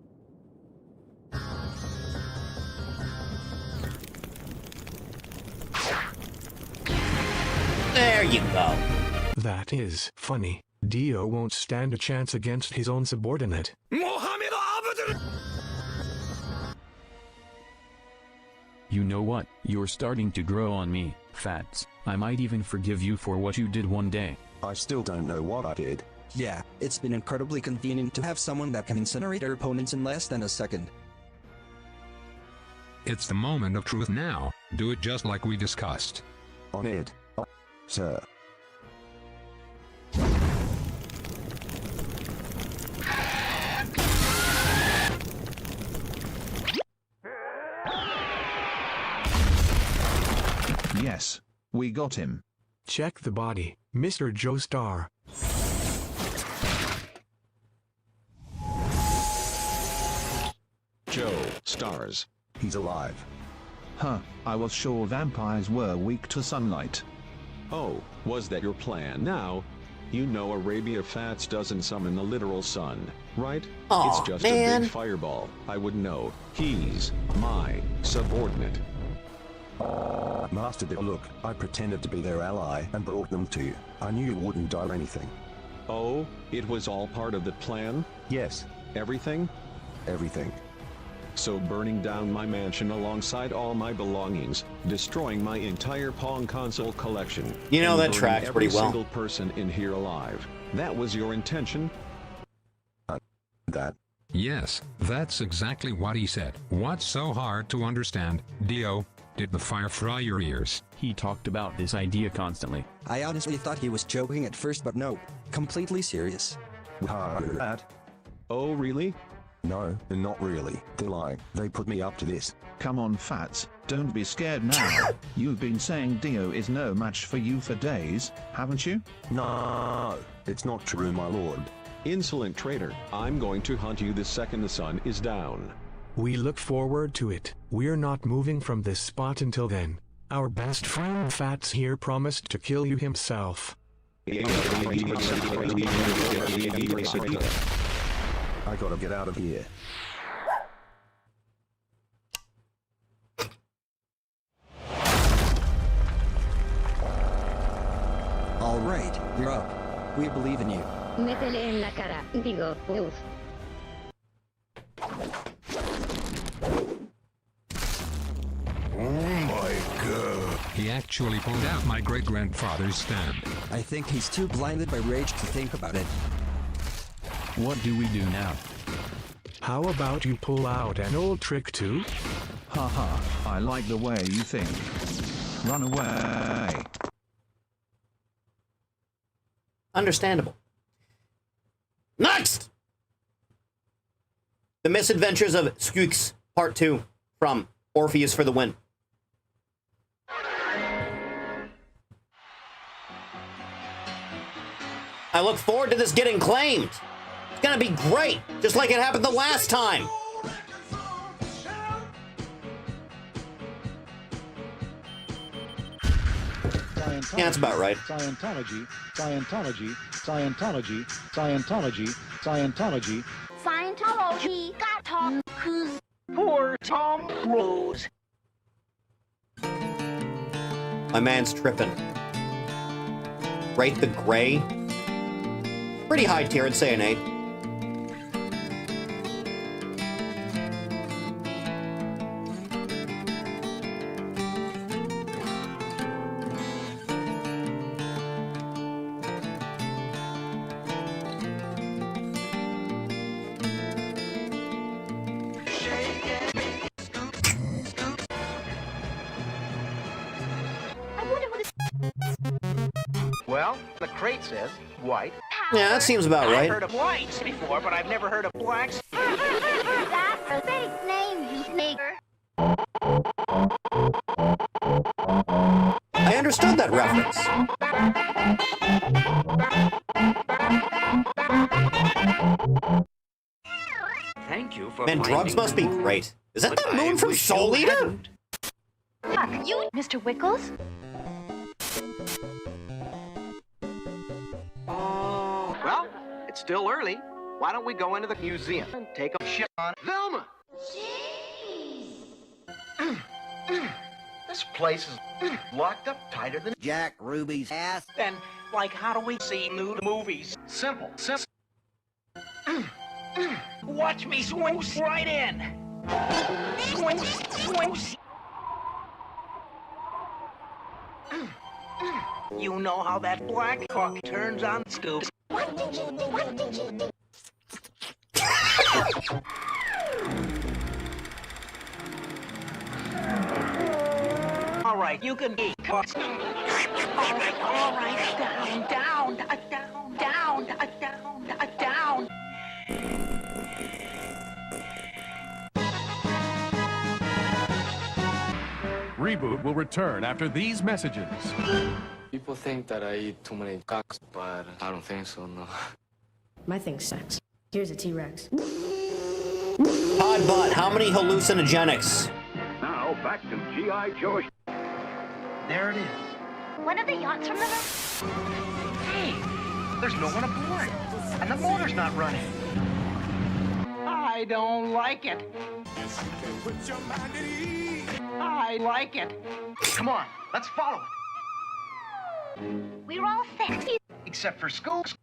S1: There you go.
S27: That is funny. Dio won't stand a chance against his own subordinate.
S24: You know what? You're starting to grow on me, Fats. I might even forgive you for what you did one day.
S25: I still don't know what I did.
S18: Yeah, it's been incredibly convenient to have someone that can incinerate our opponents in less than a second.
S26: It's the moment of truth now. Do it just like we discussed.
S25: On it, sir.
S2: Yes, we got him.
S27: Check the body, Mr. Joestar.
S25: Joe, stars. He's alive.
S2: Huh, I was sure vampires were weak to sunlight.
S28: Oh, was that your plan? Now, you know Arabia Fats doesn't summon the literal sun, right?
S1: Aw,
S28: it's just a big fireball. I would know. He's my subordinate.
S25: Master, look, I pretended to be their ally and brought them to you. I knew you wouldn't die or anything.
S28: Oh, it was all part of the plan?
S25: Yes.
S28: Everything?
S25: Everything.
S28: So burning down my mansion alongside all my belongings, destroying my entire Pong console collection.
S1: You know,
S28: and
S1: that
S28: burning
S1: tracks pretty well.
S28: Every single person in here alive. That was your intention?
S25: That?
S26: Yes, that's exactly what he said. What's so hard to understand, Dio? Did the fire fry your ears?
S24: He talked about this idea constantly.
S18: I honestly thought he was joking at first, but no. Completely serious.
S28: Oh, really?
S25: No, not really. They lie. They put me up to this.
S2: Come on, Fats, don't be scared now. You've been saying Dio is no match for you for days, haven't you?
S25: No, it's not true, my lord.
S28: Insolent traitor, I'm going to hunt you the second the sun is down.
S27: We look forward to it. We're not moving from this spot until then. Our best friend Fats here promised to kill you himself.
S25: I gotta get out of here.
S18: All right, you're up. We believe in you.
S11: Métele en la cara, digo, uf.
S10: Oh my god.
S26: He actually pulled out my great-grandfather's stand.
S18: I think he's too blinded by rage to think about it.
S24: What do we do now?
S27: How about you pull out an old trick too?
S2: Haha, I like the way you think. Run away.
S1: Understandable. Next! The Misadventures of Skooks, Part 2, from Orpheus for the Win. I look forward to this getting claimed. It's gonna be great, just like it happened the last time. Yeah, that's about right.
S9: Scientology, Scientology, Scientology, Scientology, Scientology.
S11: Scientology got Tom Cruise.
S9: Poor Tom Cruise.
S1: My man's tripping. Rate the Gray. Pretty high tier, I'd say an 8.
S9: Well, the crate says white.
S1: Yeah, that seems about
S9: I've
S1: right.
S9: heard of whites before, but I've never heard of blacks.
S11: That's a fake name, you nigger.
S1: I understood that reference.
S9: Thank you for
S1: Man, drugs must be great. Is that the moon from Soul Eater?
S11: Fuck you, Mr. Wickles.
S9: Well, it's still early. Why don't we go into the museum and take a shit on Velma? This place is locked up tighter than
S6: Jack Ruby's ass.
S9: Then, like, how do we see nude movies? Simple. Watch me swing right in. Swing. You know how that black cock turns on Scoops. All right, you can eat cocks. All right, down.
S3: Reboot will return after these messages.
S4: People think that I eat too many cocks, but I don't think so, no.
S8: My thing sucks. Here's a T-Rex.
S1: Pod Butt, how many hallucinogenics?
S16: Now, back to G.I. Joe.
S9: There it is.
S11: One of the yachts from the...
S9: Hey, there's no one aboard, and the motor's not running. I don't like it. I like it. Come on, let's follow it.
S11: We're all sexy.
S9: Except for Scoops.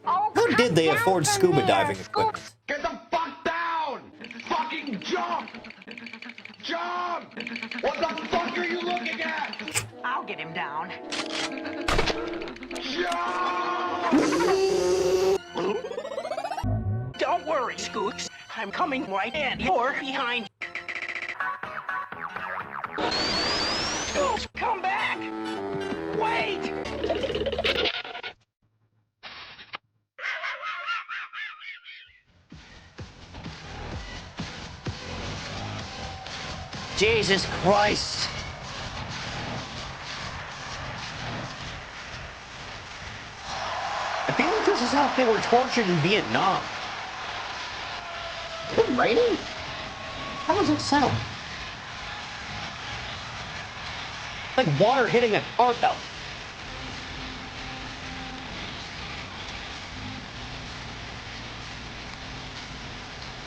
S11: Oh,
S1: How did they afford scuba diving equipment?
S9: Get the fuck down! Fucking jump! Jump! What the fuck are you looking at? I'll get him down. Jump! Don't worry, Scoops. I'm coming right in. You're behind. Scoops, come back! Wait!
S1: Jesus Christ. I feel like this is how they were tortured in Vietnam. Is it raining? How does it sound? Like water hitting a car though.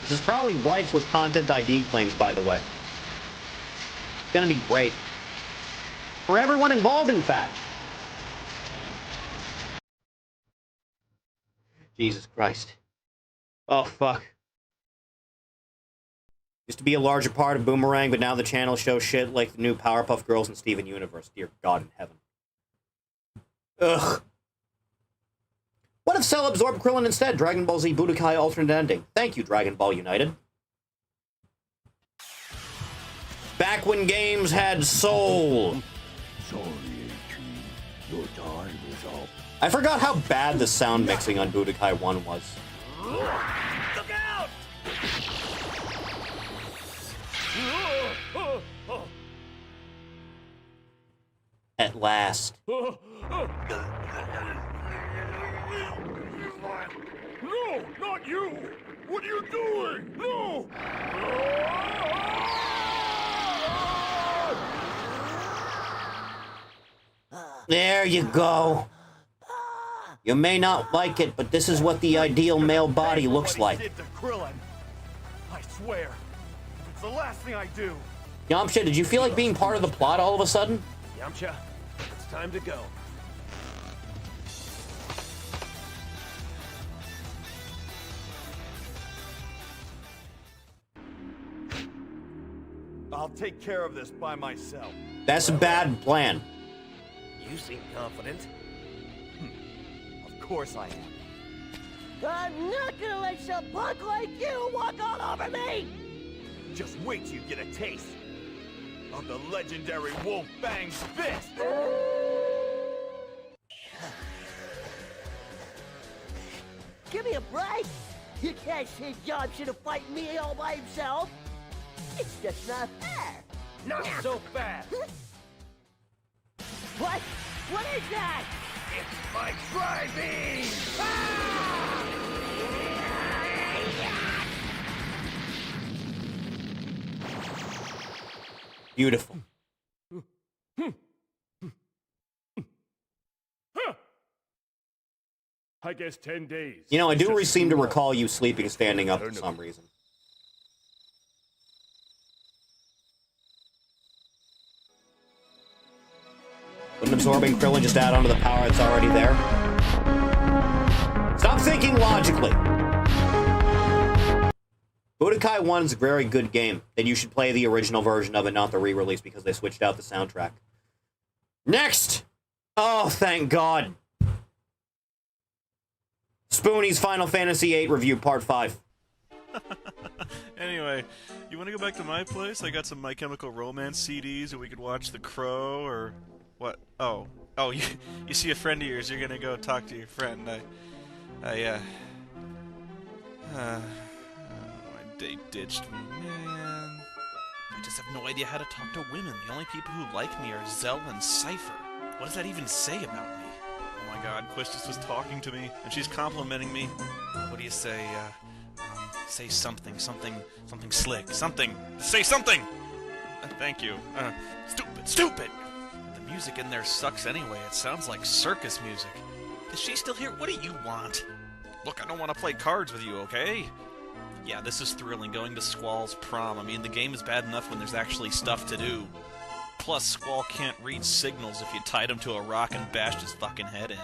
S1: This is probably rife with content ID claims, by the way. It's gonna be great. For everyone involved, in fact. Jesus Christ. Oh, fuck. Used to be a larger part of Boomerang, but now the channel shows shit like the new Powerpuff Girls and Steven Universe. Dear God in heaven. Ugh. What if Cell absorbed Krillin instead? Dragon Ball Z Budokai alternate ending. Thank you, Dragon Ball United. Back when games had soul.
S10: Sorry, your time is up.
S1: I forgot how bad the sound mixing on Budokai 1 was.
S9: Look out!
S1: At last.
S9: No, not you! What are you doing? No!
S1: There you go. You may not like it, but this is what the ideal male body looks like.
S9: Did to Krillin. I swear, it's the last thing I do.
S1: Yamcha, did you feel like being part of the plot all of a sudden?
S9: Yamcha, it's time to go. I'll take care of this by myself.
S1: That's a bad plan.
S9: You seem confident. Of course I am.
S20: I'm not gonna let some punk like you walk all over me!
S9: Just wait till you get a taste of the legendary Wolf Bang's fist!
S20: Give me a break! You can't send Yamcha to fight me all by himself! It's just not fair!
S9: Not so fast!
S20: What? What is that?
S9: It's my driving!
S1: Beautiful.
S9: I guess 10 days.
S1: You know, I do seem to recall you sleeping standing up for some reason. Wouldn't absorbing Krillin just add onto the power that's already there? Stop thinking logically! Budokai 1 is a very good game, and you should play the original version of it, not the re-release, because they switched out the soundtrack. Next! Oh, thank God! Spoonie's Final Fantasy VIII review, part 5.
S7: Anyway, you want to go back to my place? I got some My Chemical Romance CDs, and we could watch The Crow, or... What? Oh, you see a friend of yours, you're gonna go talk to your friend. My date ditched me, man. I just have no idea how to talk to women. The only people who like me are Zell and Cypher. What does that even say about me? Oh my god, Quiz just was talking to me, and she's complimenting me. What do you say, say something slick, something! Say something! Thank you. Stupid! The music in there sucks anyway. It sounds like circus music. Is she still here? What do you want? Look, I don't want to play cards with you, okay? Yeah, this is thrilling, going to Squall's prom. I mean, the game is bad enough when there's actually stuff to do. Plus, Squall can't read signals if you tied him to a rock and bashed his fucking head in.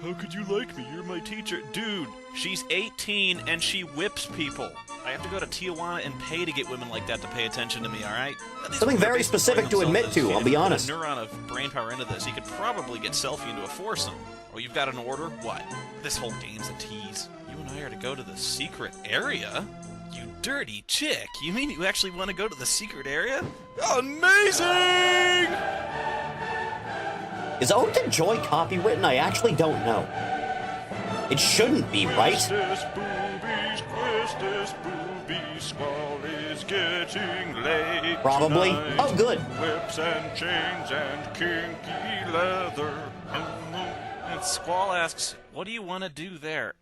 S7: How could you like me? You're my teacher. Dude, she's 18 and she whips people. I have to go to Tijuana and pay to get women like that to pay attention to me, alright?
S1: Something very specific to admit to, I'll be honest.
S7: If you put a neuron of brain power into this, you could probably get Selfie into a foursome. Oh, you've got an order? What? This whole game's a tease. You and I are to go to the secret area? You dirty chick! You mean you actually want to go to the secret area? Amazing!
S1: Is Ode to Joy copywritten? I actually don't know. It shouldn't be, right?
S5: Quistis, booby, Squall is getting late.
S1: Probably.
S5: Tonight.
S1: Oh, good.
S5: Whips and chains and kinky leather.
S7: And Squall asks, what do you want to do there?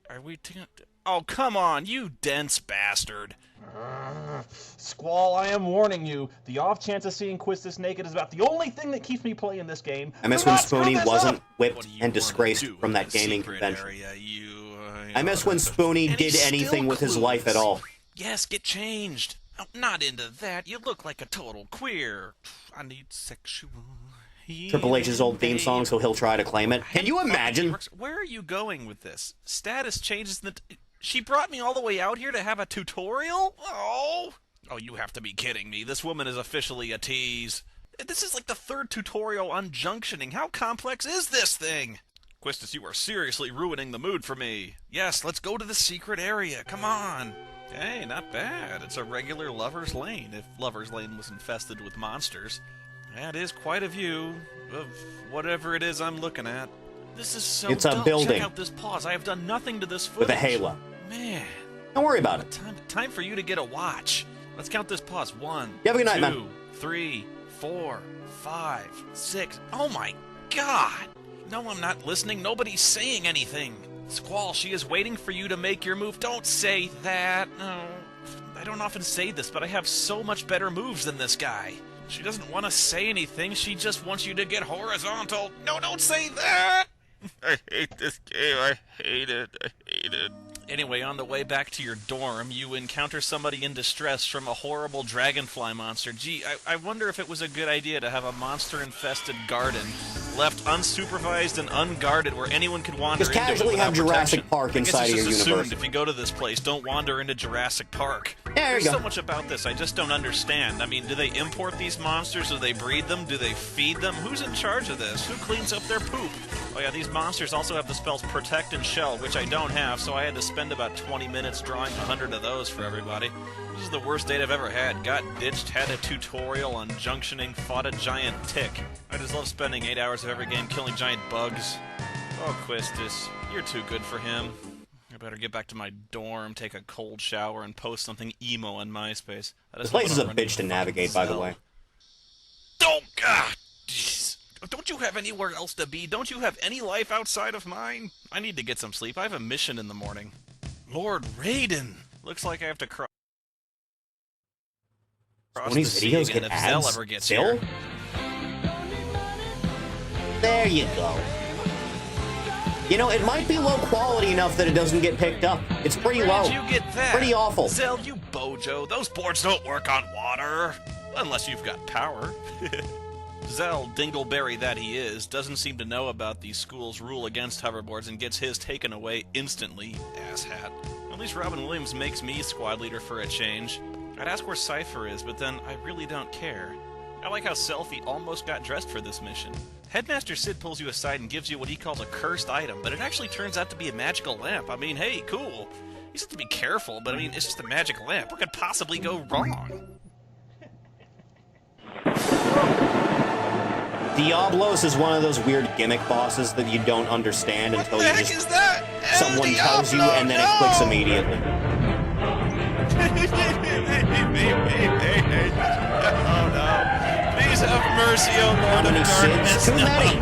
S7: Are we... Oh, come on, you dense bastard.
S9: Squall, I am warning you. The off chance of seeing Quistis naked is about the only thing that keeps me playing this game.
S1: I miss when Spoonie wasn't whipped and disgraced from that gaming convention. I miss when Spoonie did anything with his life at all.
S7: Yes, get changed. Oh, not into that. You look like a total queer. I need sexual...
S1: Triple H's old theme song, so he'll try to claim it. Can you imagine?
S7: Where are you going with this? Status changes in the... She brought me all the way out here to have a tutorial? Oh, you have to be kidding me. This woman is officially a tease. This is like the third tutorial on junctioning. How complex is this thing? Quistis, you are seriously ruining the mood for me. Yes, let's go to the secret area. Come on. Hey, not bad. It's a regular Lover's Lane, if Lover's Lane was infested with monsters. That is quite a view of whatever it is I'm looking at. This is so
S1: It's a
S7: dull.
S1: building.
S7: Check out this pause. I have done nothing to this footage.
S1: With a halo.
S7: Man.
S1: Don't worry about it.
S7: Time for you to get a watch. Let's count this pause. 1,
S1: You have a good night,
S7: 2,
S1: man.
S7: 3, 4, 5, 6. Oh my God. No, I'm not listening. Nobody's saying anything. Squall, she is waiting for you to make your move. Don't say that. No. I don't often say this, but I have so much better moves than this guy. She doesn't want to say anything. She just wants you to get horizontal. No, don't say that.
S5: I hate this game. I hate it. I hate it.
S7: Anyway, on the way back to your dorm, you encounter somebody in distress from a horrible dragonfly monster. Gee, I wonder if it was a good idea to have a monster-infested garden left unsupervised and unguarded where anyone could wander
S1: Just
S7: into it
S1: casually
S7: without
S1: have Jurassic
S7: protection.
S1: Park
S7: I guess
S1: inside
S7: it's
S1: of your
S7: just assumed
S1: university.
S7: if you go to this place, don't wander into Jurassic Park.
S1: Yeah, there
S7: There's
S1: you go.
S7: so much about this I just don't understand. I mean, do they import these monsters? Do they breed them? Do they feed them? Who's in charge of this? Who cleans up their poop? Oh yeah, these monsters also have the spells Protect and Shell, which I don't have, so I had to spend about 20 minutes drawing 100 of those for everybody. This is the worst date I've ever had. Got ditched, had a tutorial on junctioning, fought a giant tick. I just love spending 8 hours of every game killing giant bugs. Oh, Quistis, you're too good for him. I better get back to my dorm, take a cold shower, and post something emo on MySpace.
S1: This place is a bitch to navigate, by the way.
S7: Don't, God! Jeez. Don't you have anywhere else to be? Don't you have any life outside of mine? I need to get some sleep. I have a mission in the morning. Lord Raiden! Looks like I have to cross
S1: When these
S7: the sea
S1: videos
S7: again
S1: get
S7: if Zell
S1: ads
S7: ever gets
S1: still?
S7: here.
S1: There you go. You know, it might be low quality enough that it doesn't get picked up. It's pretty low.
S7: Where'd you get that?
S1: Pretty awful.
S7: Zell, you bojo. Those boards don't work on water. Unless you've got power. Zell, dingleberry that he is, doesn't seem to know about the school's rule against hoverboards and gets his taken away instantly, asshat. At least Robin Williams makes me squad leader for a change. I'd ask where Cypher is, but then I really don't care. I like how Selfie almost got dressed for this mission. Headmaster Sid pulls you aside and gives you what he calls a cursed item, but it actually turns out to be a magical lamp. I mean, hey, cool. You just have to be careful, but I mean, it's just a magic lamp. What could possibly go wrong?
S1: Diablos is one of those weird gimmick bosses that you don't understand until you just someone tells you and then it clicks immediately.
S7: Oh no. Please have mercy, O Lord of Darkness.
S1: Too many.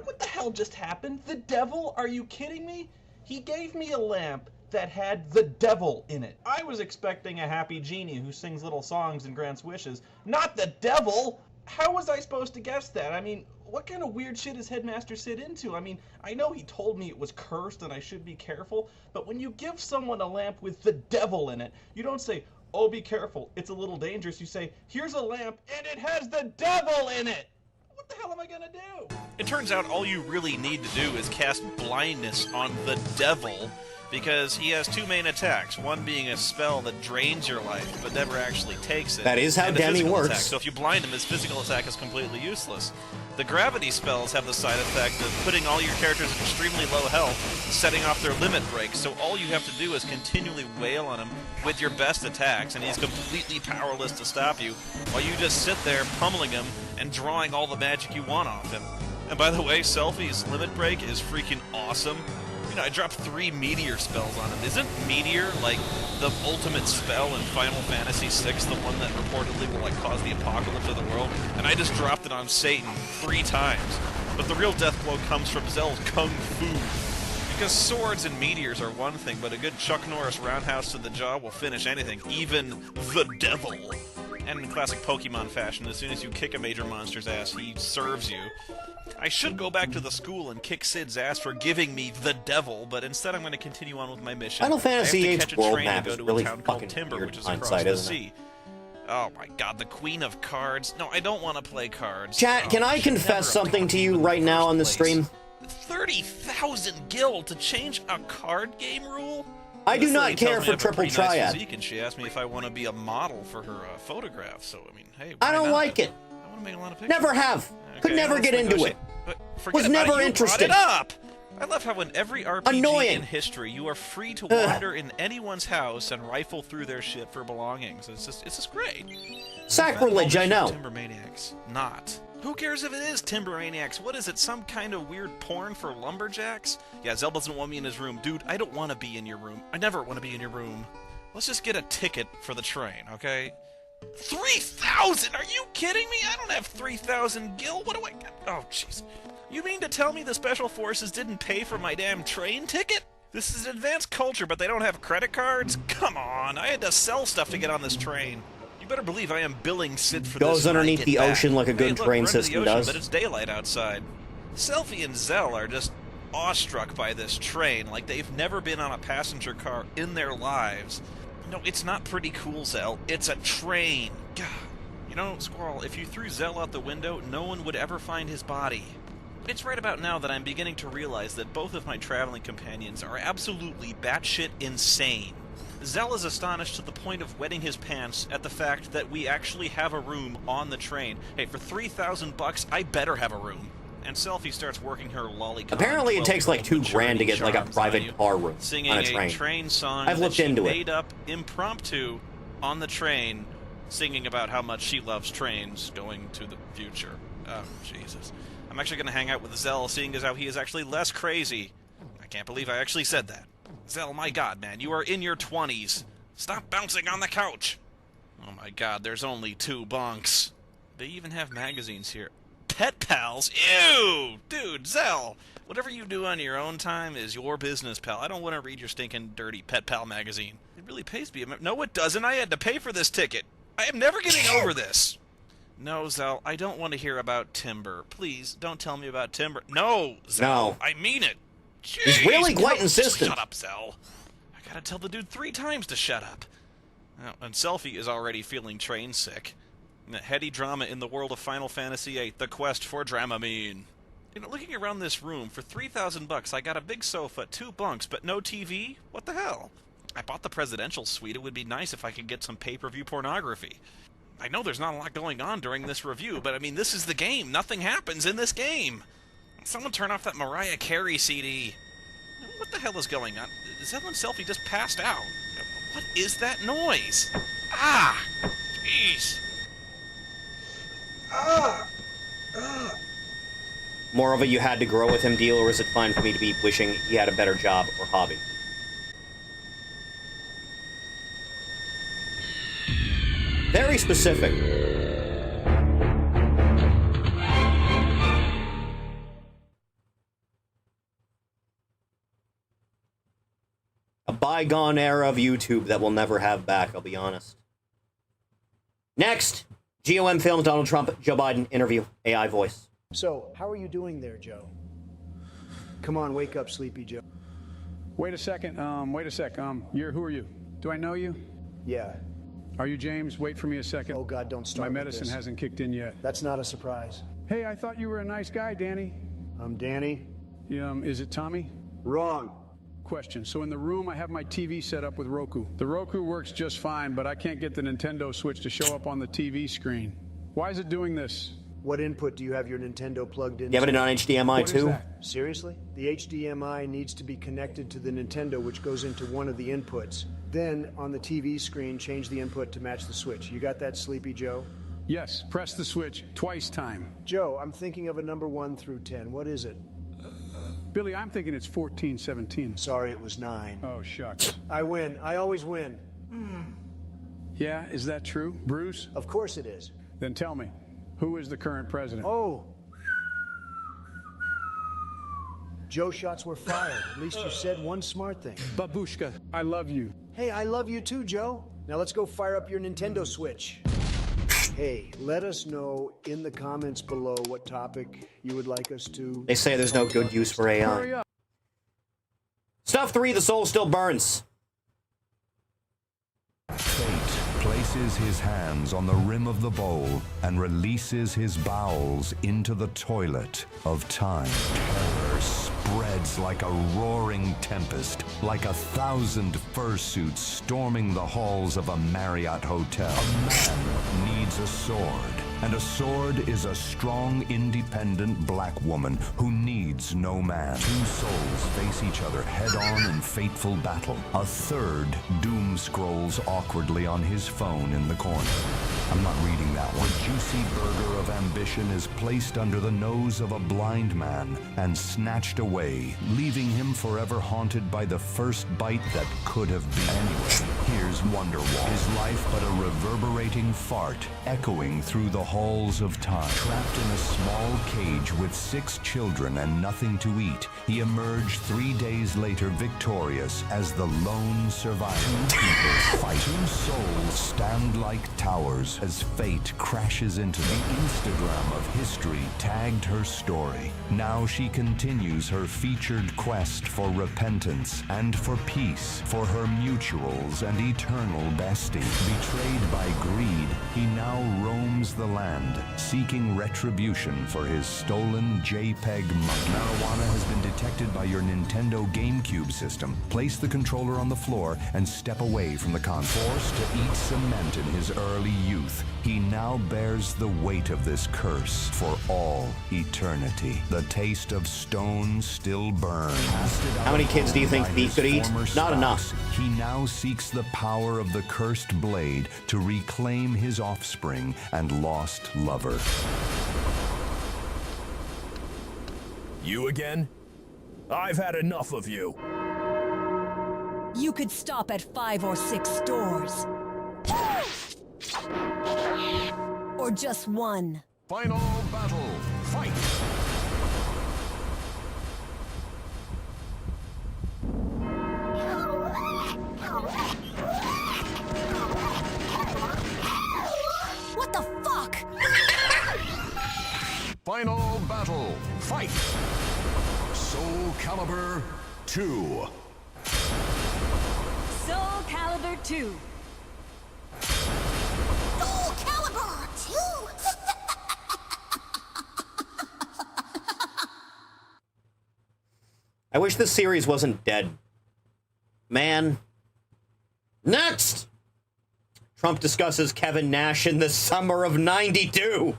S9: What the hell just happened? The devil? Are you kidding me? He gave me a lamp that had the devil in it. I was expecting a happy genie who sings little songs and grants wishes, not the devil! How was I supposed to guess that? I mean, what kind of weird shit is Headmaster Sid into? I mean, I know he told me it was cursed and I should be careful, but when you give someone a lamp with the devil in it, you don't say, oh, be careful, it's a little dangerous. You say, here's a lamp and it has the devil in it! What the hell am I gonna do?
S7: It turns out all you really need to do is cast blindness on the devil, because he has two main attacks, one being a spell that drains your life, but never actually takes it.
S1: That is how
S7: and a
S1: Demi
S7: physical
S1: works.
S7: attack. So if you blind him, his physical attack is completely useless. The gravity spells have the side effect of putting all your characters at extremely low health, setting off their limit break, so all you have to do is continually wail on him with your best attacks, and he's completely powerless to stop you, while you just sit there pummeling him and drawing all the magic you want off him. And by the way, Selfie's limit break is freaking awesome. You know, I dropped 3 meteor spells on him. Isn't meteor like the ultimate spell in Final Fantasy VI, the one that reportedly will like cause the apocalypse of the world? And I just dropped it on Satan 3 times. But the real death blow comes from Zell's Kung Fu. Because swords and meteors are one thing, but a good Chuck Norris roundhouse to the jaw will finish anything, even the devil. And in classic Pokemon fashion, as soon as you kick a major monster's ass, he serves you. I should go back to the school and kick Sid's ass for giving me the devil, but instead I'm going to continue on with my mission.
S1: Final Fantasy
S7: I have
S1: VIII's
S7: to catch a
S1: world
S7: train
S1: map
S7: to go
S1: is
S7: to
S1: really
S7: a town
S1: fucking
S7: called Timber,
S1: weird
S7: which is
S1: in
S7: across
S1: hindsight,
S7: the
S1: isn't it?
S7: sea. Oh my god, the Queen of Cards. No, I don't want to play cards.
S1: Chat, can I confess something to you right now on the stream?
S7: 30,000 gil to change a card game rule?
S1: I do
S7: This
S1: not
S7: lady
S1: care
S7: tells me
S1: for
S7: I have a
S1: Triple
S7: pretty nice
S1: Triad.
S7: physique, and she asked me if I want to be a model for her photograph. So I mean, hey,
S1: I
S7: why
S1: don't
S7: not?
S1: like it.
S7: I want to make a lot of pictures.
S1: Never have. Could
S7: Okay,
S1: never
S7: let's
S1: get into
S7: negotiate.
S1: it.
S7: But forget
S1: Was
S7: about
S1: never
S7: it. You
S1: interested.
S7: Brought it up. I love how in every RPG
S1: Annoying.
S7: in history, you are free to wander in anyone's house and rifle through their shit for belongings. It's just great.
S1: Sacrilege, I know.
S7: Timber Maniacs. Not. Who cares if it is Timber Maniacs? What is it, some kind of weird porn for lumberjacks? Yeah, Zell doesn't want me in his room. Dude, I don't want to be in your room. I never want to be in your room. Let's just get a ticket for the train, okay? 3,000? Are you kidding me? I don't have 3,000 gil. What do I get? Oh, jeez. You mean to tell me the Special Forces didn't pay for my damn train ticket? This is advanced culture, but they don't have credit cards? Come on, I had to sell stuff to get on this train. You better believe I am billing Sid for this.
S1: Goes
S7: when I
S1: underneath
S7: get
S1: the
S7: back.
S1: ocean like a good
S7: Hey, look,
S1: train
S7: we're under the
S1: system
S7: ocean,
S1: does.
S7: But it's daylight outside. Selfie and Zell are just awestruck by this train like they've never been on a passenger car in their lives. No, it's not pretty cool, Zell. It's a train. God. You know, Squirrel, if you threw Zell out the window, no one would ever find his body. It's right about now that I'm beginning to realize that both of my traveling companions are absolutely batshit insane. Zell is astonished to the point of wetting his pants at the fact that we actually have a room on the train. Hey, for 3,000 bucks, I better have a room. And Selfie starts working her lolicon.
S1: Apparently it takes like $2,000 to get like a private car room
S7: singing
S1: on a train.
S7: train song
S1: I've
S7: that
S1: looked
S7: she
S1: into it.
S7: made up impromptu on the train, singing about how much she loves trains going to the future. Oh, Jesus. I'm actually going to hang out with Zell, seeing as how he is actually less crazy. I can't believe I actually said that. Zell, my God, man, you are in your 20s. Stop bouncing on the couch. Oh my God, there's only 2 bunks. They even have magazines here. Pet pals? Ew! Dude, Zell, whatever you do on your own time is your business, pal. I don't want to read your stinking, dirty Pet Pal magazine. It really pays me. No, it doesn't. I had to pay for this ticket. I am never getting over this. No, Zell, I don't want to hear about Timber. Please, don't tell me about Timber. No, Zell,
S1: No.
S7: I mean it. Jeez,
S1: He's really quite
S7: come-
S1: insistent.
S7: Shut up, Zell. I gotta tell the dude 3 times to shut up. Now, and Selfie is already feeling train sick. The heady drama in the world of Final Fantasy VIII, the quest for Dramamine. You know, looking around this room, for 3,000 bucks, I got a big sofa, 2 bunks, but no TV? What the hell? I bought the presidential suite. It would be nice if I could get some pay-per-view pornography. I know there's not a lot going on during this review, but I mean, this is the game. Nothing happens in this game. Someone turn off that Mariah Carey CD. What the hell is going on? Zell and Selfie just passed out. What is that noise? Ah! Jeez.
S1: More of a you had to grow with him deal, or is it fine for me to be wishing he had a better job or hobby? Very specific. A bygone era of YouTube that we'll never have back, I'll be honest. Next, GOM films Donald Trump, Joe Biden interview, AI voice.
S12: So, how are you doing there, Joe? Come on, wake up, Sleepy Joe.
S13: Wait a second. Who are you? Do I know you?
S12: Yeah.
S13: Are you James? Wait for me a second.
S12: Oh, God, don't start
S13: My
S12: with
S13: medicine
S12: this.
S13: hasn't kicked in yet.
S12: That's not a surprise.
S13: Hey, I thought you were a nice guy, Danny.
S12: I'm Danny.
S13: Is it Tommy?
S12: Wrong.
S13: Question. So in the room, I have my TV set up with Roku. The Roku works just fine, but I can't get the Nintendo Switch to show up on the TV screen. Why is it doing this?
S12: What input do you have your Nintendo plugged in?
S1: You have it on HDMI
S13: What is
S1: too?
S13: that?
S12: Seriously? The HDMI needs to be connected to the Nintendo, which goes into one of the inputs. Then, on the TV screen, change the input to match the Switch. You got that, Sleepy Joe?
S13: Yes, press the switch twice time.
S12: Joe, I'm thinking of a number 1 through 10. What is it?
S13: Billy, I'm thinking it's 14, 17.
S12: Sorry, it was 9.
S13: Oh, shucks.
S12: I win. I always win.
S13: Yeah, is that true, Bruce?
S12: Of course it is.
S13: Then tell me, who is the current president?
S12: Oh. Joe shots were fired. At least you said one smart thing.
S13: Babushka, I love you.
S12: Hey, I love you too, Joe. Now let's go fire up your Nintendo Switch. Hey, let us know in the comments below what topic you would like us to...
S1: They say there's no good use for AI.
S13: Hurry up.
S1: Stuff 3, the soul still burns.
S14: Fate places his hands on the rim of the bowl and releases his bowels into the toilet of time. Terror spreads like a roaring tempest, like 1,000 fursuits storming the halls of a Marriott hotel. A man needs a sword, and a sword is a strong, independent black woman who needs no man. Two souls face each other head-on in fateful battle. A third doom scrolls awkwardly on his phone in the corner. I'm not reading that one. The juicy burger of ambition is placed under the nose of a blind man and snatched away, leaving him forever haunted by the first bite that could have been. Anyway, here's Wonderwall. His life but a reverberating fart, echoing through the halls of time. Trapped in a small cage with 6 children and nothing to eat, he emerged 3 days later victorious as the lone survivor. 2 people fight. 2 souls stand like towers as fate crashes into them. The Instagram of history tagged her story. Now she continues her featured quest for repentance and for peace for her mutuals and eternal bestie. Betrayed by greed, he now roams the land, seeking retribution for his stolen JPEG monkey. Marijuana has been detected by your Nintendo GameCube system. Place the controller on the floor and step away from the console. Forced to eat cement in his early youth, he now bears the weight of this curse for all eternity. The taste of stone still burns.
S1: How many kids do you think Thief could eat? Not enough.
S14: He now seeks the power of the cursed blade to reclaim his offspring and lost lover.
S15: You again? I've had enough of you.
S17: You could stop at 5 or 6 stores. Or just one.
S15: Final battle. Fight!
S17: What the fuck?
S15: Final battle. Fight! Soul Calibur 2.
S17: Soul Calibur 2.
S11: Soul Calibur 2!
S1: I wish this series wasn't dead. Man. Next! Trump discusses Kevin Nash in the summer of '92.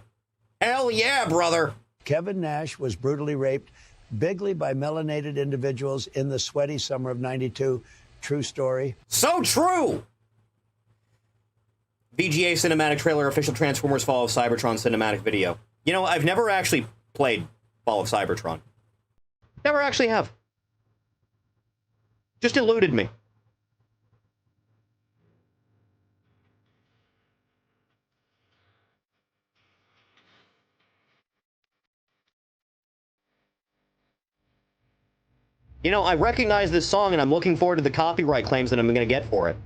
S1: Hell yeah, brother!
S19: Kevin Nash was brutally raped bigly by melanated individuals in the sweaty summer of '92. True story.
S1: So true! VGA cinematic trailer, official Transformers Fall of Cybertron cinematic video. You know, I've never actually played Fall of Cybertron. Never actually have. Just eluded me. You know, I recognize this song and I'm looking forward to the copyright claims that I'm going to get for it.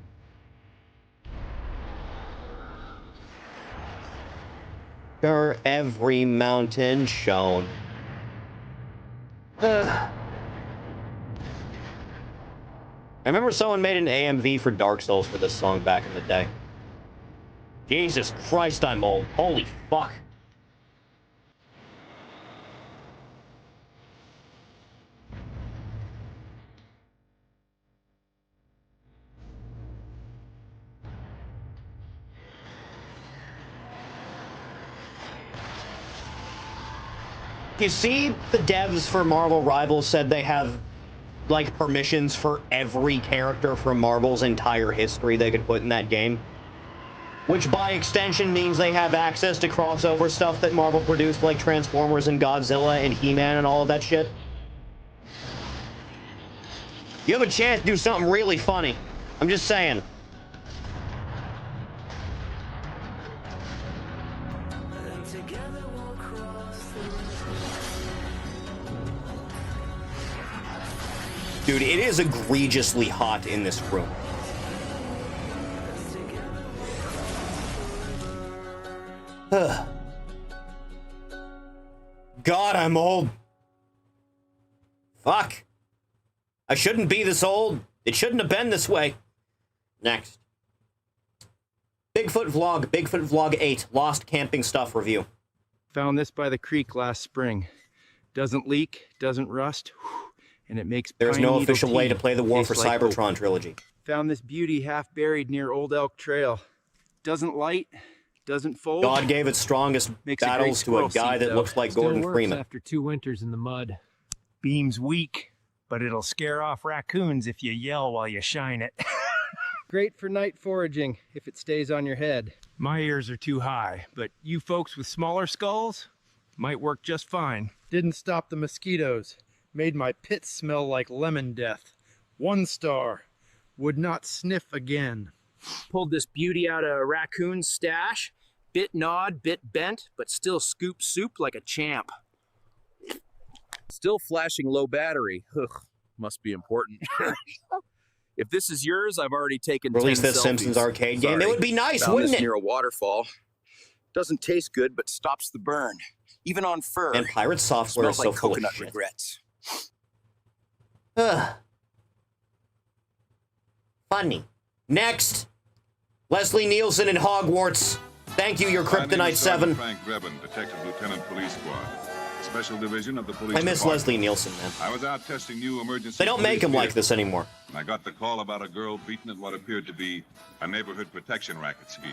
S1: Sure, every mountain shown. I remember someone made an AMV for Dark Souls for this song back in the day. Jesus Christ, I'm old. Holy fuck. You see, the devs for Marvel Rivals said they have, like, permissions for every character from Marvel's entire history they could put in that game. which by extension means they have access to crossover stuff that Marvel produced, like Transformers and Godzilla and He-Man and all of that shit. You have a chance to do something really funny. I'm just saying. Dude, it is egregiously hot in this room. God, I'm old. Fuck. I shouldn't be this old. It shouldn't have been this way. Next. Bigfoot Vlog 8, Lost Camping Stuff Review.
S18: Found this by the creek last spring. Doesn't leak, doesn't rust, and it makes
S1: There's no official way to play the War for Cybertron trilogy.
S18: Found this beauty half buried near Old Elk Trail. Doesn't light, doesn't fold.
S1: God gave its strongest battles to a guy that looks like Gordon Freeman.
S21: After 2 winters in the mud.
S22: Beam's weak, but it'll scare off raccoons if you yell while you shine it.
S18: Great for night foraging if it stays on your head.
S22: My ears are too high, but you folks with smaller skulls might work just fine.
S18: Didn't stop the mosquitoes. Made my pits smell like lemon death. 1 star. Would not sniff again.
S21: Pulled this beauty out of a raccoon's stash. Bit gnawed, bit bent, but still scooped soup like a champ.
S23: Still flashing low battery. Ugh, must be important. If this is yours, I've already taken
S1: Release
S23: 10
S1: this
S23: selfies.
S1: Simpsons arcade game. It would be nice,
S23: Found
S1: wouldn't
S23: this
S1: it?
S23: near a waterfall. Doesn't taste good, but stops the burn. Even on fur.
S1: And pirate software is
S23: smells
S1: so
S23: like
S1: full of
S23: coconut
S1: shit.
S23: regrets.
S1: Funny. Next. Leslie Nielsen in Hogwarts. Thank you, your Kryptonite 7.
S5: Frank Drebin, Detective Lieutenant Police Squad. Special Division of the Police
S1: I miss
S5: Department.
S1: Leslie Nielsen, man.
S5: I was out testing new emergency.
S1: They don't make
S5: police
S1: him like
S5: vehicles,
S1: this anymore.
S5: and I got the call about a girl beaten at what appeared to be a neighborhood protection racket scheme.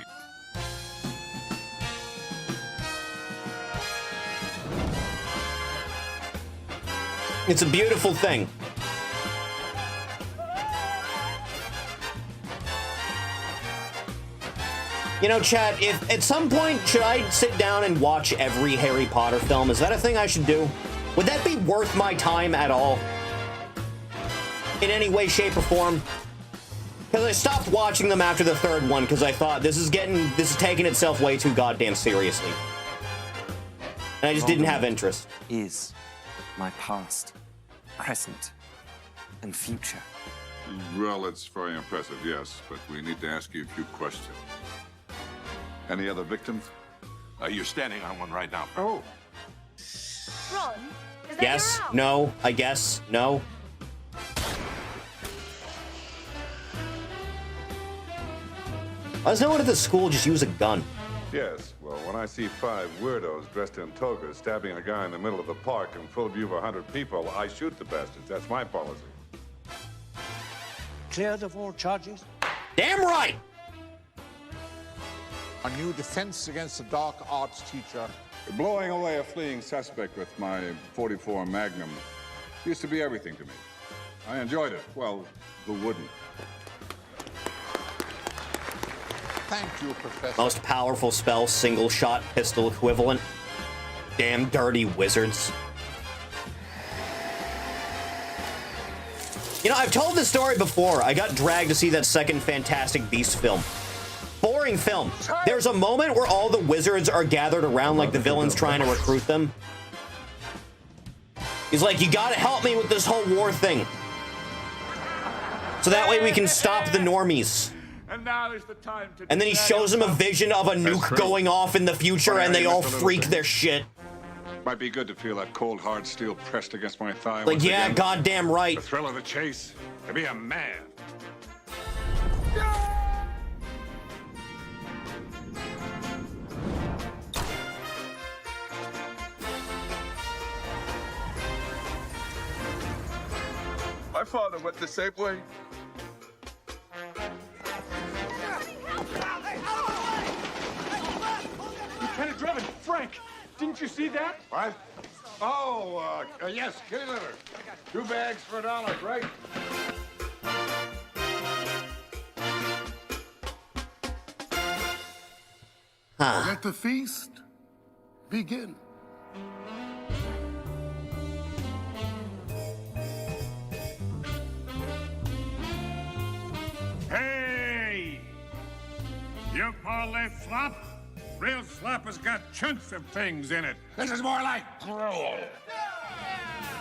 S1: It's a beautiful thing. You know, chat, if at some point should I sit down and watch every Harry Potter film? Is that a thing I should do? Would that be worth my time at all? In any way, shape, or form? Because I stopped watching them after the 3rd one because I thought this is taking itself way too goddamn seriously. And I just didn't have interest.
S24: Is my past, present, and future.
S5: Well, it's very impressive, yes, but we need to ask you a few questions. Any other victims? You're standing on one right now.
S24: Oh.
S11: Ron, is that
S1: Yes,
S11: your house?
S1: no, I guess, no. Why does no one at the school just use a gun?
S5: Yes, well, when I see 5 weirdos dressed in togas stabbing a guy in the middle of the park in full view of 100 people, I shoot the bastards. That's my policy.
S25: Cleared of all charges?
S1: Damn right!
S25: A new defense against a dark arts teacher.
S5: Blowing away a fleeing suspect with my .44 Magnum used to be everything to me. I enjoyed it. Well, who wouldn't?
S25: Thank you, Professor.
S1: Most powerful spell, single shot, pistol equivalent. Damn dirty wizards. You know, I've told this story before. I got dragged to see that second Fantastic Beasts film. Boring film. There's a moment where all the wizards are gathered around like the villain's trying to recruit them. He's like, you gotta help me with this whole war thing. So that way we can stop the normies.
S5: And now is the time to.
S1: And then he shows them a vision of a nuke going off in the future and they all freak their shit.
S5: Might be good to feel that cold, hard steel pressed against my thigh.
S1: Like,
S5: once
S1: yeah,
S5: again.
S1: goddamn right.
S5: The thrill of the chase. To be a man. My father went the same way.
S9: Lieutenant Drebin, Frank, didn't you see that?
S5: What? Oh, yes, kitty litter. 2 bags for $1, right?
S2: Let the feast begin.
S3: Hey! You call this slop? Real slop has got chunks of things in it.
S5: This is more like gruel.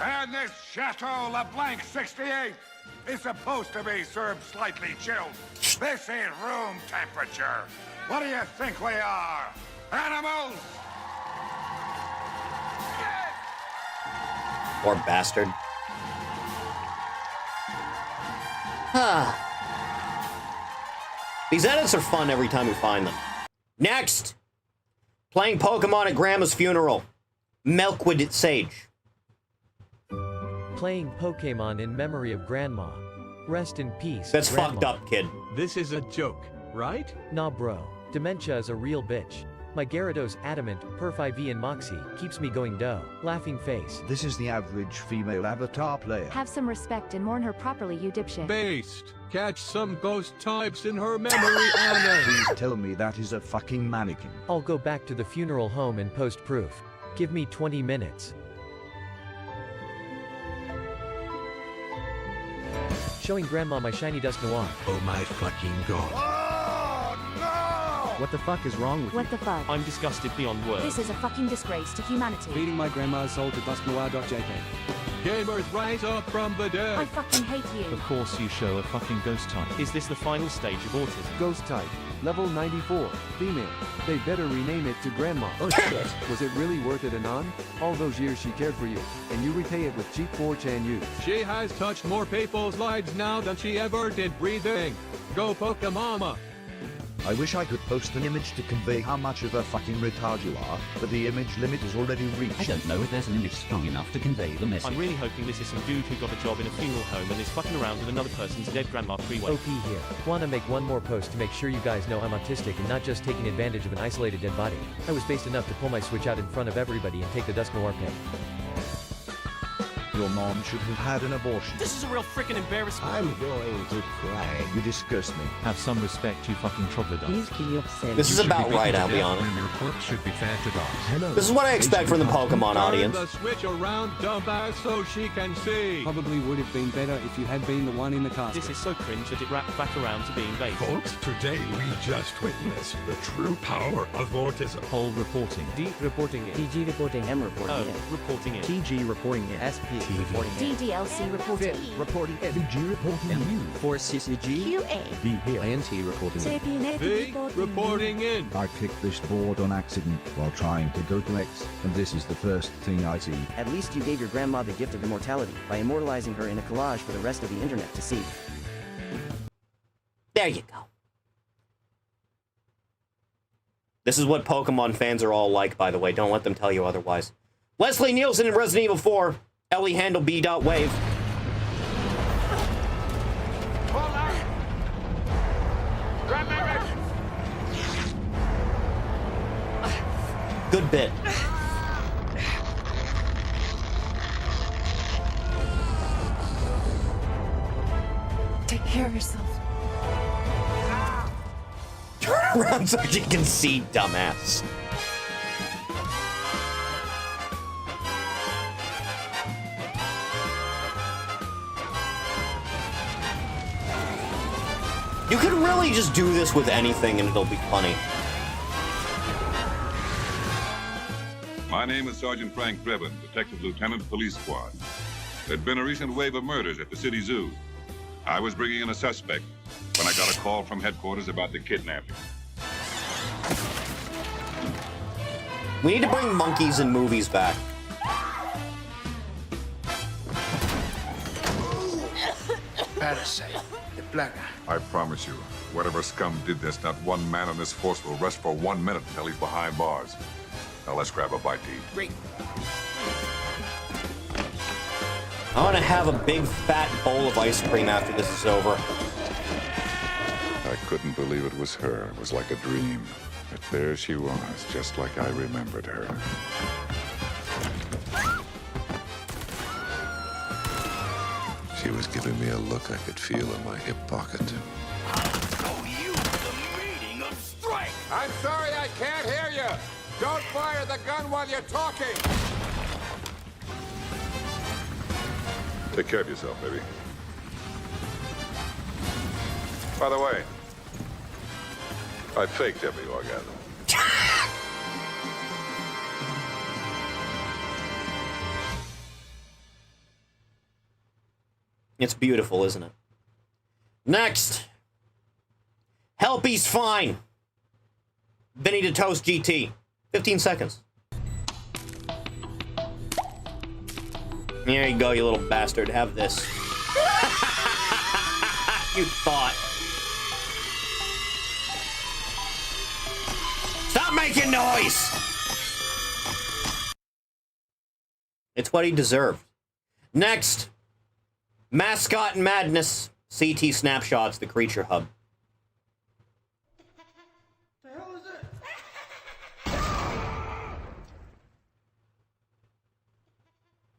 S5: And this Chateau LeBlanc 68 is supposed to be served slightly chilled. This ain't room temperature. What do you think we are? Animals?
S1: Poor bastard. These edits are fun every time we find them. Next! Playing Pokemon at Grandma's funeral. Milkwood Sage.
S4: Playing Pokemon in memory of Grandma. Rest in peace,
S1: That's
S4: Grandma.
S1: fucked up, kid.
S22: This is a joke, right?
S4: Nah, bro. Dementia is a real bitch. My Gyarados Adamant, Perf IV and Moxie keeps me going dough. Laughing face.
S6: This is the average female Avatar player.
S8: Have some respect and mourn her properly, you dipshit.
S22: Based. Catch some ghost types in her memory, Anna.
S6: Please tell me that is a fucking mannequin.
S4: I'll go back to the funeral home and post proof. Give me 20 minutes. Showing Grandma my shiny Dusk Noir.
S6: Oh my fucking god.
S26: What the fuck is wrong with you?
S8: What the fuck?
S26: I'm disgusted beyond words.
S8: This is a fucking disgrace to humanity.
S26: Feeding my grandma's soul to dusknoir.jk.
S22: Gamers rise up from the dead.
S8: I fucking hate you.
S26: Of course you show a fucking ghost type. Is this the final stage of autism?
S27: Ghost type. Level 94. Female. They better rename it to Grandma.
S26: Oh shit.
S27: Was it really worth it, Anon? All those years she cared for you, and you repay it with cheap 4chan use.
S22: She has touched more people's lives now than she ever did breathing. Go Pokemama.
S6: I wish I could post an image to convey how much of a fucking retard you are, but the image limit is already reached.
S28: I don't know if there's an image strong enough to convey the message.
S26: I'm really hoping this is some dude who got a job in a funeral home and is fucking around with another person's dead grandma freeway.
S4: OP here. Wanna make one more post to make sure you guys know I'm autistic and not just taking advantage of an isolated dead body. I was based enough to pull my Switch out in front of everybody and take the Dusk Noir pick.
S6: Your mom should have had an abortion.
S26: This is a real freaking embarrassment.
S6: I'm going to cry. You disgust me.
S26: Have some respect, you fucking troglodyte.
S8: Please kill yourself.
S1: This is about right, I'll be honest.
S28: Your corpse should be fed to dogs.
S1: This is what I expect from the Pokemon audience.
S22: Turn the Switch around, dumbass, so she can see.
S26: Probably would have been better if you had been the one in the casket. This is so cringe that it wrapped back around to being based.
S15: Folks, today we just witnessed the true power of autism.
S26: Whole reporting. D reporting in.
S8: TG reporting. M reporting in.
S26: Reporting in. TG reporting in.
S8: SP reporting in. DDLC reporting in.
S26: Reporting in.
S6: VG reporting in.
S26: For CCG.
S8: QA.
S6: V here.
S26: INT reporting in.
S8: JP
S22: Reporting in.
S6: I clicked this board on accident while trying to go to X, and this is the first thing I see.
S29: At least you gave your grandma the gift of immortality by immortalizing her in a collage for the rest of the internet to see.
S1: There you go. This is what Pokemon fans are all like, by the way. Don't let them tell you otherwise. Leslie Nielsen in Resident Evil 4. Ellie handle B.Wave. Good bit.
S8: Take care of yourself.
S1: Turn around so you can see, dumbass. You could really just do this with anything and it'll be funny.
S5: My name is Sergeant Frank Drebin, Detective Lieutenant, Police Squad. There'd been a recent wave of murders at the city zoo. I was bringing in a suspect when I got a call from headquarters about the kidnapping.
S1: We need to bring monkeys in movies back.
S25: Parasite, the plaga.
S5: I promise you, whatever scum did this, not one man on this force will rest for 1 minute until he's behind bars. Now let's grab a bite to eat.
S25: Great.
S1: I want to have a big fat bowl of ice cream after this is over.
S5: I couldn't believe it was her. It was like a dream. But there she was, just like I remembered her. She was giving me a look I could feel in my hip pocket.
S3: Oh, you, the meaning of strength!
S5: I'm I'm sorry, I can't hear you. Don't fire the gun while you're talking.
S3: Take care of yourself, baby. By the way, I faked every orgasm.
S1: It's beautiful, isn't it? Next. Helpy's fine. Vinny to Toast GT. 15 seconds. There you go, you little bastard. Have this. You thought. Stop making noise! It's what he deserved. Next. Mascot Madness. CT Snapshots, the Creature Hub.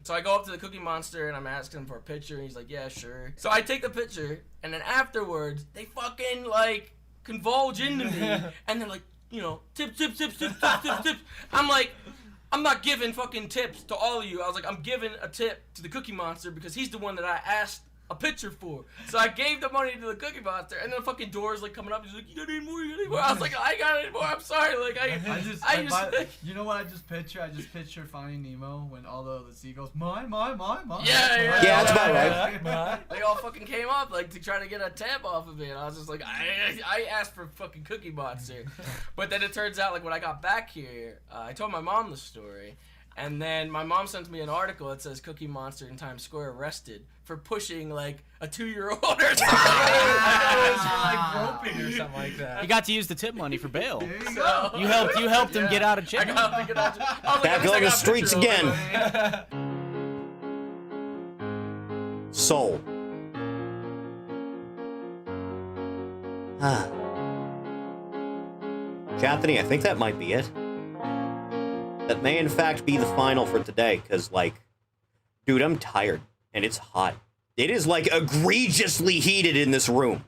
S7: So I go up to the Cookie Monster and I'm asking him for a picture and he's like, yeah, sure. So I take the picture and then afterwards they fucking like convulge into me and they're like, you know, tips. I'm like, I'm not giving fucking tips to all of you. I was like, I'm giving a tip to the Cookie Monster because he's the one that I asked a picture for. So I gave the money to the Cookie Monster and then the fucking door's like coming up. He's like, you got any more? You got any more? I was like, I got any more. I'm sorry. Like
S10: you know what I just picture? I just picture Finding Nemo when all the seagulls, my.
S1: Yeah, that's about right.
S7: They all fucking came up like to try to get a tip off of it. I was just like, I asked for fucking Cookie Monster. But then it turns out like when I got back here, I told my mom the story. And then my mom sent me an article that says Cookie Monster in Times Square arrested for pushing like a 2-year-old or something. I was for like groping or something like that.
S12: You got to use the tip money for bail.
S7: There you go.
S12: You helped him get out of jail.
S7: I got him to get out of jail.
S1: Back on the streets again. Soul. Anthony, I think that might be it. That may in fact be the final for today, because, like, dude, I'm tired, and it's hot. It is, like, egregiously heated in this room.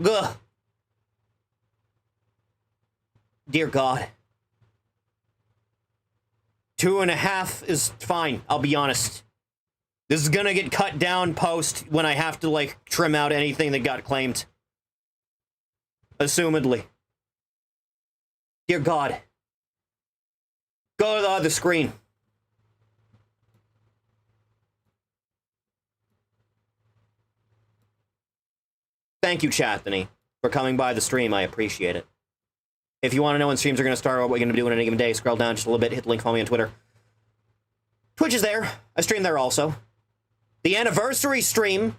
S1: Ugh. Dear God. 2.5 is fine, I'll be honest. This is gonna get cut down post when I have to, like, trim out anything that got claimed. Assumedly. Dear God. Go to the other screen. Thank you, Chathany, for coming by the stream. I appreciate it. If you want to know when streams are going to start or what we're going to do on any given day, scroll down just a little bit, hit the link, follow me on Twitter. Twitch is there. I stream there also. The anniversary stream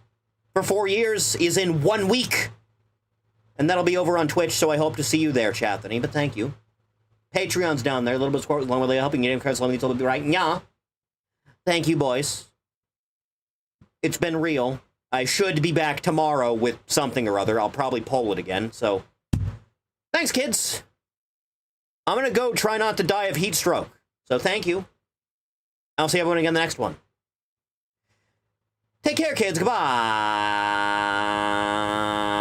S1: for 4 years is in 1 week. And that'll be over on Twitch, so I hope to see you there, Chathany, but thank you. Patreon's down there, a little bit of support, along with helping get in cards, let me be right. Yeah. Thank you, boys. It's been real. I should be back tomorrow with something or other. I'll probably poll it again, so. Thanks, kids. I'm gonna go try not to die of heat stroke. So thank you. I'll see everyone again in the next one. Take care, kids. Goodbye.